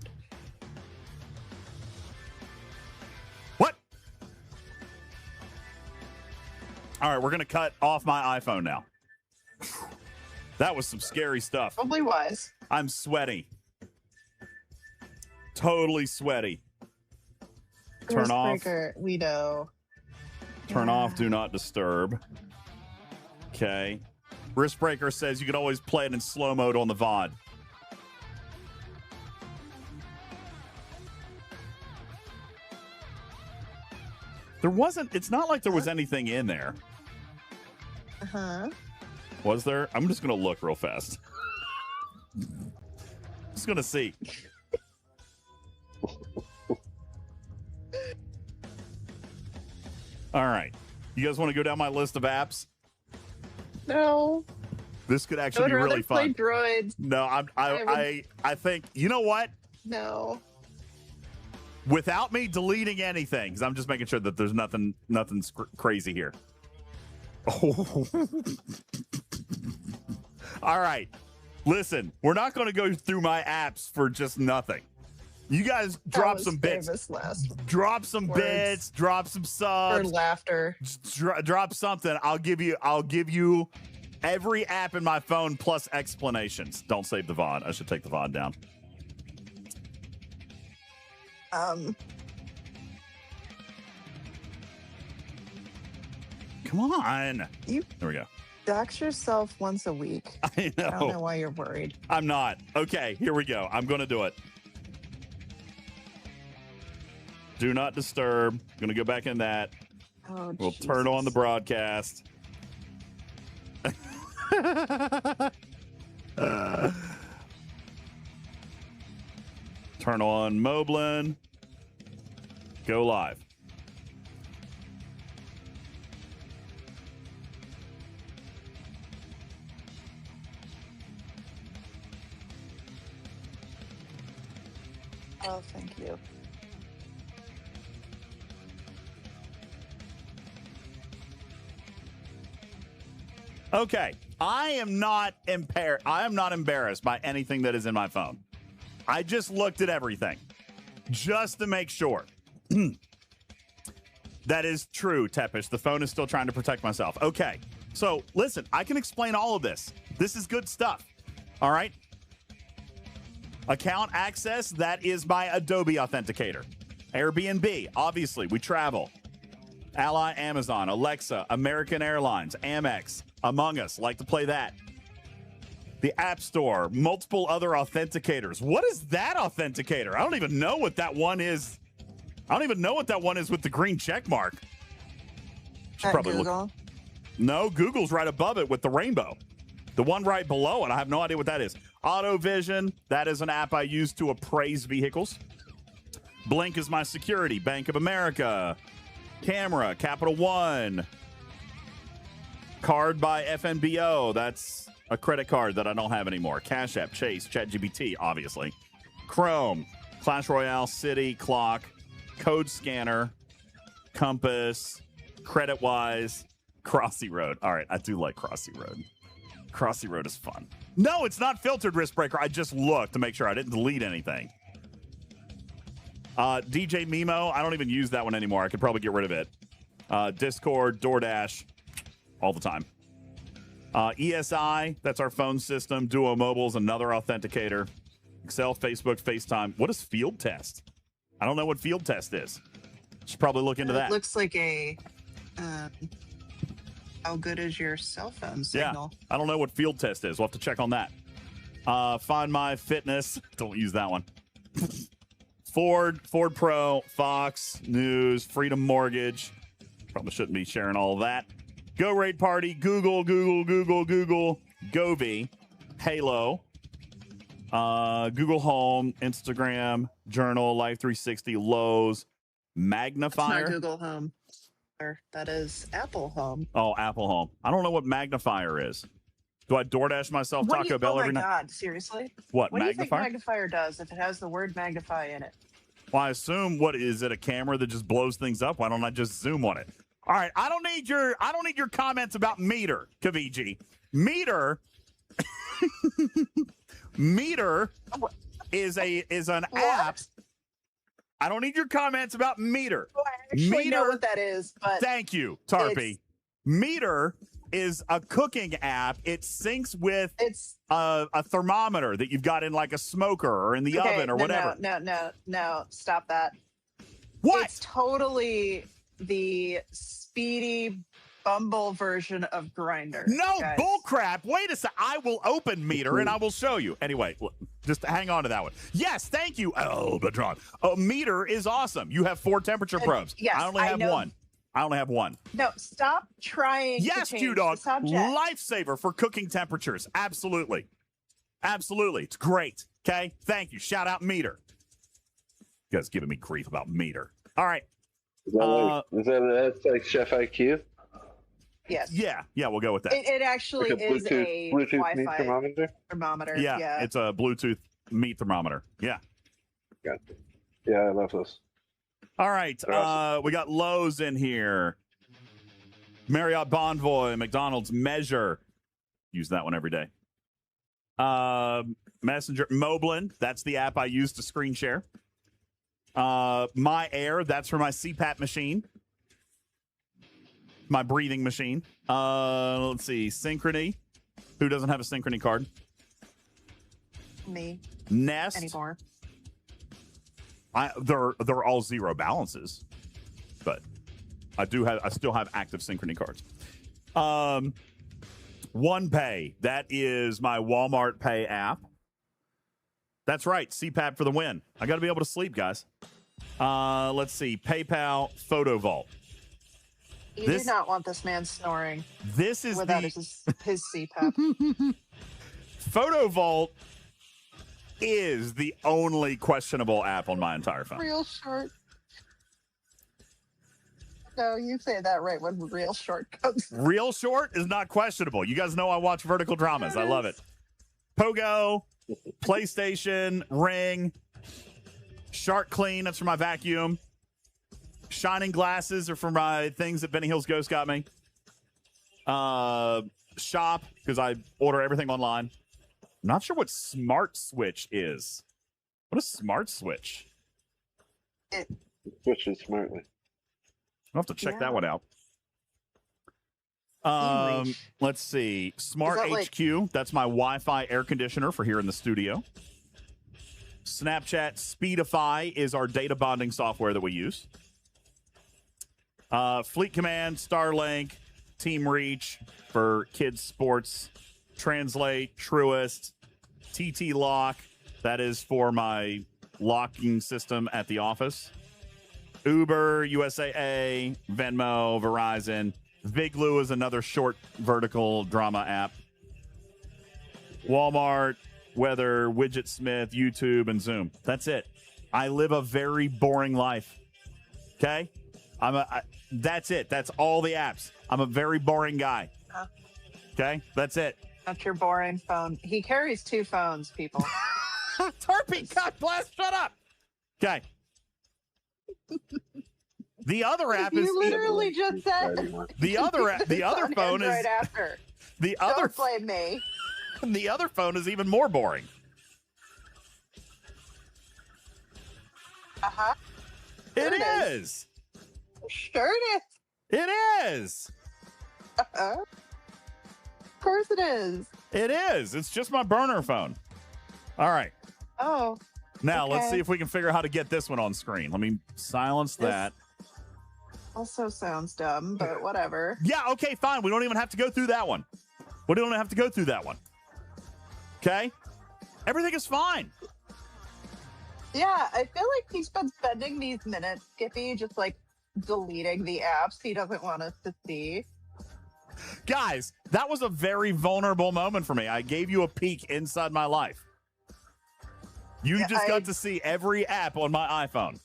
What? All right, we're going to cut off my iPhone now. That was some scary stuff. Probably wise. I'm sweaty. Totally sweaty. Turn off. We know. Turn off Do Not Disturb. Okay. Wristbreaker says you can always play it in slow mode on the VOD. It's not like there was anything in there. Uh-huh. Was there? I'm just going to look real fast. Just going to see. All right. You guys want to go down my list of apps? No. This could actually be really fun. Play droids. No, I think, you know what? No. Without me deleting anything, because I'm just making sure that there's nothing crazy here. Oh. All right. Listen, we're not going to go through my apps for just nothing. You guys drop some bits. Drop some bits. Drop some subs. Or laughter. Drop something. I'll give you every app in my phone plus explanations. Don't save the VOD. I should take the VOD down. Come on. There we go. Dox yourself once a week. I know. I don't know why you're worried. I'm not. Okay, here we go. I'm going to do it. Do Not Disturb. Going to go back in that. Oh, we'll Jesus. turn on the broadcast. Turn on Moblin. Go live. Oh, thank you. Okay, I am not embarrassed by anything that is in my phone. I just looked at everything just to make sure. That is true, Tepish. The phone is still trying to protect myself. Okay, so listen, I can explain all of this. This is good stuff. All right. Account access, that is my Adobe Authenticator. Airbnb, obviously, we travel. Ally, Amazon, Alexa, American Airlines, Amex, Among Us, like to play that. The App Store, multiple other authenticators. What is that authenticator? I don't even know what that one is. I don't even know what that one is with the green check mark. Should probably Google? look. No, Google's right above it with the rainbow. The one right below it, I have no idea what that is. AutoVision, that is an app I use to appraise vehicles. Blink is my security. Bank of America. Camera, Capital One. Card by FNBO. That's a credit card that I don't have anymore. Cash App, Chase, ChatGPT, obviously. Chrome, Clash Royale, City, Clock, Code Scanner, Compass, CreditWise, Crossy Road. All right, I do like Crossy Road. Crossy Road is fun. No, it's not filtered, Wristbreaker. I just looked to make sure I didn't delete anything. DJ Mimo, I don't even use that one anymore. I could probably get rid of it. Discord, DoorDash, all the time. ESI, that's our phone system. Duo Mobile's another authenticator. Excel, Facebook, FaceTime. What is Field Test? I don't know what Field Test is. Should probably look into that. It looks like a how good is your cell phone signal? Yeah, I don't know what Field Test is. We'll have to check on that. Find My Fitness. Don't use that one. Ford Pro, Fox News, Freedom Mortgage. Probably shouldn't be sharing all of that. Go Raid Party, Google, Govee, Halo, Google Home, Instagram, Journal, Life 360, Lowe's, Magnifier. It's not Google Home. That is Apple Home. Oh, Apple Home. I don't know what Magnifier is. Do I DoorDash myself What do Taco you, Bell oh my every night? God, seriously? What, What do you think magnifier? magnifier does if it has the word magnify in it? Well, I assume, what is it, a camera that just blows things up? Why don't I just zoom on it? All right, I don't need your comments about meter, Kaviji. Meter Meter is an app. I don't need your comments about Meter. Oh, I actually know what that is, but thank you, Tarpy. Meter is a cooking app. It syncs with a thermometer that you've got in like a smoker or in the oven or whatever. No, stop that. What? It's totally the speedy Bumble version of Grindr. No, guys. bullcrap. Wait a sec. I will open Meter and I will show you. Anyway, just hang on to that one. Yes, thank you, Elbatron. Meter is awesome. You have 4 temperature probes. Yes, I only have one. I only have one. No, stop trying yes, to change Q-Dog. the subject. Lifesaver for cooking temperatures. Absolutely. Absolutely. It's great. Okay? Thank you. Shout out Meter. You guys giving me grief about Meter. All right. Is that like Chef IQ? Yes. Yeah, we'll go with that. It actually like is a Bluetooth Wi-Fi meat thermometer. Yeah, it's a Bluetooth meat thermometer. Yeah. Gotcha. Yeah, I love those. All right. Awesome. We got Lowe's in here. Marriott Bonvoy, McDonald's Measure. Use that one every day. Messenger Moblin. That's the app I use to screen share. My Air. That's for my CPAP machine. My breathing machine. Let's see. Synchrony. Who doesn't have a Synchrony card? Me. Nest. Anymore. They're all zero balances, but I still have active Synchrony cards. OnePay, that is my Walmart Pay app. That's right, CPAP for the win. I got to be able to sleep, guys. Let's see, PayPal, Photo Vault. You do not want this man snoring. This is without his CPAP. Photo Vault is the only questionable app on my entire phone. Real short. No, you say that right when real short comes. Real short is not questionable. You guys know I watch vertical dramas. I love it. Pogo, PlayStation, Ring, Shark Clean, that's for my vacuum. Shining Glasses are for my things that Benny Hill's Ghost got me. Shop, because I order everything online. I'm not sure what Smart Switch is. What is Smart Switch? Switching smartly. I'll have to check that one out. Let's see. Smart HQ. That's my Wi-Fi air conditioner for here in the studio. Snapchat Speedify is our data bonding software that we use. Fleet Command, Starlink, Team Reach for kids sports. Translate, Truist, TT Lock. That is for my locking system at the office. Uber, USAA, Venmo, Verizon. Vigloo is another short vertical drama app. Walmart, Weather, Widgetsmith, YouTube, and Zoom. That's it. I live a very boring life. Okay? That's it. That's all the apps. I'm a very boring guy. Okay? That's it. Not your boring phone. He carries 2 phones, people. Tarpy, God bless, shut up. Okay. The other app is you literally just said the other phone is right after. The other Don't blame me. The other phone is even more boring. Uh-huh. It is. Sure it is. It is. Uh-huh. Of course it is. It is. It's just my burner phone. All right. Oh. Now, okay. let's see if we can figure out how to get this one on screen. Let me silence that. Also sounds dumb, but whatever. Yeah, okay, fine. We don't even have to go through that one. We don't have to go through that one. Okay? Everything is fine. Yeah, I feel like he's been spending these minutes, Skippy, just like deleting the apps he doesn't want us to see. Guys, that was a very vulnerable moment for me. I gave you a peek inside my life. You just got to see every app on my iPhone.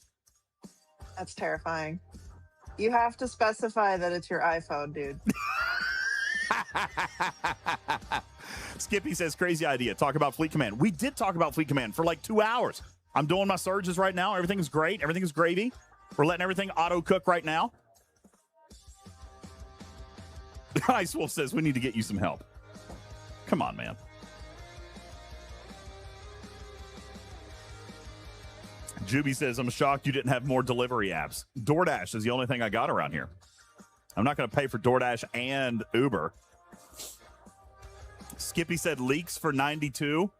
That's terrifying. You have to specify that it's your iPhone, dude. Skippy says, crazy idea. Talk about Fleet Command. We did talk about Fleet Command for like 2 hours. I'm doing my surges right now. Everything is great. Everything is gravy. We're letting everything auto cook right now. Ice Wolf says, we need to get you some help. Come on, man. Juby says, I'm shocked you didn't have more delivery apps. DoorDash is the only thing I got around here. I'm not going to pay for DoorDash and Uber. Skippy said leaks for 92.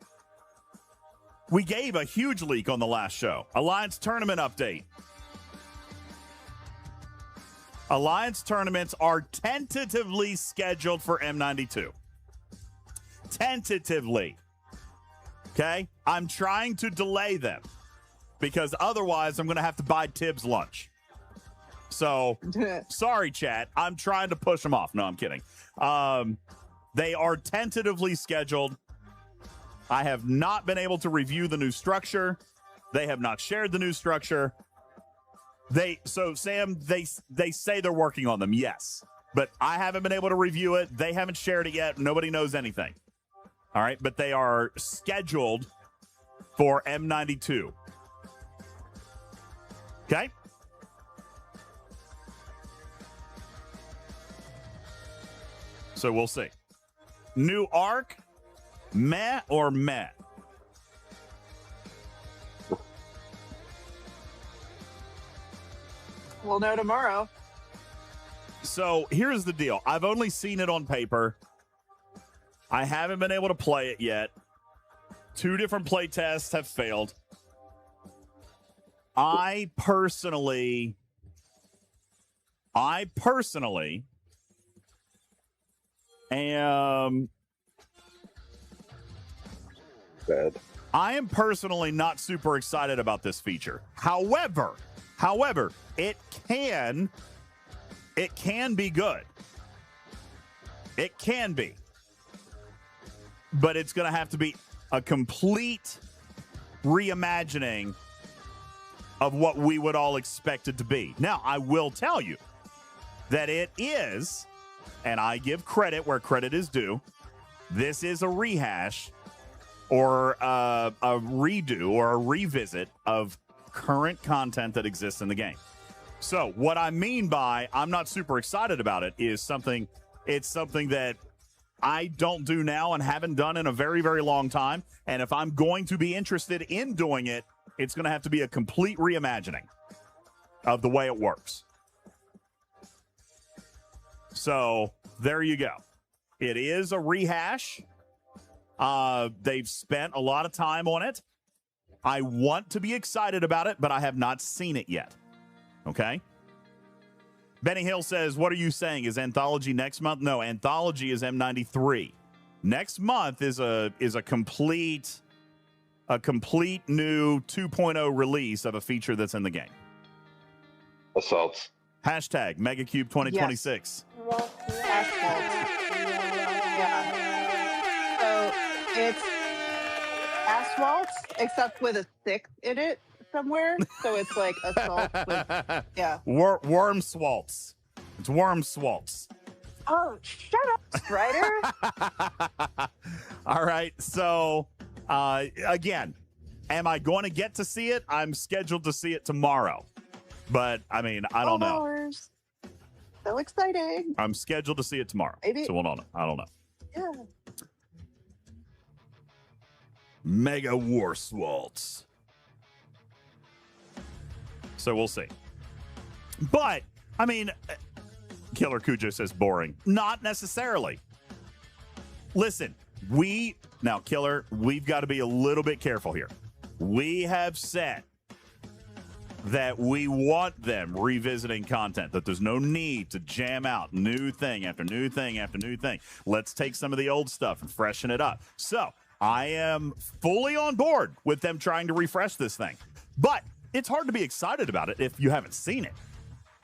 We gave a huge leak on the last show. Alliance Tournament update. Alliance tournaments are tentatively scheduled for M92. Tentatively. Okay? I'm trying to delay them because otherwise I'm going to have to buy Tibbs lunch. So, sorry, chat. I'm trying to push them off. No, I'm kidding. They are tentatively scheduled. I have not been able to review the new structure. They have not shared the new structure. Sam, they say they're working on them, yes. But I haven't been able to review it. They haven't shared it yet. Nobody knows anything. All right, but they are scheduled for M92. Okay? So we'll see. New arc, meh or meh? We'll know tomorrow. So here's the deal. I've only seen it on paper. I haven't been able to play it yet. 2 different play tests have failed. I personally am bad. I am personally not super excited about this feature. However, it can be good. It can be. But it's going to have to be a complete reimagining of what we would all expect it to be. Now, I will tell you that it is, and I give credit where credit is due, this is a rehash or a redo or a revisit of current content that exists in the game. So what I mean by I'm not super excited about it is something that I don't do now and haven't done in a very, very long time. And if I'm going to be interested in doing it, it's going to have to be a complete reimagining of the way it works. So there you go. It is a rehash. They've spent a lot of time on it. I want to be excited about it, but I have not seen it yet. Okay? Benny Hill says, what are you saying? Is Anthology next month? No, Anthology is M93. Next month is a complete new 2.0 release of a feature that's in the game. Assaults. Hashtag MegaCube 2026. Yes. Yeah. So it's asphalt, except with a 6 in it somewhere. So it's like assault with, yeah. Worm Swaltz. It's Worm Swaltz. Oh, shut up, Strider. All right. So, again, am I going to get to see it? I'm scheduled to see it tomorrow. But, I mean, I don't know. Hours. So exciting. I'm scheduled to see it tomorrow. Maybe. So, hold on. I don't know. Yeah. Mega War Swaltz. So, we'll see. But, I mean, Killer Cujo says boring. Not necessarily. Listen, now, Killer, we've got to be a little bit careful here. We have said that we want them revisiting content, that there's no need to jam out new thing after new thing after new thing. Let's take some of the old stuff and freshen it up. So I am fully on board with them trying to refresh this thing. But it's hard to be excited about it if you haven't seen it.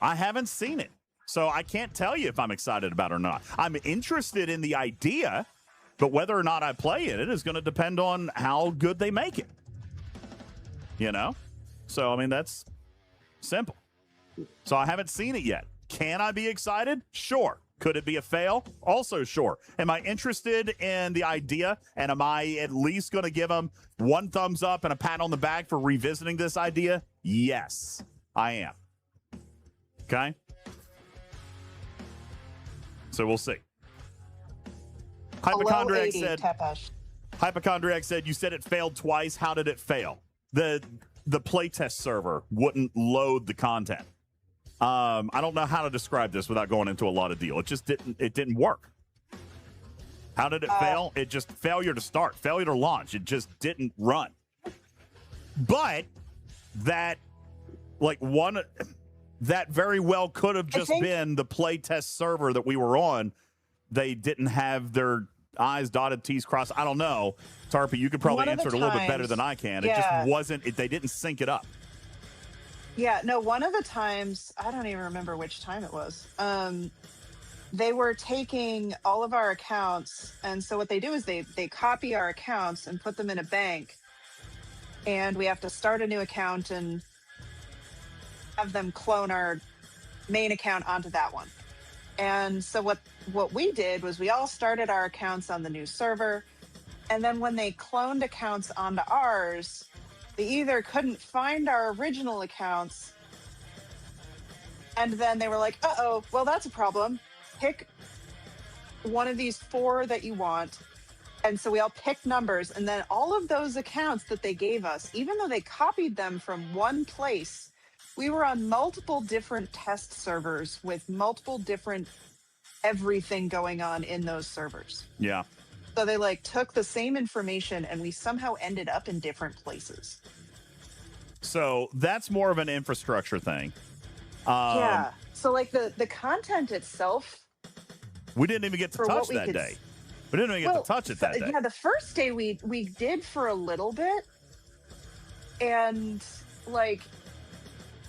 I haven't seen it. So I can't tell you if I'm excited about it or not. I'm interested in the idea, but whether or not I play it is going to depend on how good they make it. You know? So, I mean, that's simple. So I haven't seen it yet. Can I be excited? Sure. Could it be a fail? Also, sure. Am I interested in the idea? And am I at least going to give them one thumbs up and a pat on the back for revisiting this idea? Yes, I am. Okay? So we'll see. Hypochondriac said, you said it failed twice. How did it fail? The playtest server wouldn't load the content. I don't know how to describe this without going into a lot of deal. It just didn't work. How did it fail? It just failure to start, failure to launch. It just didn't run. But that very well could have just been the playtest server that we were on. They didn't have their I's dotted, T's crossed. I don't know. Tarpy, you could probably answer it a little bit better than I can. It just wasn't, they didn't sync it up. Yeah, no, one of the times, I don't even remember which time it was. They were taking all of our accounts. And so what they do is they copy our accounts and put them in a bank. And we have to start a new account and have them clone our main account onto that one. And so what we did was we all started our accounts on the new server. And then when they cloned accounts onto ours, they either couldn't find our original accounts, and then they were like, uh-oh, well, that's a problem. Pick one of these 4 that you want. And so we all picked numbers, and then all of those accounts that they gave us, even though they copied them from one place, we were on multiple different test servers with multiple different everything going on in those servers. Yeah. So they took the same information and we somehow ended up in different places. So that's more of an infrastructure thing. Yeah. So the content itself. We didn't even get to touch that day. We didn't even get to touch it that day. Yeah, the first day we did for a little bit. And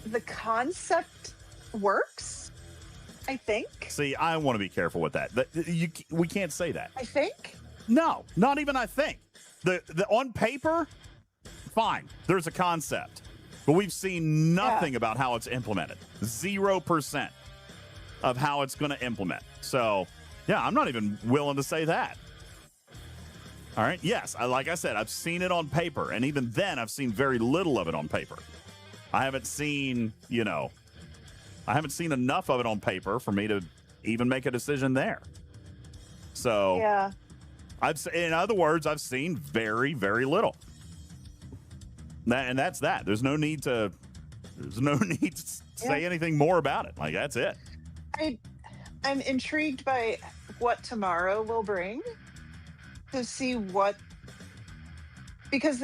the concept works, I think. See, I want to be careful with that. We can't say that. I think. No, not even I think. The on paper, fine. There's a concept. But we've seen nothing about how it's implemented. 0% of how it's going to implement. So, yeah, I'm not even willing to say that. All right. Yes, like I said, I've seen it on paper. And even then, I've seen very little of it on paper. I haven't seen, I haven't seen enough of it on paper for me to even make a decision there. So, yeah. In other words, I've seen very, very little. And that's that. There's no need to say anything more about it. That's it. I'm intrigued by what tomorrow will bring to see because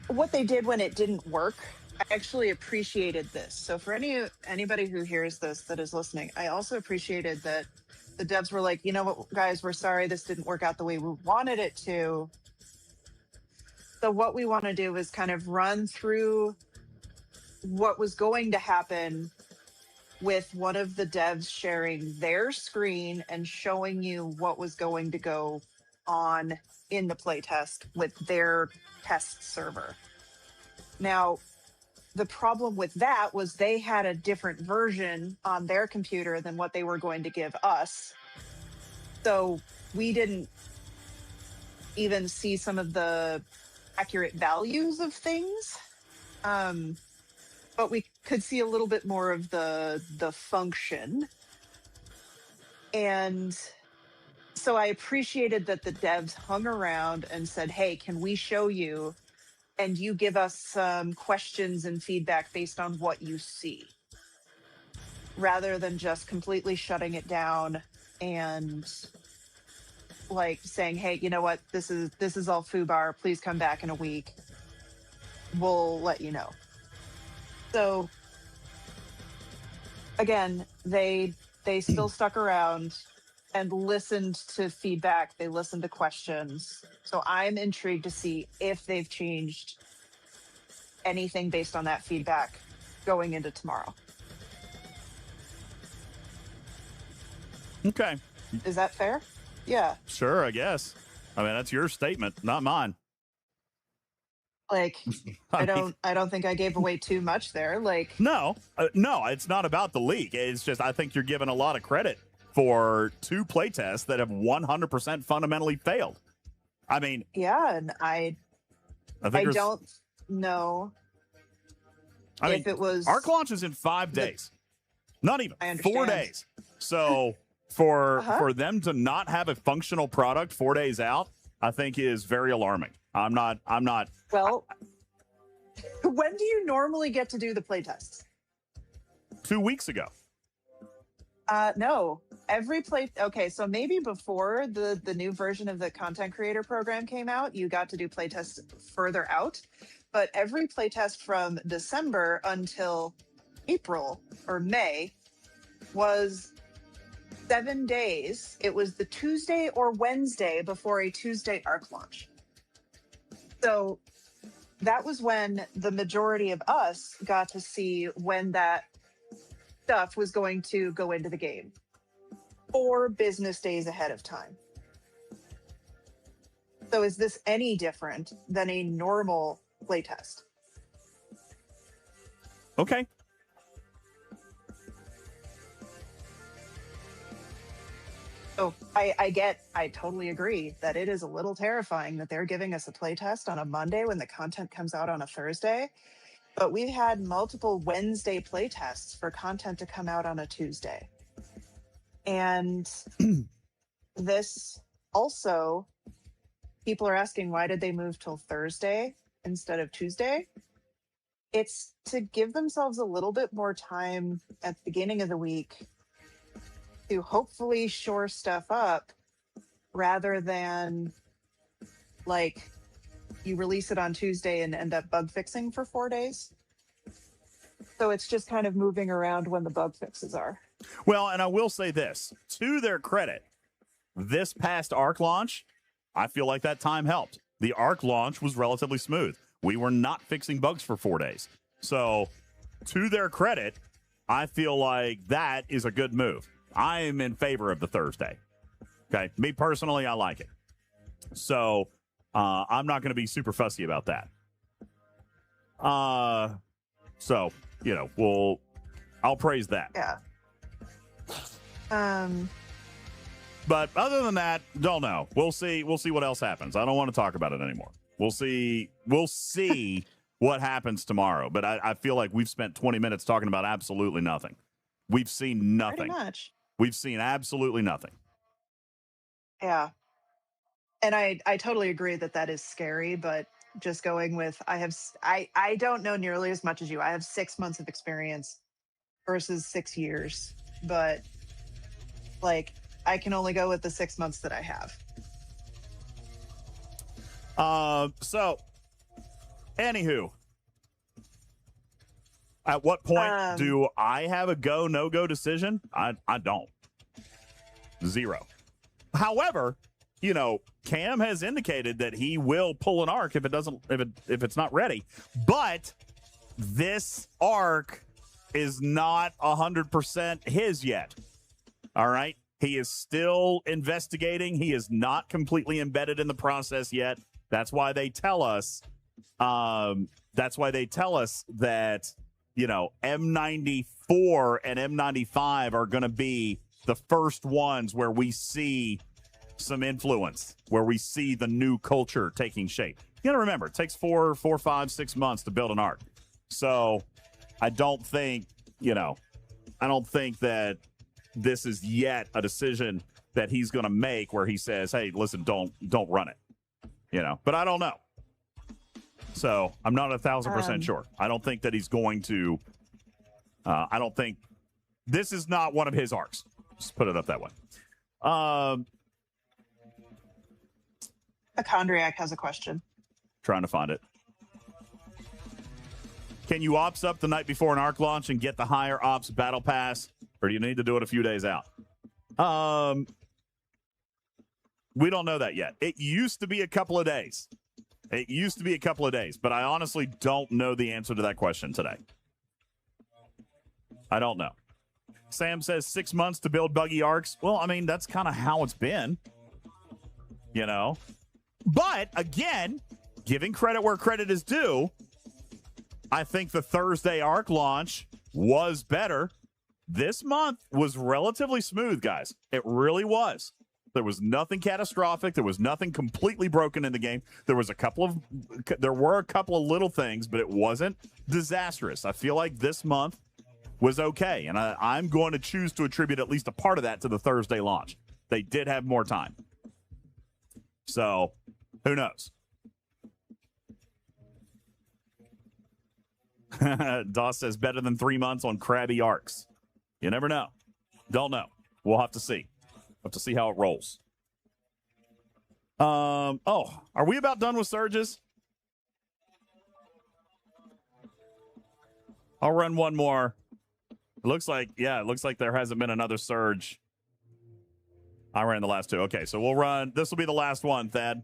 what they did when it didn't work, I actually appreciated this. So for anybody who hears this that is listening, I also appreciated that the devs were like, you know what, guys, we're sorry this didn't work out the way we wanted it to. So what we want to do is kind of run through what was going to happen with one of the devs sharing their screen and showing you what was going to go on in the playtest with their test server. Now, the problem with that was they had a different version on their computer than what they were going to give us. So we didn't even see some of the accurate values of things. But we could see a little bit more of the function. And so I appreciated that the devs hung around and said, hey, can we show you? And you give us some questions and feedback based on what you see, rather than just completely shutting it down and saying, hey, you know what, this is all foobar, please come back in a week, we'll let you know. So again, they still stuck around and listened to feedback, they listened to questions. So I'm intrigued to see if they've changed anything based on that feedback going into tomorrow. Okay. Is that fair? Yeah. Sure, I guess. I mean, that's your statement, not mine. Like, I don't think I gave away too much there. Like, no, it's not about the leak. It's just I think you're giving a lot of credit for 2 playtests that have 100% fundamentally failed. I mean, yeah, and I don't know if it was Arc launch is in 5 days, not even I 4 understand. days. So for them to not have a functional product 4 days out, I think is very alarming. I'm not. Well, when do you normally get to do the playtests? 2 weeks ago. No, okay, so maybe before the new version of the content creator program came out, you got to do playtests further out, but every playtest from December until April or May was 7 days. It was the Tuesday or Wednesday before a Tuesday ARC launch. So that was when the majority of us got to see when that stuff was going to go into the game 4 business days ahead of time. So is this any different than a normal playtest? Okay. So I totally agree that it is a little terrifying that they're giving us a playtest on a Monday when the content comes out on a Thursday. But we've had multiple Wednesday playtests for content to come out on a Tuesday. And this also, people are asking, why did they move till Thursday instead of Tuesday? It's to give themselves a little bit more time at the beginning of the week to hopefully shore stuff up rather than like you release it on Tuesday and end up bug fixing for 4 days. So it's just kind of moving around when the bug fixes are. Well, and I will say this, to their credit, this past ARC launch, I feel like that time helped. The ARC launch was relatively smooth. We were not fixing bugs for 4 days. So to their credit, I feel like that is a good move. I am in favor of the Thursday. Okay. Me personally, I like it. So I'm not going to be super fussy about that. So, you know, I'll praise that. Yeah. But other than that, don't know. We'll see what else happens. I don't want to talk about it anymore. We'll see what happens tomorrow. But I feel like we've spent 20 minutes talking about absolutely nothing. We've seen nothing. Pretty much. We've seen absolutely nothing. Yeah. And I totally agree that is scary, but just going with, I don't know nearly as much as you. I have 6 months of experience versus 6 years, but like I can only go with the 6 months that I have. So anywho, at what point do I have a go, no go decision? I don't. 0. However, you know, Cam has indicated that he will pull an arc if it's not ready. But this arc is not 100% his yet. All right. He is still investigating. He is not completely embedded in the process yet. That's why they tell us. That's why they tell us that, you know, M94 and M95 are going to be the first ones where we see some influence, where we see the new culture taking shape. You got to remember, it takes 4, 5, 6 months to build an arc. So I don't think that this is yet a decision that he's going to make where he says, hey, listen, don't run it, you know, but I don't know. So I'm not 1,000% sure. I don't think that he's going to, I don't think this is not one of his arcs. Just put it up that way. A Chondriac has a question. Trying to find it. Can you ops up the night before an arc launch and get the higher ops battle pass, or do you need to do it a few days out? We don't know that yet. It used to be a couple of days. But I honestly don't know the answer to that question today. I don't know. Sam says 6 months to build buggy arcs. Well, I mean, that's kind of how it's been, you know. But again, giving credit where credit is due, I think the Thursday ARC launch was better. This month was relatively smooth, guys. It really was. There was nothing catastrophic. There was nothing completely broken in the game. There were a couple of little things, but it wasn't disastrous. I feel like this month was okay, and I'm going to choose to attribute at least a part of that to the Thursday launch. They did have more time. So, who knows? Doss says better than 3 months on crabby arcs. You never know. Don't know. We'll have to see. Have to see how it rolls. Oh, are we about done with surges? I'll run one more. It looks like there hasn't been another surge. I ran the last two. Okay, so we'll run. This will be the last one, Thad.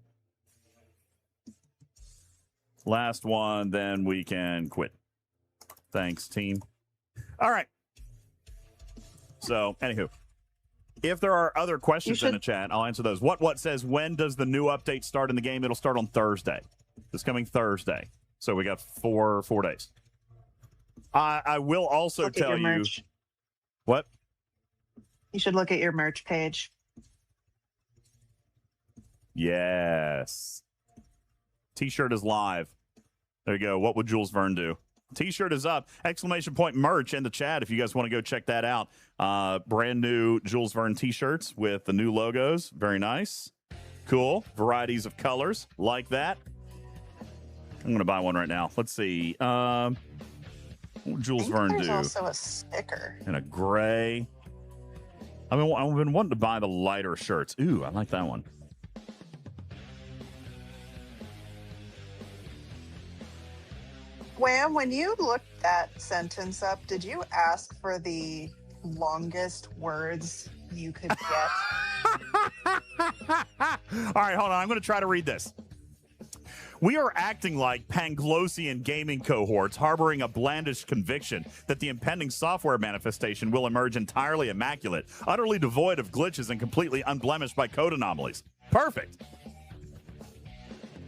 Last one, then we can quit. Thanks, team. All right. So, anywho, if there are other questions in the chat, I'll answer those. What says, when does the new update start in the game? It'll start on Thursday. This coming Thursday. So we got four days. I will also tell you. Merch. What? You should look at your merch page. Yes. T-shirt is live. There you go. What would Jules Verne do? T-shirt is up. Exclamation point merch in the chat if you guys want to go check that out. Brand new Jules Verne T-shirts with the new logos. Very nice. Cool. Varieties of colors like that. I'm going to buy one right now. Let's see. What would Jules Verne do? There's also a sticker. In a gray. I've been wanting to buy the lighter shirts. Ooh, I like that one. Wham, when you looked that sentence up, did you ask for the longest words you could get? All right, hold on. I'm going to try to read this. We are acting like Panglosian gaming cohorts, harboring a blandish conviction that the impending software manifestation will emerge entirely immaculate, utterly devoid of glitches, and completely unblemished by code anomalies. Perfect.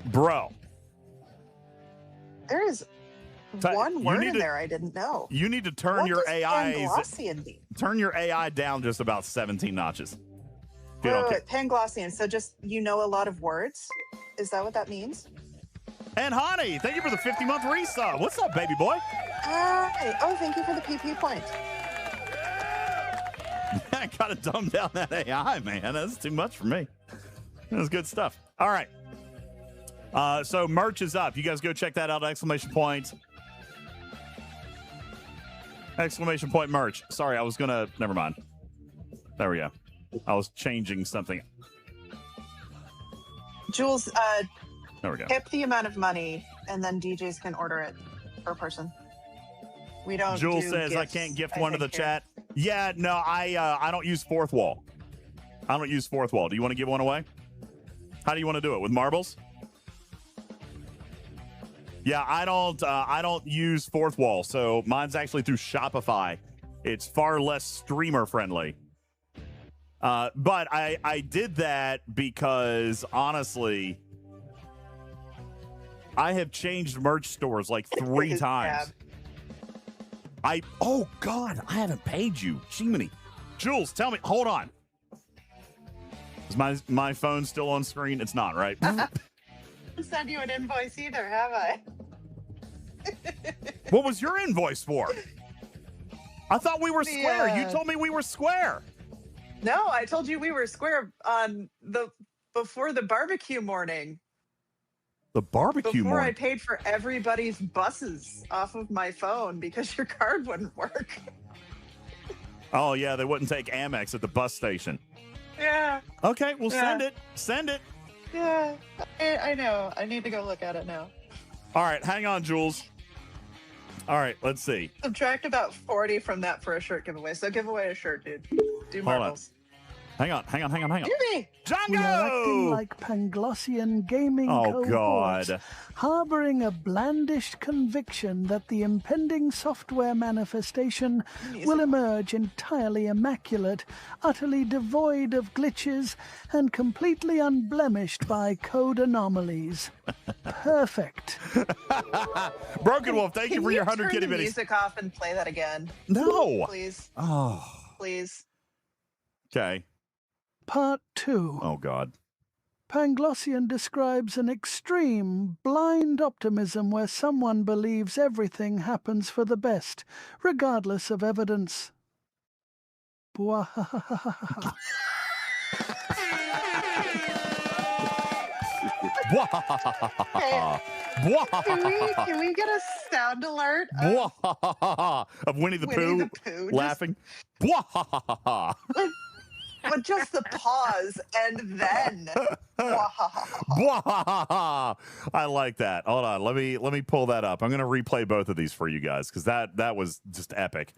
Bro. There is one word in there I didn't know. You need to turn your AI down just about 17 notches. Wait, Panglossian. So just, you know a lot of words? Is that what that means? And Honey, thank you for the 50-month resub. What's up, baby boy? Hi. Oh, thank you for the PP point. I gotta dumb down that AI, man. That's too much for me. That's good stuff. All right. So merch is up. You guys go check that out. Exclamation point merch. Sorry, I was gonna. Never mind. There we go. I was changing something. Jules, there we go. tip the amount of money, and then DJs can order it per person. We don't. Jules do says gifts, I can't gift one to the chat. Yeah, no, I don't use fourth wall. I don't use fourth wall. Do you want to give one away? How do you want to do it? With marbles? Yeah, I don't use fourth wall, so mine's actually through Shopify. It's far less streamer friendly. But I did that because honestly, I have changed merch stores like 3 times. Oh God, I haven't paid you. Jiminy. Jules, tell me, hold on. Is my phone still on screen? It's not, right? Send you an invoice either, have I? What was your invoice for? I thought we were square. You told me we were square. No, I told you we were square on before the barbecue morning. The barbecue Before morning? I paid for everybody's buses off of my phone because your card wouldn't work. Oh yeah, they wouldn't take Amex at the bus station. Yeah. Okay, well send it. Send it. Yeah, I know. I need to go look at it now. All right, hang on, Jules. All right, let's see. Subtract about 40 from that for a shirt giveaway. So give away a shirt, dude. Do Hold marbles. Hang on. Jimmy! We are acting Django! like Panglossian gaming Oh, cohorts, God. harboring a blandished conviction that the impending software manifestation will emerge entirely immaculate, utterly devoid of glitches, and completely unblemished by code anomalies. Perfect. Broken Wolf, thank you Can for your 100 turn kitty the bitties. music off and play that again? No. Please. Oh. Please. Okay. Part 2. Oh, God. Panglossian describes an extreme, blind optimism where someone believes everything happens for the best, regardless of evidence. Bwahahaha. Can we get a sound alert Of Winnie the Winnie the Pooh Pooh laughing. with just the pause and then I like that. Hold on, let me pull that up. I'm gonna replay both of these for you guys because that was just epic.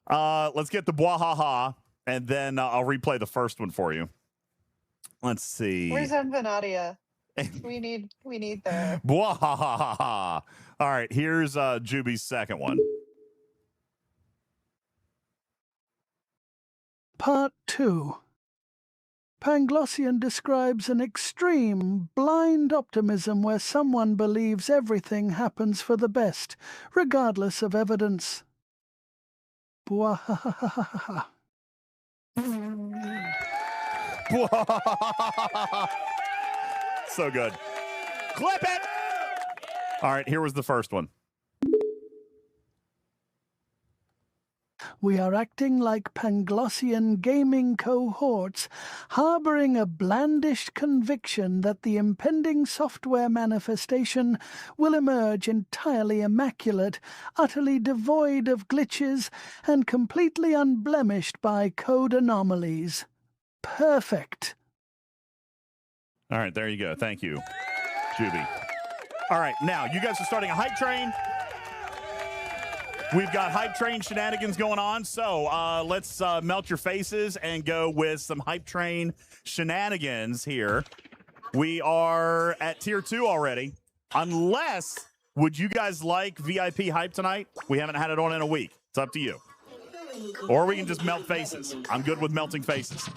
Let's get the bwahaha, and then I'll replay the first one for you. Let's see. Where's Empanadia? We need the Bwahaha. All right, here's Juby's second one. Part 2. Panglossian describes an extreme, blind optimism where someone believes everything happens for the best, regardless of evidence. Bwahahaha. So good. Clip it. All right, here was the first one. We are acting like Panglossian gaming cohorts, harboring a blandished conviction that the impending software manifestation will emerge entirely immaculate, utterly devoid of glitches, and completely unblemished by code anomalies. Perfect. All right, there you go. Thank you, Juby. All right, now you guys are starting a hype train. We've got hype train shenanigans going on, so let's melt your faces and go with some hype train shenanigans here. We are at tier 2 already. Unless, would you guys like VIP hype tonight? We haven't had it on in a week. It's up to you. Or we can just melt faces. I'm good with melting faces.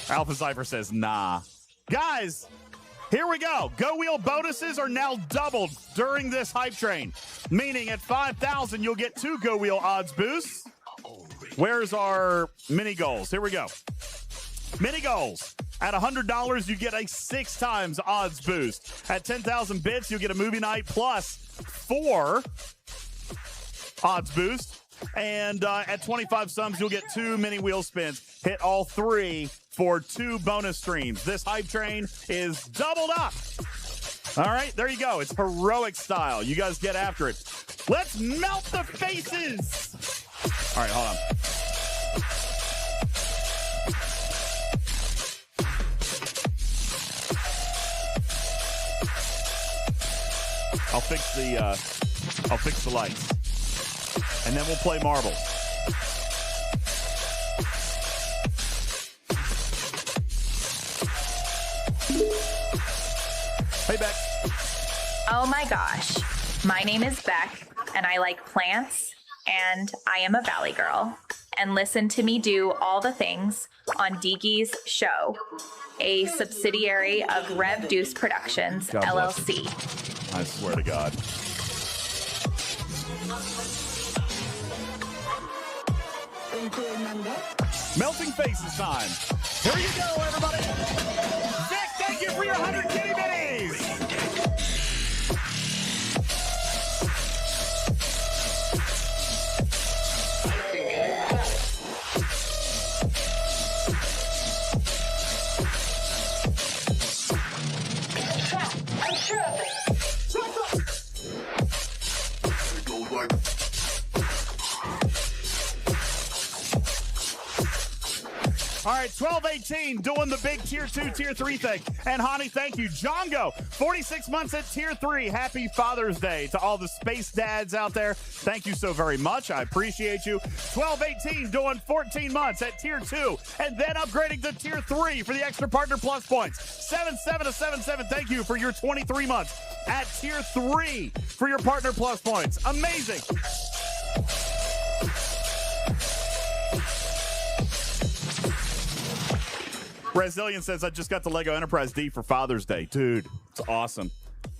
Alpha Cypher says, nah. Guys, here we go. GoWheel bonuses are now doubled during this hype train, meaning at 5,000, you'll get 2 GoWheel odds boosts. Where's our mini goals? Here we go. Mini goals. At $100, you get a 6 times odds boost. At 10,000 bits, you'll get a movie night plus 4 odds boost. And at 25 sums, you'll get 2 mini wheel spins. Hit all 3 for 2 bonus streams. This hype train is doubled up. All right, there you go. It's heroic style. You guys get after it. Let's melt the faces. All right, hold on. I'll fix the lights. And then we'll play marbles. Hey, Beck. Oh my gosh. My name is Beck, and I like plants, and I am a valley girl. And listen to me do all the things on DJz Show, a subsidiary of Rev Deuce Productions, God bless LLC. I swear to God. Melting faces time. Here you go, everybody. Vic, thank you for your 100 kitty bitties. All right, 1218 doing the big tier 2, tier 3 thing. And Hani, thank you. Jongo, 46 months at tier 3. Happy Father's Day to all the space dads out there. Thank you so very much. I appreciate you. 1218 doing 14 months at tier 2 and then upgrading to tier 3 for the extra partner plus points. 7777, thank you for your 23 months at tier 3 for your partner plus points. Amazing. Brazilian says, I just got the Lego Enterprise D for Father's Day. Dude, it's awesome.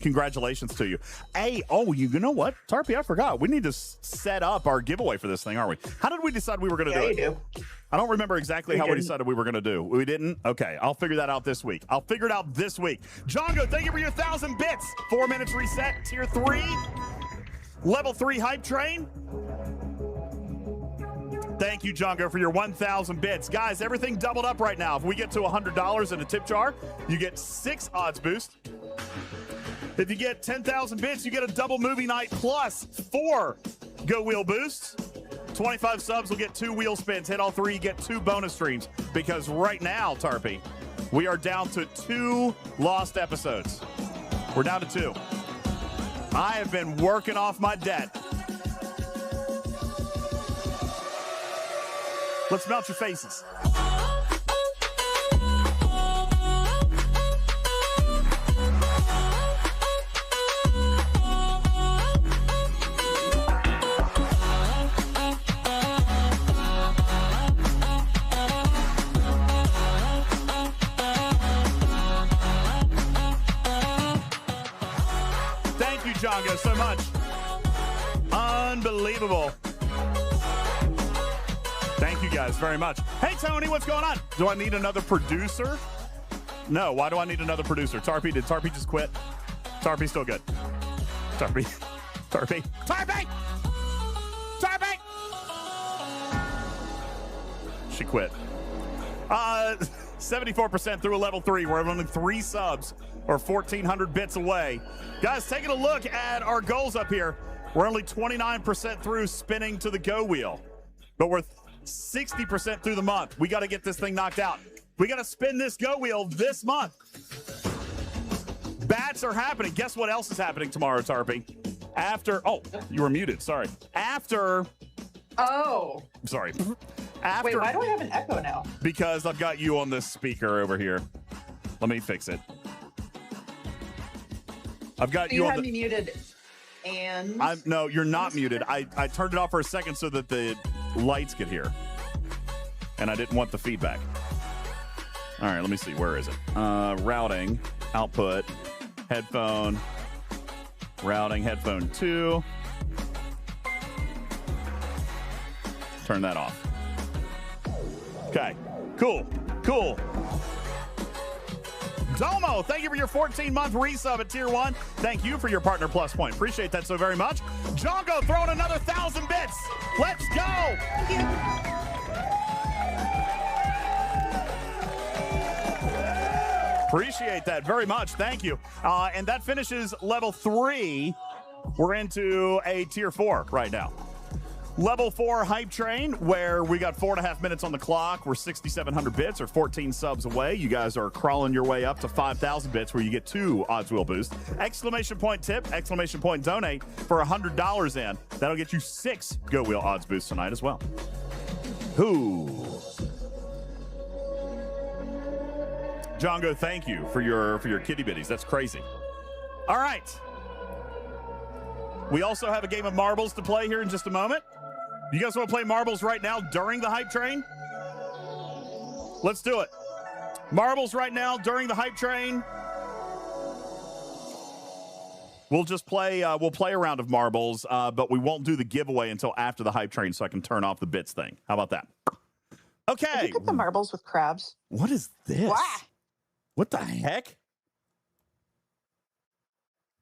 Congratulations to you. Hey, you know what? Tarpy, I forgot. We need to set up our giveaway for this thing, aren't we? How did we decide we were going to do it? You do. I don't remember exactly how we decided we were going to do. We didn't? Okay, I'll figure that out this week. I'll figure it out this week. Jongo, thank you for your 1,000 bits. 4 minutes reset, tier 3. Level 3 hype train. Thank you, Jongo, for your 1,000 bits. Guys, everything doubled up right now. If we get to $100 in a tip jar, you get 6 odds boost. If you get 10,000 bits, you get a double movie night plus 4 GoWheel boosts. 25 subs will get 2 wheel spins. Hit all 3, you get 2 bonus streams. Because right now, Tarpy, we are down to 2 lost episodes. We're down to 2. I have been working off my debt. Let's melt your faces. Thank you, Jongo, so much. Unbelievable. Thank you guys very much. Hey, Tony, what's going on? Do I need another producer? No, why do I need another producer? Tarpy, did Tarpy just quit? Tarpy's still good. Tarpy. Tarpy. Tarpy! Tarpy! She quit. 74% through a level 3. We're only 3 subs or 1,400 bits away. Guys, taking a look at our goals up here. We're only 29% through spinning to the GoWheel, but we're 60% through the month. We got to get this thing knocked out. We got to spin this GoWheel this month. Bats are happening. Guess what else is happening tomorrow, Tarpy? You were muted. Sorry. Sorry. Wait, why do I have an echo now? Because I've got you on this speaker over here. Let me fix it. I've got you have me muted. And no, you're not muted. I turned it off for a second so that the lights could hear, and I didn't want the feedback. All right, let me see. Where is it? Routing, output, headphone, routing, headphone 2. Turn that off. Okay, cool. Domo, thank you for your 14-month resub at Tier 1. Thank you for your Partner Plus point. Appreciate that so very much. Jongo throwing another 1,000 bits. Let's go. Thank you. Appreciate that very much. Thank you. And that finishes level 3. We're into a Tier 4 right now. Level 4 hype train, where we got 4.5 minutes on the clock. We're 6,700 bits or 14 subs away. You guys are crawling your way up to 5,000 bits, where you get 2 odds wheel boost. Exclamation point tip, exclamation point donate for $100 in. That'll get you 6 GoWheel odds boosts tonight as well. Jongo, thank you for your kitty bitties. That's crazy. All right. We also have a game of marbles to play here in just a moment. You guys want to play marbles right now during the hype train? Let's do it. Marbles right now during the hype train. We'll just play. We'll play a round of marbles, but we won't do the giveaway until after the hype train, so I can turn off the bits thing. How about that? Okay. Did you get the marbles with crabs? What is this? Wah! What the heck?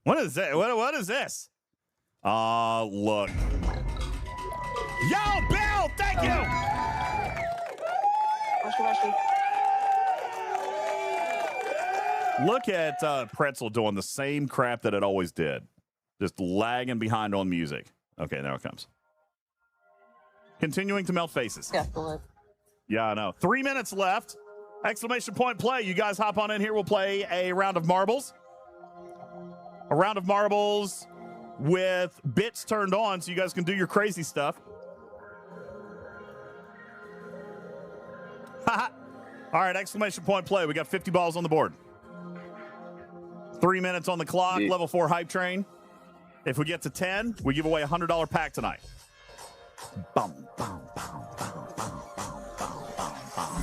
What is that? What is this? Look. Yo, Bill, thank you. Look at Pretzel doing the same crap that it always did. Just lagging behind on music. Okay, there it comes. Continuing to melt faces. Yeah, go ahead. Yeah, I know. 3 minutes left. Exclamation point play. You guys hop on in here. We'll play a round of marbles. A round of marbles with bits turned on so you guys can do your crazy stuff. All right, exclamation point play. We got 50 balls on the board. 3 minutes on the clock. Level 4 hype train. If we get to 10, we give away a $100 pack tonight. Bum, bum, bum, bum, bum, bum, bum, bum, bum.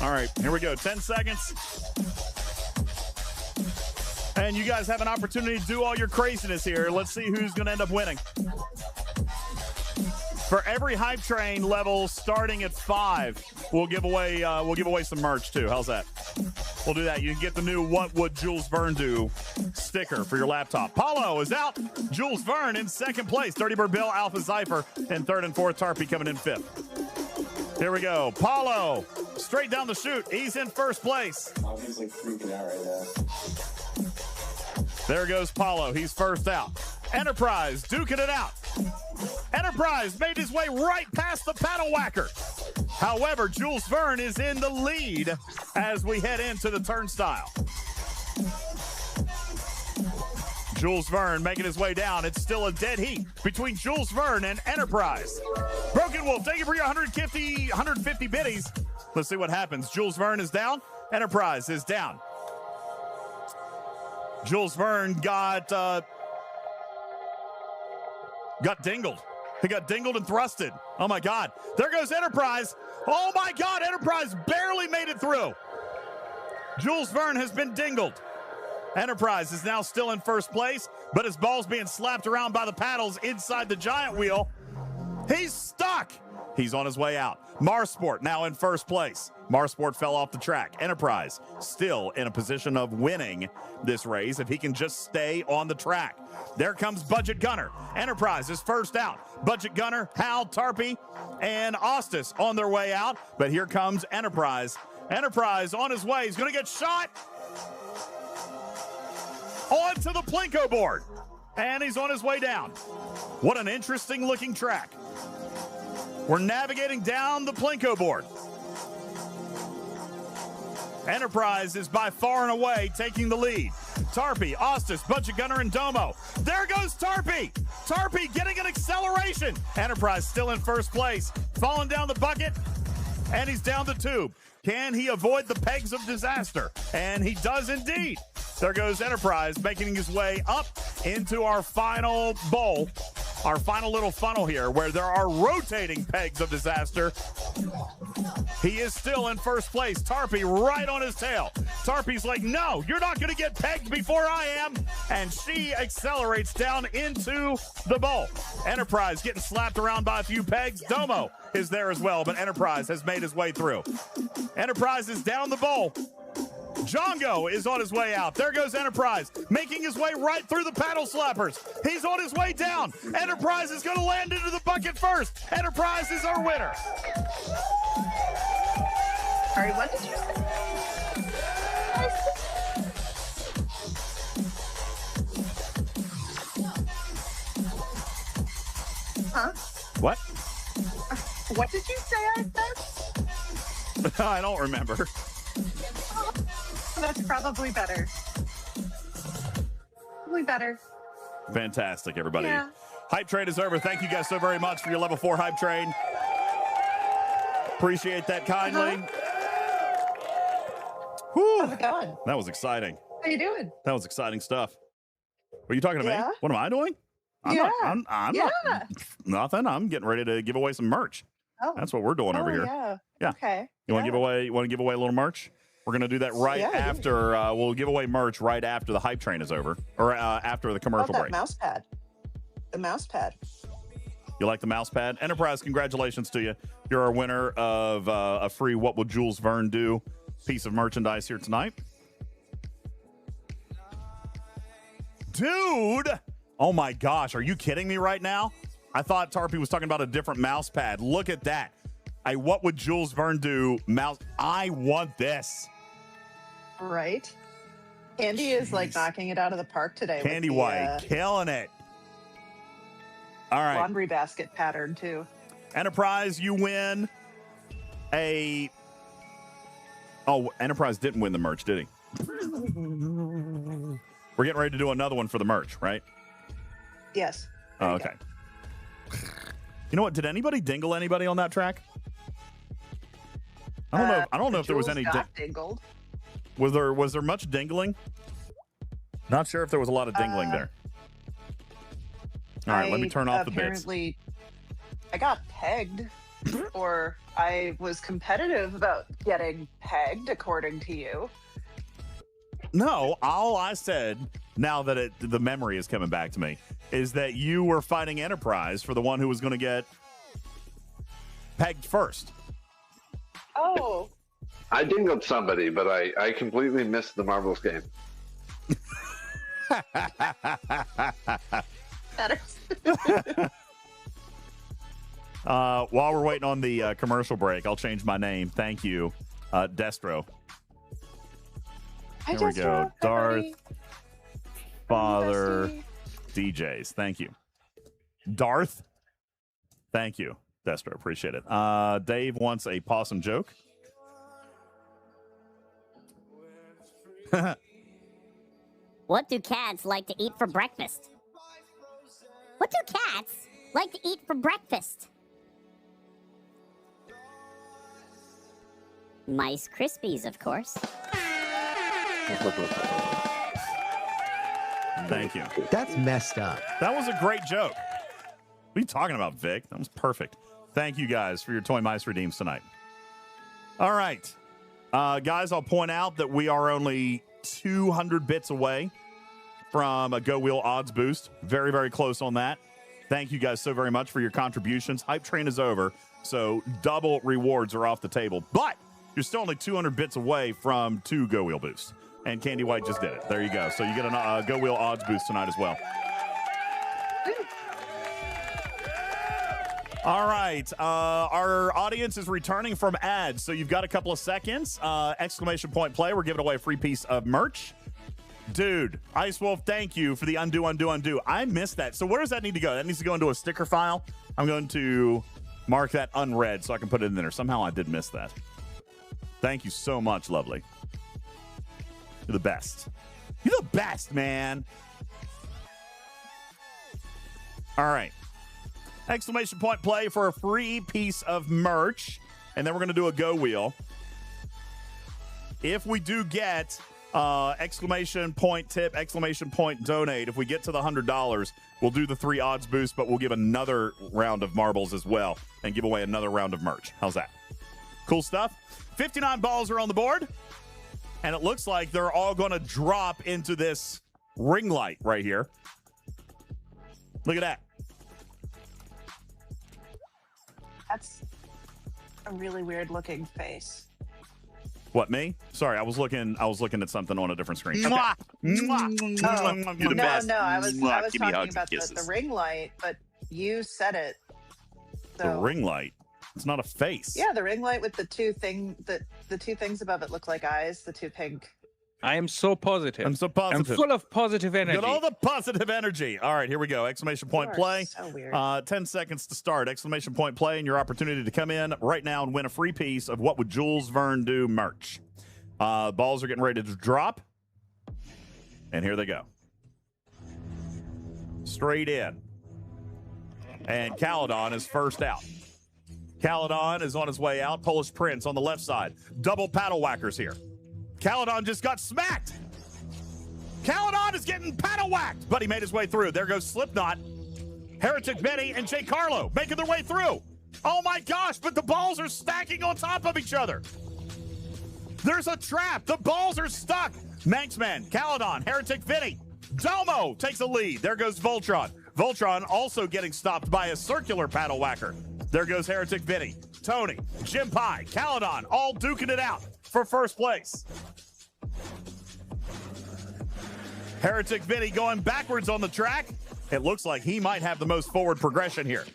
All right, here we go. 10 seconds. And you guys have an opportunity to do all your craziness here. Let's see who's going to end up winning. For every hype train level starting at 5, we'll give away some merch too. How's that? We'll do that. You can get the new "What Would Jules Verne Do" sticker for your laptop. Paulo is out. Jules Verne in second place. Dirty Bird Bill, Alpha Cypher in third and fourth. Tarpy coming in fifth. Here we go. Paulo straight down the chute. He's in first place. He's like freaking out right now. There goes Paulo. He's first out. Enterprise duking it out. Enterprise made his way right past the paddle whacker. However, Jules Verne is in the lead as we head into the turnstile. Jules Verne making his way down. It's still a dead heat between Jules Verne and Enterprise. Broken Wolf, thank you for your 150 biddies. Let's see what happens. Jules Verne is down. Enterprise is down. Jules Verne got dingled. He got dingled and thrusted. Oh, my God. There goes Enterprise. Oh, my God. Enterprise barely made it through. Jules Verne has been dingled. Enterprise is now still in first place, but his ball's being slapped around by the paddles inside the giant wheel. He's stuck. He's on his way out. Marsport now in first place. Marsport fell off the track. Enterprise still in a position of winning this race if he can just stay on the track. There comes Budget Gunner. Enterprise is first out. Budget Gunner, Hal, Tarpy, and Ostis on their way out. But here comes Enterprise. Enterprise on his way. He's going to get shot. Onto the Plinko board. And he's on his way down. What an interesting looking track. We're navigating down the Plinko board. Enterprise is by far and away taking the lead. Tarpy, Ostis, Budget Gunner, and Domo. There goes Tarpy. Tarpy getting an acceleration. Enterprise still in first place. Falling down the bucket. And he's down the tube. Can he avoid the pegs of disaster? And he does indeed. There goes Enterprise making his way up into our final bowl, our final little funnel here where there are rotating pegs of disaster. He is still in first place. Tarpy right on his tail. Tarpy's like, no, you're not going to get pegged before I am. And she accelerates down into the bowl. Enterprise getting slapped around by a few pegs. Domo is there as well, but Enterprise has made his way through. Enterprise is down the bowl. Django is on his way out. There goes Enterprise, making his way right through the paddle slappers. He's on his way down. Enterprise is going to land into the bucket first. Enterprise is our winner. Sorry, what did you say? Huh? What? What did you say I said? I don't remember. That's probably better. Probably better. Fantastic, everybody. Yeah. Hype train is over. Thank you guys so very much for your level 4 hype train. Appreciate that kindly. Whew. How's it going? That was exciting. How you doing? That was exciting stuff. What are you talking to me? Yeah. What am I doing? I'm Yeah. not nothing. I'm getting ready to give away some merch. Oh. That's what we're doing over here. Yeah. Yeah. Okay. You want to give away a little merch? We're going to do that right after. We'll give away merch right after the hype train is over, or after the commercial break. Mouse pad. The mouse pad. You like the mouse pad? Enterprise, congratulations to you. You're our winner of a free What Would Jules Verne Do piece of merchandise here tonight. Dude! Oh my gosh, are you kidding me right now? I thought Tarpy was talking about a different mouse pad. Look at that. What would Jules Verne do? Mouse. I want this. Right. Candy is like knocking it out of the park today. Candy with the, White, killing it. All right. Laundry basket pattern too. Enterprise, you win a... Oh, Enterprise didn't win the merch, did he? We're getting ready to do another one for the merch, right? Yes. Oh, okay. You know what? Did anybody dingle anybody on that track? I don't know. I don't know if there was any dingled. Was there much dingling? Not sure if there was a lot of dingling there. All right, let me turn off the bits. Apparently, I got pegged, or I was competitive about getting pegged, according to you. No, all I said, now that the memory is coming back to me, is that you were fighting Enterprise for the one who was going to get pegged first. Oh. I dingled somebody, but I completely missed the marbles game. While we're waiting on the commercial break, I'll change my name. Thank you, Destro. Here we go. Darth, Father, DJz. Thank you. Darth. Thank you, Destro. Appreciate it. Dave wants a possum joke. What do cats like to eat for breakfast? What do cats like to eat for breakfast? Mice Krispies, of course. Thank you. That's messed up. That was a great joke. What are you talking about, Vic? That was perfect. Thank you guys for your Toy Mice redeems tonight. All right. Guys, I'll point out that we are only 200 bits away from a GoWheel odds boost. Very, very close on that. Thank you guys so very much for your contributions. Hype train is over, so double rewards are off the table. But you're still only 200 bits away from 2 GoWheel boosts. And Candy White just did it. There you go. So you get a GoWheel odds boost tonight as well. All right. Our audience is returning from ads, so you've got a couple of seconds. Exclamation point play. We're giving away a free piece of merch. Dude, Ice Wolf, thank you for the undo. I missed that. So where does that need to go? That needs to go into a sticker file. I'm going to mark that unread so I can put it in there. Somehow I did miss that. Thank you so much, lovely. You're the best. You're the best, man. All right. Exclamation point play for a free piece of merch. And then we're going to do a GoWheel. If we do get exclamation point tip, exclamation point donate, if we get to the $100, we'll do the 3 odds boost, but we'll give another round of marbles as well and give away another round of merch. How's that? Cool stuff. 59 balls are on the board. And it looks like they're all going to drop into this ring light right here. Look at that. That's a really weird looking face. What, me? Sorry, I was looking at something on a different screen. Mwah! Mwah! Oh, You're the best. No, I was Give me talking hugs and about kisses. the ring light, but you said it. The So, ring light. It's not a face. yeah, the ring light with the two things above it look like eyes, the two pink. I am so positive. I'm so positive. I'm full of positive energy. Got all the positive energy. All right, here we go. Exclamation point You are play. so weird. 10 seconds to start. Exclamation point play and your opportunity to come in right now and win a free piece of What Would Jules Verne Do merch. Balls are getting ready to drop. And here they go. Straight in. And Caledon is first out. Caledon is on his way out. Polish Prince on the left side. Double paddle whackers here. Caledon just got smacked. Caledon is getting paddle whacked, but he made his way through. There goes Slipknot, Heretic Benny, and Jay Carlo making their way through. Oh my gosh, but the balls are stacking on top of each other. There's a trap. The balls are stuck. Manxman, Caledon, Heretic Vinny. Domo takes a lead. There goes Voltron. Voltron also getting stopped by a circular paddle whacker. There goes Heretic Vinny, Tony, Jim Pie, Caledon, all duking it out for first place. Heretic Vinny going backwards on the track. It looks like he might have the most forward progression here.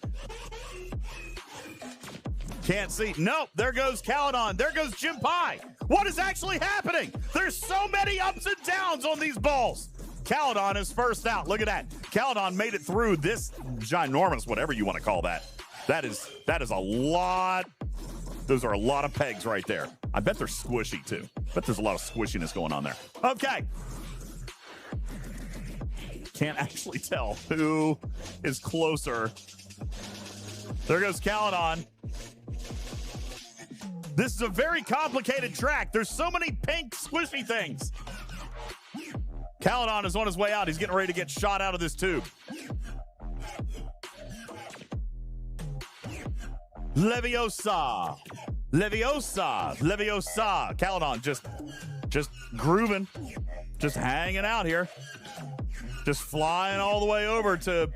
Can't see. Nope. There goes Caledon. There goes Jim Pie. What is actually happening? There's so many ups and downs on these balls. Caledon is first out. Look at that. Caledon made it through this ginormous, whatever you want to call that. That is a lot. Those are a lot of pegs right there. I bet they're squishy too. Bet there's a lot of squishiness going on there. Okay. Can't actually tell who is closer. There goes Caledon. This is a very complicated track. There's so many pink squishy things. Caledon is on his way out. He's getting ready to get shot out of this tube. Leviosa. Leviosa. Leviosa. Caledon just grooving. Just hanging out here. Just flying all the way over to...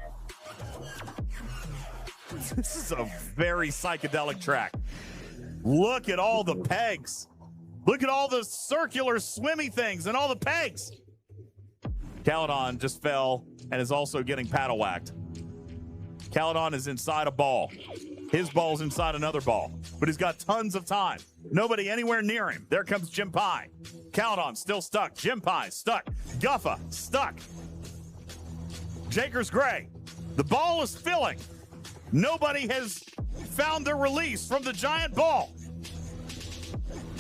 This is a very psychedelic track. Look at all the pegs. Look at all the circular swimmy things and all the pegs. Caledon just fell and is also getting paddle whacked. Caledon is inside a ball. His ball's inside another ball, but he's got tons of time. Nobody anywhere near him. There comes Jim Pie. Caledon still stuck. Jim Pie stuck. Guffa stuck. Jakers Gray. The ball is filling. Nobody has found their release from the giant ball.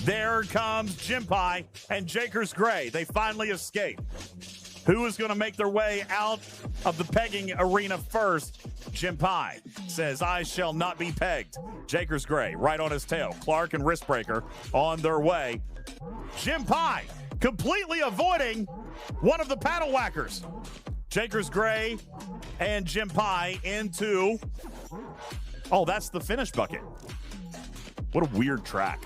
There comes Jim Pie and Jakers Gray. They finally escape. Who is going to make their way out of the pegging arena first? Jim Pie says, I shall not be pegged. Jakers Gray right on his tail. Clark and Wristbreaker on their way. Jim Pie completely avoiding one of the paddle whackers. Jakers Gray and Jim Pie into... Oh, that's the finish bucket. What a weird track.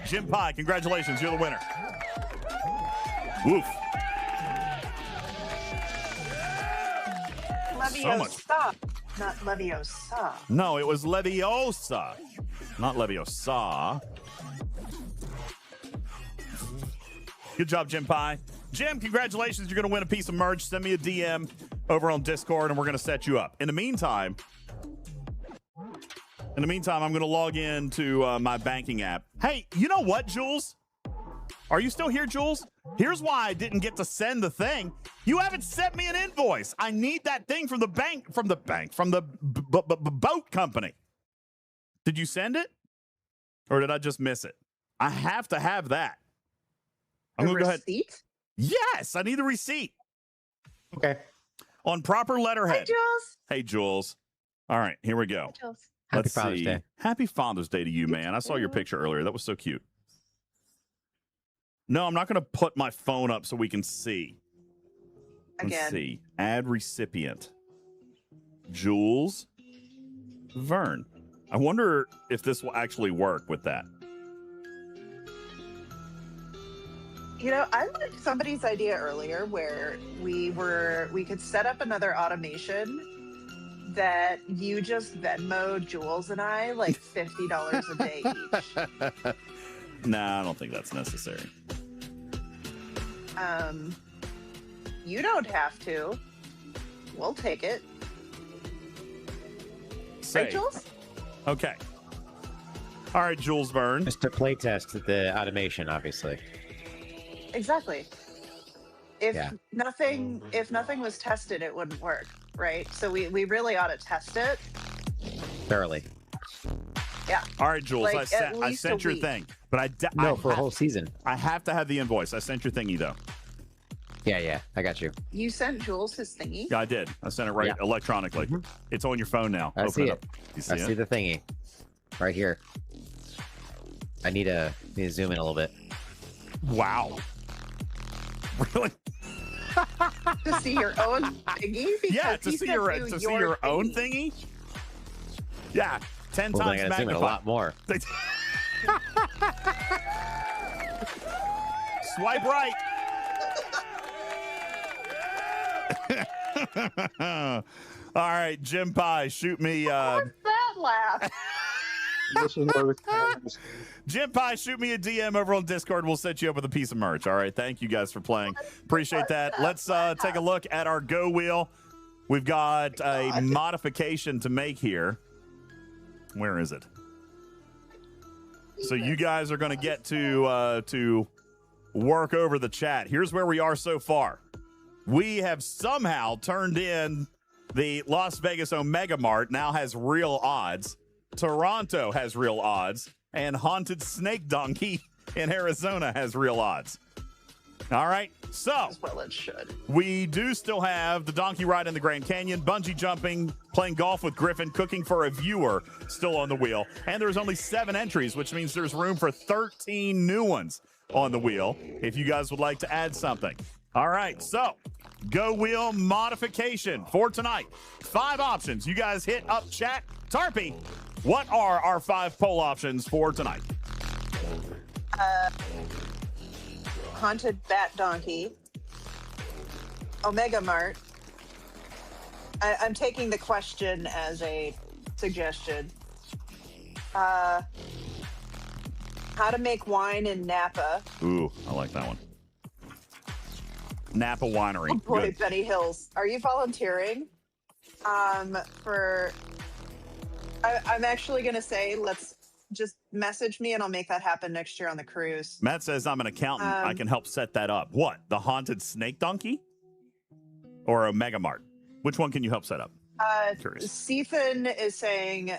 Jim Pie, congratulations. You're the winner. Woof. Leviosa, not Leviosa. No, it was Leviosa, not Leviosa. Good job, Jim Pie. Jim, congratulations. You're going to win a piece of merch. Send me a DM over on Discord, and we're going to set you up. In the meantime, I'm going to log into my banking app. Hey, you know what, Jules? Are you still here, Jules? Here's why I didn't get to send the thing. You haven't sent me an invoice. I need that thing from the boat company. Did you send it? Or did I just miss it? I have to have that. I'm going to go ahead. Receipt? Yes, I need the receipt. Okay. On proper letterhead. Hey, Jules. Hey, Jules. All right, here we go. Hey, Jules. Happy Father's Day. Happy Father's Day to you, man. I saw your picture earlier. That was so cute. No, I'm not going to put my phone up so we can see. Again. Let's see. Add recipient. Jules Verne. I wonder if this will actually work with that. You know, I liked somebody's idea earlier where we could set up another automation that you just Venmo Jules and I like $50 a day each. Nah, I don't think that's necessary. You don't have to. We'll take it. Say. Right, Jules? Okay. All right, Jules Verne. Just to play test the automation, obviously. Exactly. If Yeah. nothing was tested, it wouldn't work, right? So we really ought to test it. Thoroughly. Yeah. All right, Jules. Like, I sent your thing, but for a whole season. I have to have the invoice. I sent your thingy though. Yeah, I got you. You sent Jules his thingy? Yeah, I did. I sent it right electronically. It's on your phone now. I see it it. up. You see I see the thingy right here. I need to zoom in a little bit. Wow. Really? To see your own thingy? Yeah, Because to he see sent your you own thingy. Yeah, 10 Well, then times I gotta zoom in a magnified. lot more. Swipe right. All right, Jim Pie, shoot me. What's that laugh? This is where the Jim Pie, shoot me a DM over on Discord. We'll set you up with a piece of merch. All right. Thank you guys for playing. Appreciate that. Let's take a look at our GoWheel. We've got a modification to make here. Where is it? So you guys are going to get to work over the chat. Here's where we are so far. We have somehow turned in the Las Vegas Omega Mart now has real odds. Toronto has real odds. And Haunted Snake Donkey in Arizona has real odds. All right. So, well, it should. We do still have the donkey ride in the Grand Canyon, bungee jumping, playing golf with Griffin, cooking for a viewer still on the wheel. And there's only 7 entries, which means there's room for 13 new ones on the wheel if you guys would like to add something. All right. So, GoWheel modification for tonight. 5 options. You guys hit up chat. Tarpy, what are our 5 poll options for tonight? Haunted Bat Donkey, Omega Mart. I'm taking the question as a suggestion. How to make wine in Napa. Ooh, I like that one. Napa Winery. Oh boy, Good. Betty Hills. Are you volunteering? I'm actually going to say, let's just message me and I'll make that happen next year on the cruise. Matt says I'm an accountant. I can help set that up. What? The Haunted Snake Donkey? Or a Mega Mart? Which one can you help set up? Curious. Stephen is saying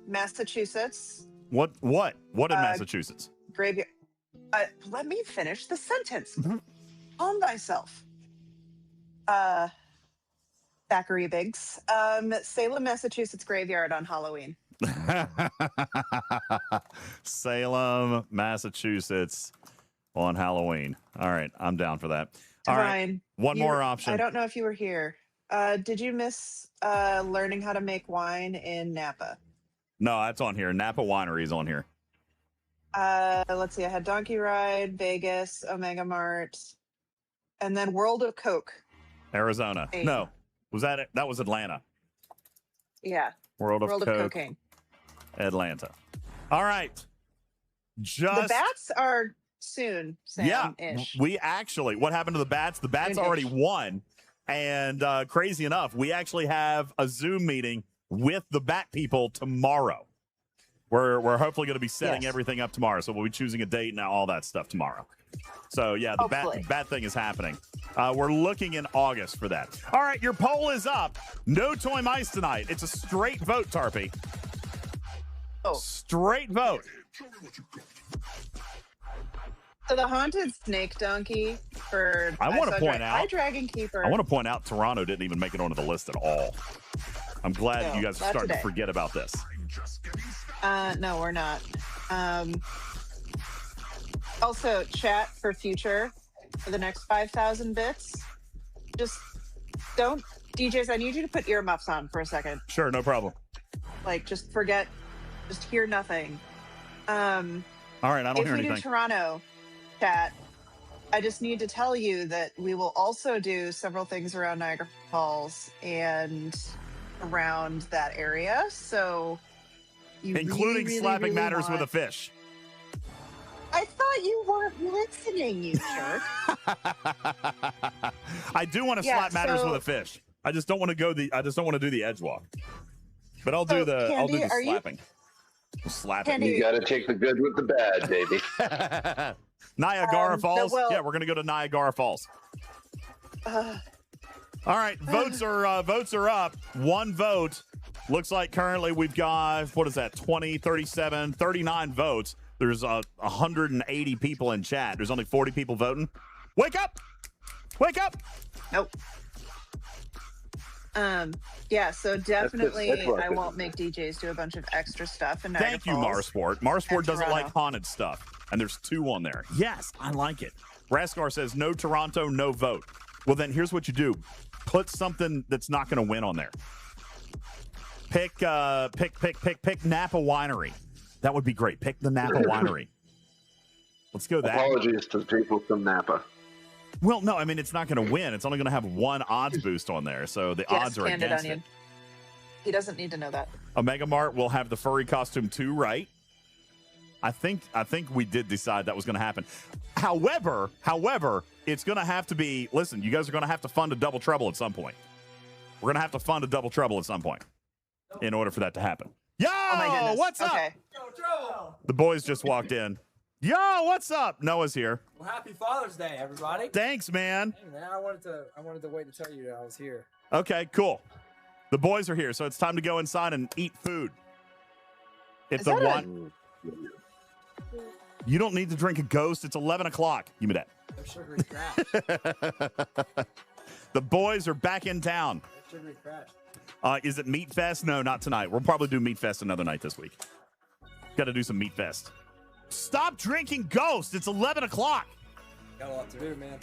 Massachusetts. What in Massachusetts? Graveyard. Let me finish the sentence. Calm thyself. Thackeray Biggs. Salem, Massachusetts graveyard on Halloween. Salem, Massachusetts on Halloween. All right, I'm down for that. All right, Divine, one more option. I don't know if you were here. Did you miss learning how to make wine in Napa? No, that's on here. Napa Winery is on here. Let's see. I had Donkey Ride, Vegas, Omega Mart, and then World of Coke. Arizona. Hey. No, was that it? That was Atlanta. Yeah. World of Coke. Cocaine. Atlanta. All right. The bats are soon, Sam. Yeah, we actually, what happened to the bats? The bats already won. And crazy enough, we actually have a Zoom meeting with the bat people tomorrow. We're hopefully going to be setting everything up tomorrow. So we'll be choosing a date and all that stuff tomorrow. So yeah, the bat thing is happening. We're looking in August for that. All right, your poll is up. No toy mice tonight. It's a straight vote, Tarpy. Oh. Straight vote. So the Haunted Snake Donkey for I want to point out. High Dragon Keeper. I want to point out Toronto didn't even make it onto the list at all. I'm glad that you guys are starting to forget about this. No, we're not. Also, chat for future for the next 5,000 bits. Just don't, DJs, I need you to put earmuffs on for a second. Sure, no problem. Like, just forget, just hear nothing. All right, I don't hear anything. If we do Toronto, chat, I just need to tell you that we will also do several things around Niagara Falls and around that area. So, you including really, slapping really matters want... with a fish. I thought you weren't listening, you jerk. I do want to slap matters with a fish. I just don't want to go I just don't want to do the edge walk. But I'll do the Candy, slapping. Slapping. You got to take the good with the bad, baby. Niagara Falls. Yeah, we're gonna go to Niagara Falls. All right, votes are up. One vote. Looks like currently we've got, what is that, 20, 37, 39 votes. There's 180 people in chat. There's only 40 people voting. Wake up! Wake up! Nope. Yeah, so definitely I won't make DJs do a bunch of extra stuff. And thank you, Marsport. Marsport doesn't like haunted stuff. And there's 2 on there. Yes, I like it. Raskar says no Toronto, no vote. Well, then here's what you do. Put something that's not going to win on there. Pick Napa Winery. That would be great. Pick the Napa Winery. Let's go that. Apologies to the people from Napa. Well, no, I mean, it's not going to win. It's only going to have 1 odds boost on there. So the odds are against it. He doesn't need to know that. Omega Mart will have the furry costume too, right? I think we did decide that was going to happen. However, it's going to have to be. Listen, you guys are going to have to fund a double trouble at some point. We're going to have to fund a double trouble at some point in order for that to happen. Yo, Oh my goodness. what's up? Okay. The boys just walked in. Yo, what's up? Noah's here. Well, happy Father's Day, everybody. Thanks, man. Hey, man, I wanted to wait to tell you that I was here. Okay, cool. The boys are here, so it's time to go inside and eat food. If the one, you don't need to drink a Ghost. It's 11 o'clock. Give me that. No sugary crash. The boys are back in town. No sugary crash. Is it Meat Fest? No, not tonight. We'll probably do Meat Fest another night this week. Got to do some Meat Fest. Stop drinking Ghost. It's 11 o'clock. Got a lot to do, man.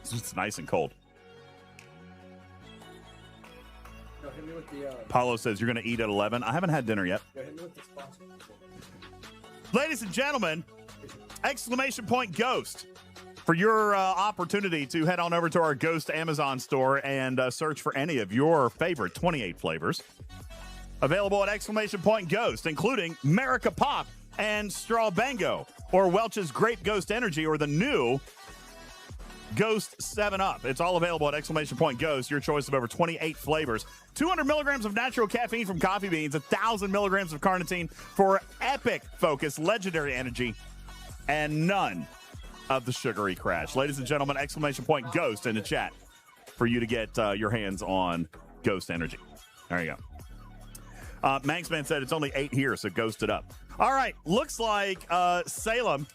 It's nice and cold. Go hit me with the. Paulo says you're going to eat at 11. I haven't had dinner yet. Go hit me with the sponsor. Ladies and gentlemen, exclamation point Ghost. For your opportunity to head on over to our Ghost Amazon store and search for any of your favorite 28 flavors. Available at exclamation point Ghost, including America Pop and Straw Bango, or Welch's Grape Ghost Energy, or the new Ghost 7-Up. It's all available at exclamation point Ghost, your choice of over 28 flavors. 200 milligrams of natural caffeine from coffee beans, 1,000 milligrams of carnitine for epic focus, legendary energy, and none of the sugary crash. Ladies and gentlemen, exclamation point Ghost in the chat for you to get your hands on Ghost Energy. There you go. Manxman said it's only 8 here, so Ghost it up. All right, looks like Salem.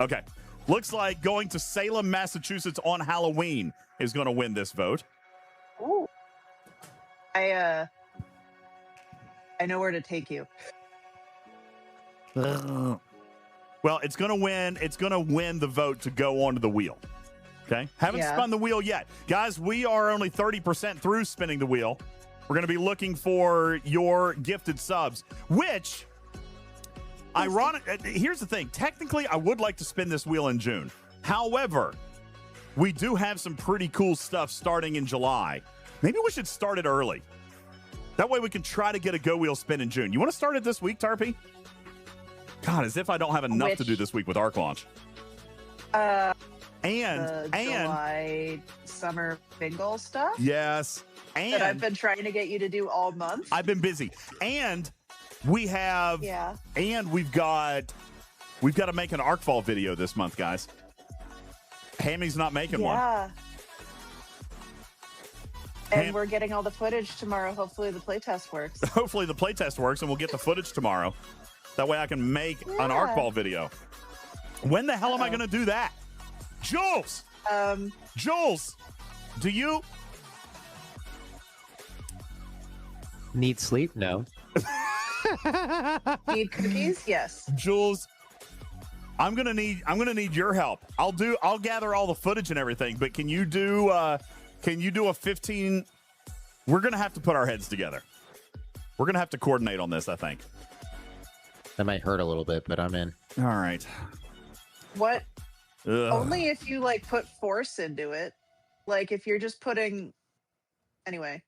Okay, looks like going to Salem, Massachusetts on Halloween is going to win this vote. Ooh. I know where to take you. Well, it's going to win. It's going to win the vote to go onto the wheel. Okay? Haven't spun the wheel yet. Guys, we are only 30% through spinning the wheel. We're going to be looking for your gifted subs, which, here's the thing. Technically, I would like to spin this wheel in June. However, we do have some pretty cool stuff starting in July. Maybe we should start it early. That way we can try to get a GoWheel spin in June. You want to start it this week, Tarpy? God, as if I don't have enough to do this week with Arc Launch. July summer bingo stuff. Yes, and that I've been trying to get you to do all month. I've been busy, and we have, and we've got to make an Arcfall video this month, guys. Hammy's not making one. And we're getting all the footage tomorrow. Hopefully the playtest works. Hopefully the playtest works, and we'll get the footage tomorrow. That way I can make an Arcball video. When the hell am I going to do that? Jules! Jules, do you need sleep? No. Need cookies? Yes. Jules, I'm gonna need your help. I'll gather all the footage and everything, but can you do a 15? We're gonna have to put our heads together. We're gonna have to coordinate on this, I think. That might hurt a little bit, but I'm in. All right. What? Ugh. Only if you put force into it. Like if you're just putting. Anyway.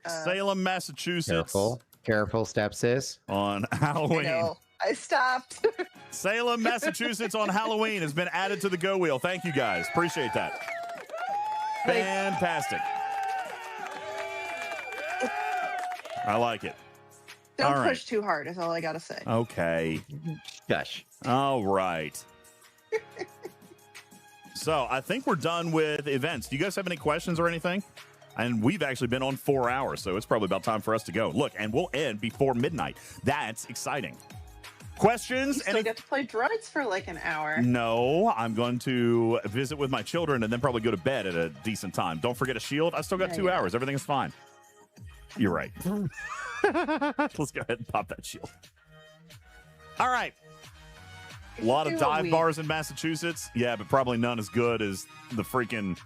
Salem, Massachusetts. Careful, step sis. On Halloween. I know. I stopped. Salem, Massachusetts on Halloween has been added to the GoWheel. Thank you guys. Appreciate that. Fantastic. I like it. Don't all right. push too hard is all I gotta say. Okay. Gosh. All right. So I think we're done with events. Do you guys have any questions or anything? And we've actually been on 4 hours, so it's probably about time for us to go. Look, and we'll end before midnight. That's exciting. Questions? You still get to play droids for an hour. No, I'm going to visit with my children and then probably go to bed at a decent time. Don't forget a shield. I still got 2 hours. Everything is fine. You're right. Let's go ahead and pop that shield. All right. A lot of dive bars in Massachusetts. Yeah, but probably none as good as the freaking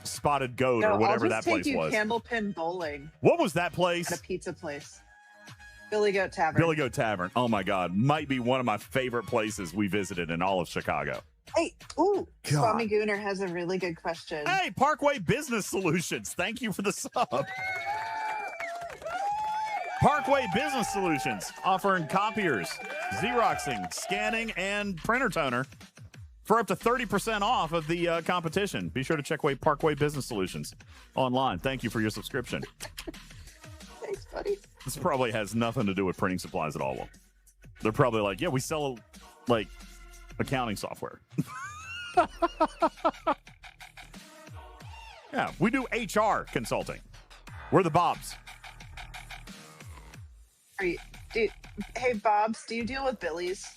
Spotted Goat or whatever that place was. Candlepin Bowling. What was that place? At a pizza place. Billy Goat Tavern. Billy Goat Tavern. Oh my God. Might be one of my favorite places we visited in all of Chicago. Hey, Swami Gooner has a really good question. Hey, Parkway Business Solutions. Thank you for the sub. Parkway Business Solutions, offering copiers, Xeroxing, scanning, and printer toner for up to 30% off of the competition. Be sure to check away Parkway Business Solutions online. Thank you for your subscription. Thanks, buddy. This probably has nothing to do with printing supplies at all. They're probably like, yeah, we sell, like, accounting software. Yeah, we do HR consulting. We're the Bobs. Hey, Bobs, do you deal with Billies?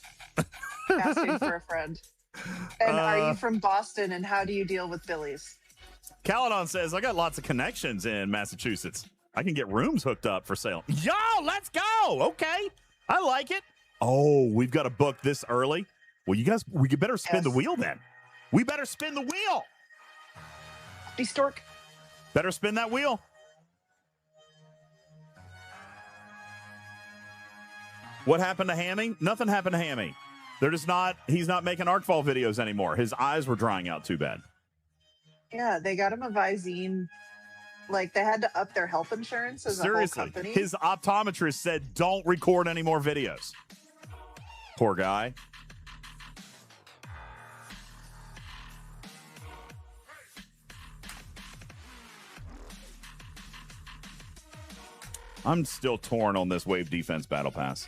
Asking for a friend. And are you from Boston, and how do you deal with Billies? Caledon says, I got lots of connections in Massachusetts. I can get rooms hooked up for sale. Yo, let's go. Okay. I like it. Oh, we've got to book this early. Well, you guys, we better spin the wheel then. We better spin the wheel. Be stork. Better spin that wheel. What happened to Hammy? Nothing happened to Hammy. They're just not, he's not making Arcfall videos anymore. His eyes were drying out too bad. Yeah, they got him a Visine. Like, they had to up their health insurance as a whole company. His optometrist said, don't record any more videos. Poor guy. I'm still torn on this wave defense battle pass.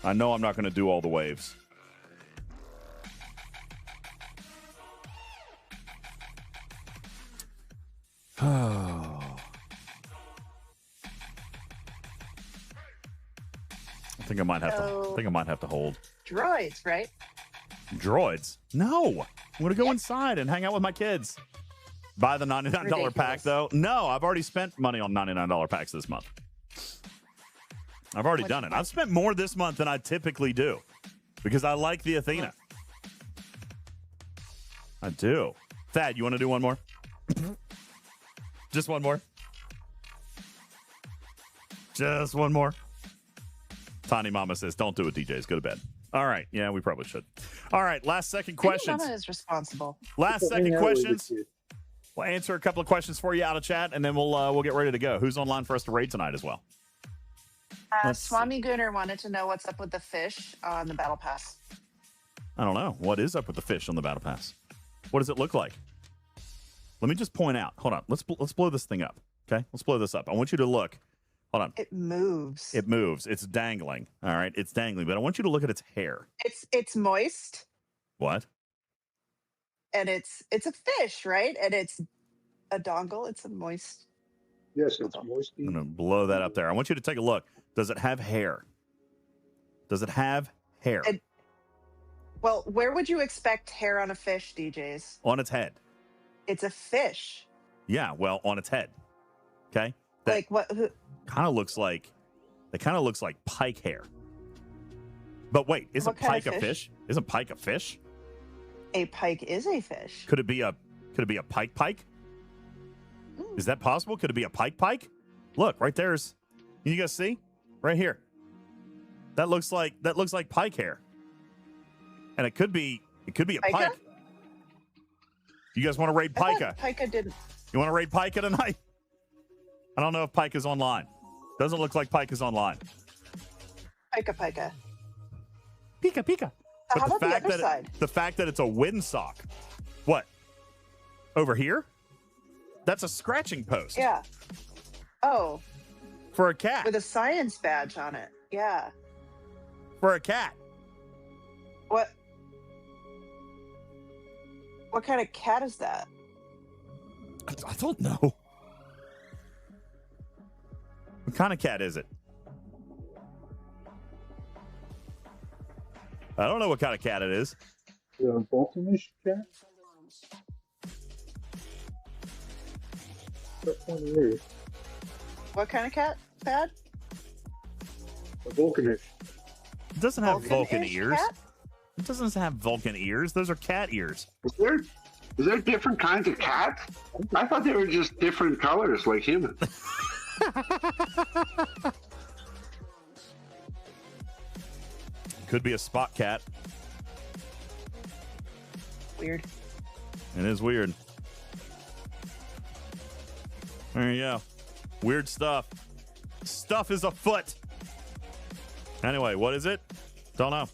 I know I'm not going to do all the waves. Oh. I think I might have to. I think I might have to hold. Droids, right? Droids? No. I'm going to go inside and hang out with my kids. Buy the $99 pack, though. No, I've already spent money on $99 packs this month. I've already done it. I've spent more this month than I typically do because I like the Athena. I do. Thad, you want to do one more? Just one more? Just one more? Tiny Mama says, don't do it, DJs. Go to bed. All right. Yeah, we probably should. All right. Last second questions. Mama is responsible. Last second questions. We'll answer a couple of questions for you out of chat, and then we'll get ready to go. Who's online for us to raid tonight as well? Swami Gunner wanted to know what's up with the fish on the Battle Pass. I don't know. What is up with the fish on the Battle Pass? What does it look like? Let me just point out. Hold on. Let's blow this thing up. Okay? Let's blow this up. I want you to look. Hold on. It moves. It moves. It's dangling. All right? It's dangling. But I want you to look at its hair. It's moist. What? And it's a fish, right? And it's a dongle. It's a moist. Yes, it's moist. I'm going to blow that up there. I want you to take a look. Does it have hair? Does it have hair? Well, where would you expect hair on a fish, DJs? On its head. It's a fish. Yeah, well, on its head. Okay? That like what? Kind of looks like pike hair. But wait, isn't pike a fish? Isn't pike a fish? A pike is a fish. Could it be a pike? Is that possible? Could it be a pike? Look, right there's. Can you guys see? Right here. That looks like pike hair. And it could be a pike. You guys want to raid Pika? Pika didn't. You want to raid Pika tonight? I don't know if Pika's online. Doesn't look like Pika's online. Pika. Pika. How about the other side? The fact that it's a windsock. What? Over here? That's a scratching post. Yeah. Oh. For a cat. With a science badge on it. Yeah. For a cat. What kind of cat is that? I don't know. What kind of cat is it? I don't know what kind of cat it is. The Balkanish cat? What kind of cat, Thad? A Vulcanish. It doesn't have Vulcan Vulcan-ish ears. cat? It doesn't have Vulcan ears. Those are cat ears. Is there different kinds of cats? I thought they were just different colors like humans. Could be a spot cat. Weird. It is weird. There you go. Weird stuff. Stuff is afoot. Anyway, what is it? Don't know.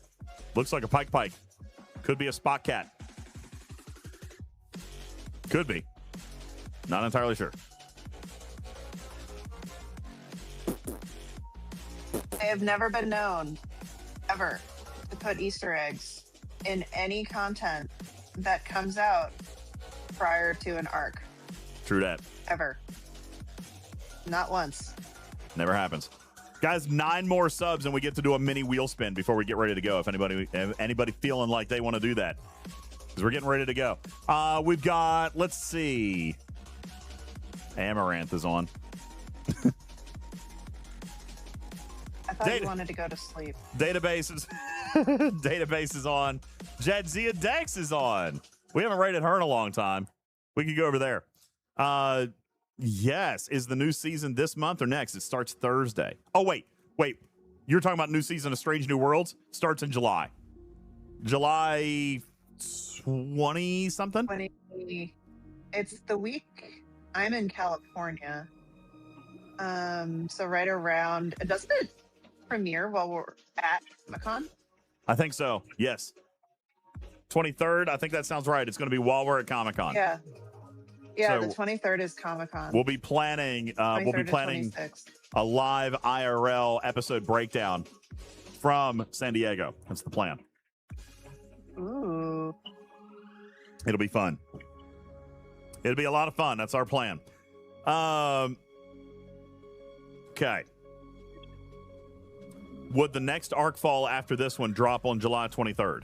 Looks like a pike. Could be a spot cat. Could be. Not entirely sure. I have never been known, ever, to put Easter eggs in any content that comes out prior to an arc. True that. Ever. Not once. Never happens. Guys, 9 more subs and we get to do a mini wheel spin before we get ready to go. If anybody feeling like they want to do that. Because we're getting ready to go. We've got, let's see. Amaranth is on. I thought you wanted to go to sleep. Database is on. Jadzia Dex is on. We haven't rated her in a long time. We could go over there. Yes. Is the new season this month or next? It starts Thursday. Oh, wait. You're talking about new season of Strange New Worlds? Starts in July. July 20-something? 20. It's the week I'm in California. So right around, doesn't it premiere while we're at Comic-Con? I think so. Yes. 23rd. I think that sounds right. It's going to be while we're at Comic-Con. Yeah. Yeah, So the 23rd is Comic-Con. We'll be planning. We'll be 23rd to planning 26th. a live IRL episode breakdown from San Diego. That's the plan. Ooh. It'll be fun. It'll be a lot of fun. That's our plan. Okay. Would the next arc fall after this one drop on July 23rd?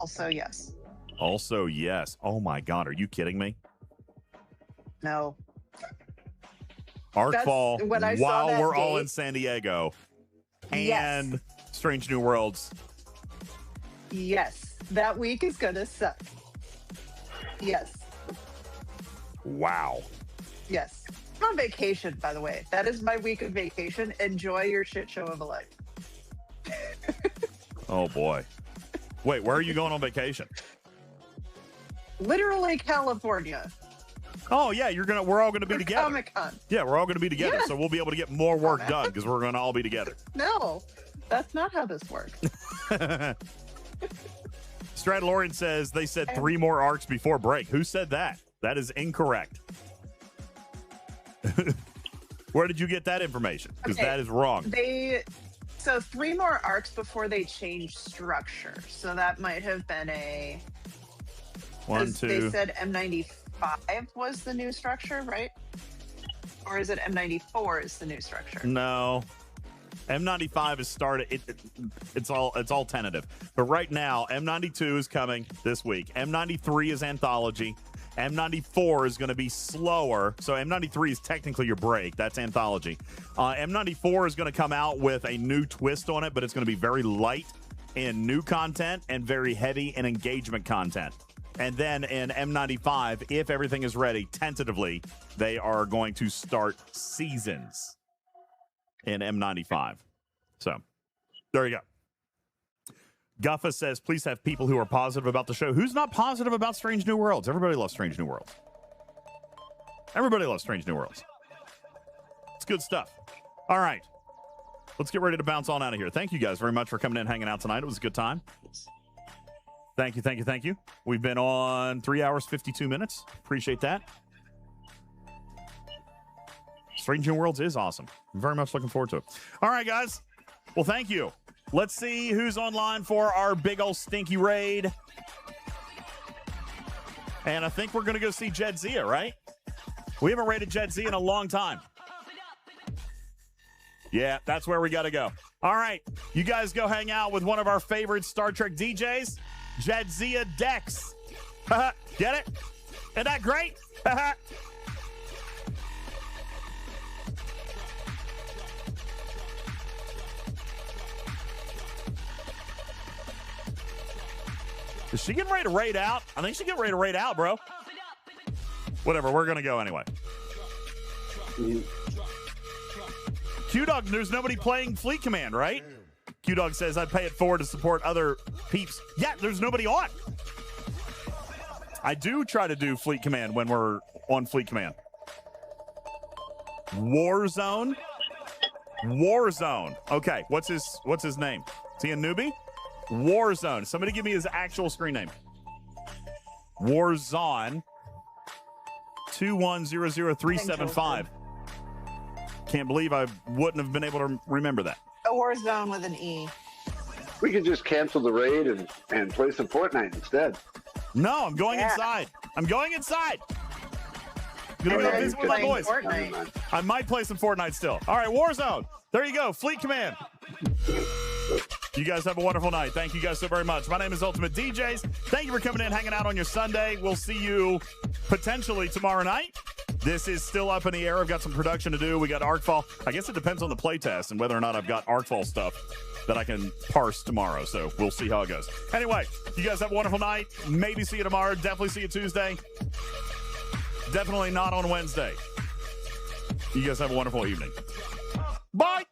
Also, yes. Also, yes. Oh my God. Are you kidding me? No. Arc That's fall when I saw while that we're all date. in San Diego. Yes. And Strange New Worlds. Yes. That week is going to suck. Yes. Wow. Yes. I'm on vacation, by the way. That is my week of vacation. Enjoy your shit show of a life. Oh boy. Wait, where are you going on vacation? Literally California. Oh yeah, we're all gonna be together. Comic-Con. Yeah, we're all gonna be together, Yes. so we'll be able to get more work done because we're gonna all be together. No, that's not how this works. Stradlorian says they said 3 more arcs before break. Who said that? That is incorrect. Where did you get that information? Because Okay, that is wrong. So 3 more arcs before they change structure. So that might have been a. 1, 'cause 2. They said M95 was the new structure, right? Or is it M94 is the new structure? No. M95 is started. It's all tentative. But right now, M92 is coming this week. M93 is anthology. M94 is going to be slower. So M93 is technically your break. That's anthology. M94 is going to come out with a new twist on it, but it's going to be very light in new content and very heavy in engagement content. And then in M95, if everything is ready, tentatively, they are going to start seasons in M95. So there you go. Guffa says, please have people who are positive about the show. Who's not positive about Strange New Worlds? Everybody loves Strange New Worlds. Everybody loves Strange New Worlds. It's good stuff. All right. Let's get ready to bounce on out of here. Thank you guys very much for coming in and hanging out tonight. It was a good time. Thank you, thank you, thank you. We've been on 3 hours, 52 minutes. Appreciate that. Strange New Worlds is awesome. I'm very much looking forward to it. All right, guys. Well, thank you. Let's see who's online for our big old stinky raid. And I think we're going to go see Jadzia, right? We haven't raided Jadzia in a long time. Yeah, that's where we got to go. All right. You guys go hang out with one of our favorite Star Trek DJs, Jadzia Dex. Get it? Isn't that great? Is she getting ready to raid out? I think she's getting ready to raid out, bro. Whatever, we're going to go anyway. Q-Dog, there's nobody playing Fleet Command, right? Q-Dog says, I'd pay it forward to support other peeps. Yeah, there's nobody on. I do try to do Fleet Command when we're on Fleet Command. Warzone. Warzone. Okay, what's his name? Is he a newbie? Warzone. Somebody give me his actual screen name. Warzone 2100375. Can't believe I wouldn't have been able to remember that. A war zone with an E. We could just cancel the raid and play some Fortnite instead. No, I'm going inside. I'm going inside. Gonna go visit with my boys. Fortnite. I might play some Fortnite still. All right, Warzone. There you go. Fleet Command. You guys have a wonderful night. Thank you guys so very much. My name is UltimatDJz. Thank you for coming in, hanging out on your Sunday. We'll see you potentially tomorrow night. This is still up in the air. I've got some production to do. We got Arcfall. I guess it depends on the playtest and whether or not I've got Arcfall stuff that I can parse tomorrow. So we'll see how it goes. Anyway, you guys have a wonderful night. Maybe see you tomorrow. Definitely see you Tuesday. Definitely not on Wednesday. You guys have a wonderful evening. Bye.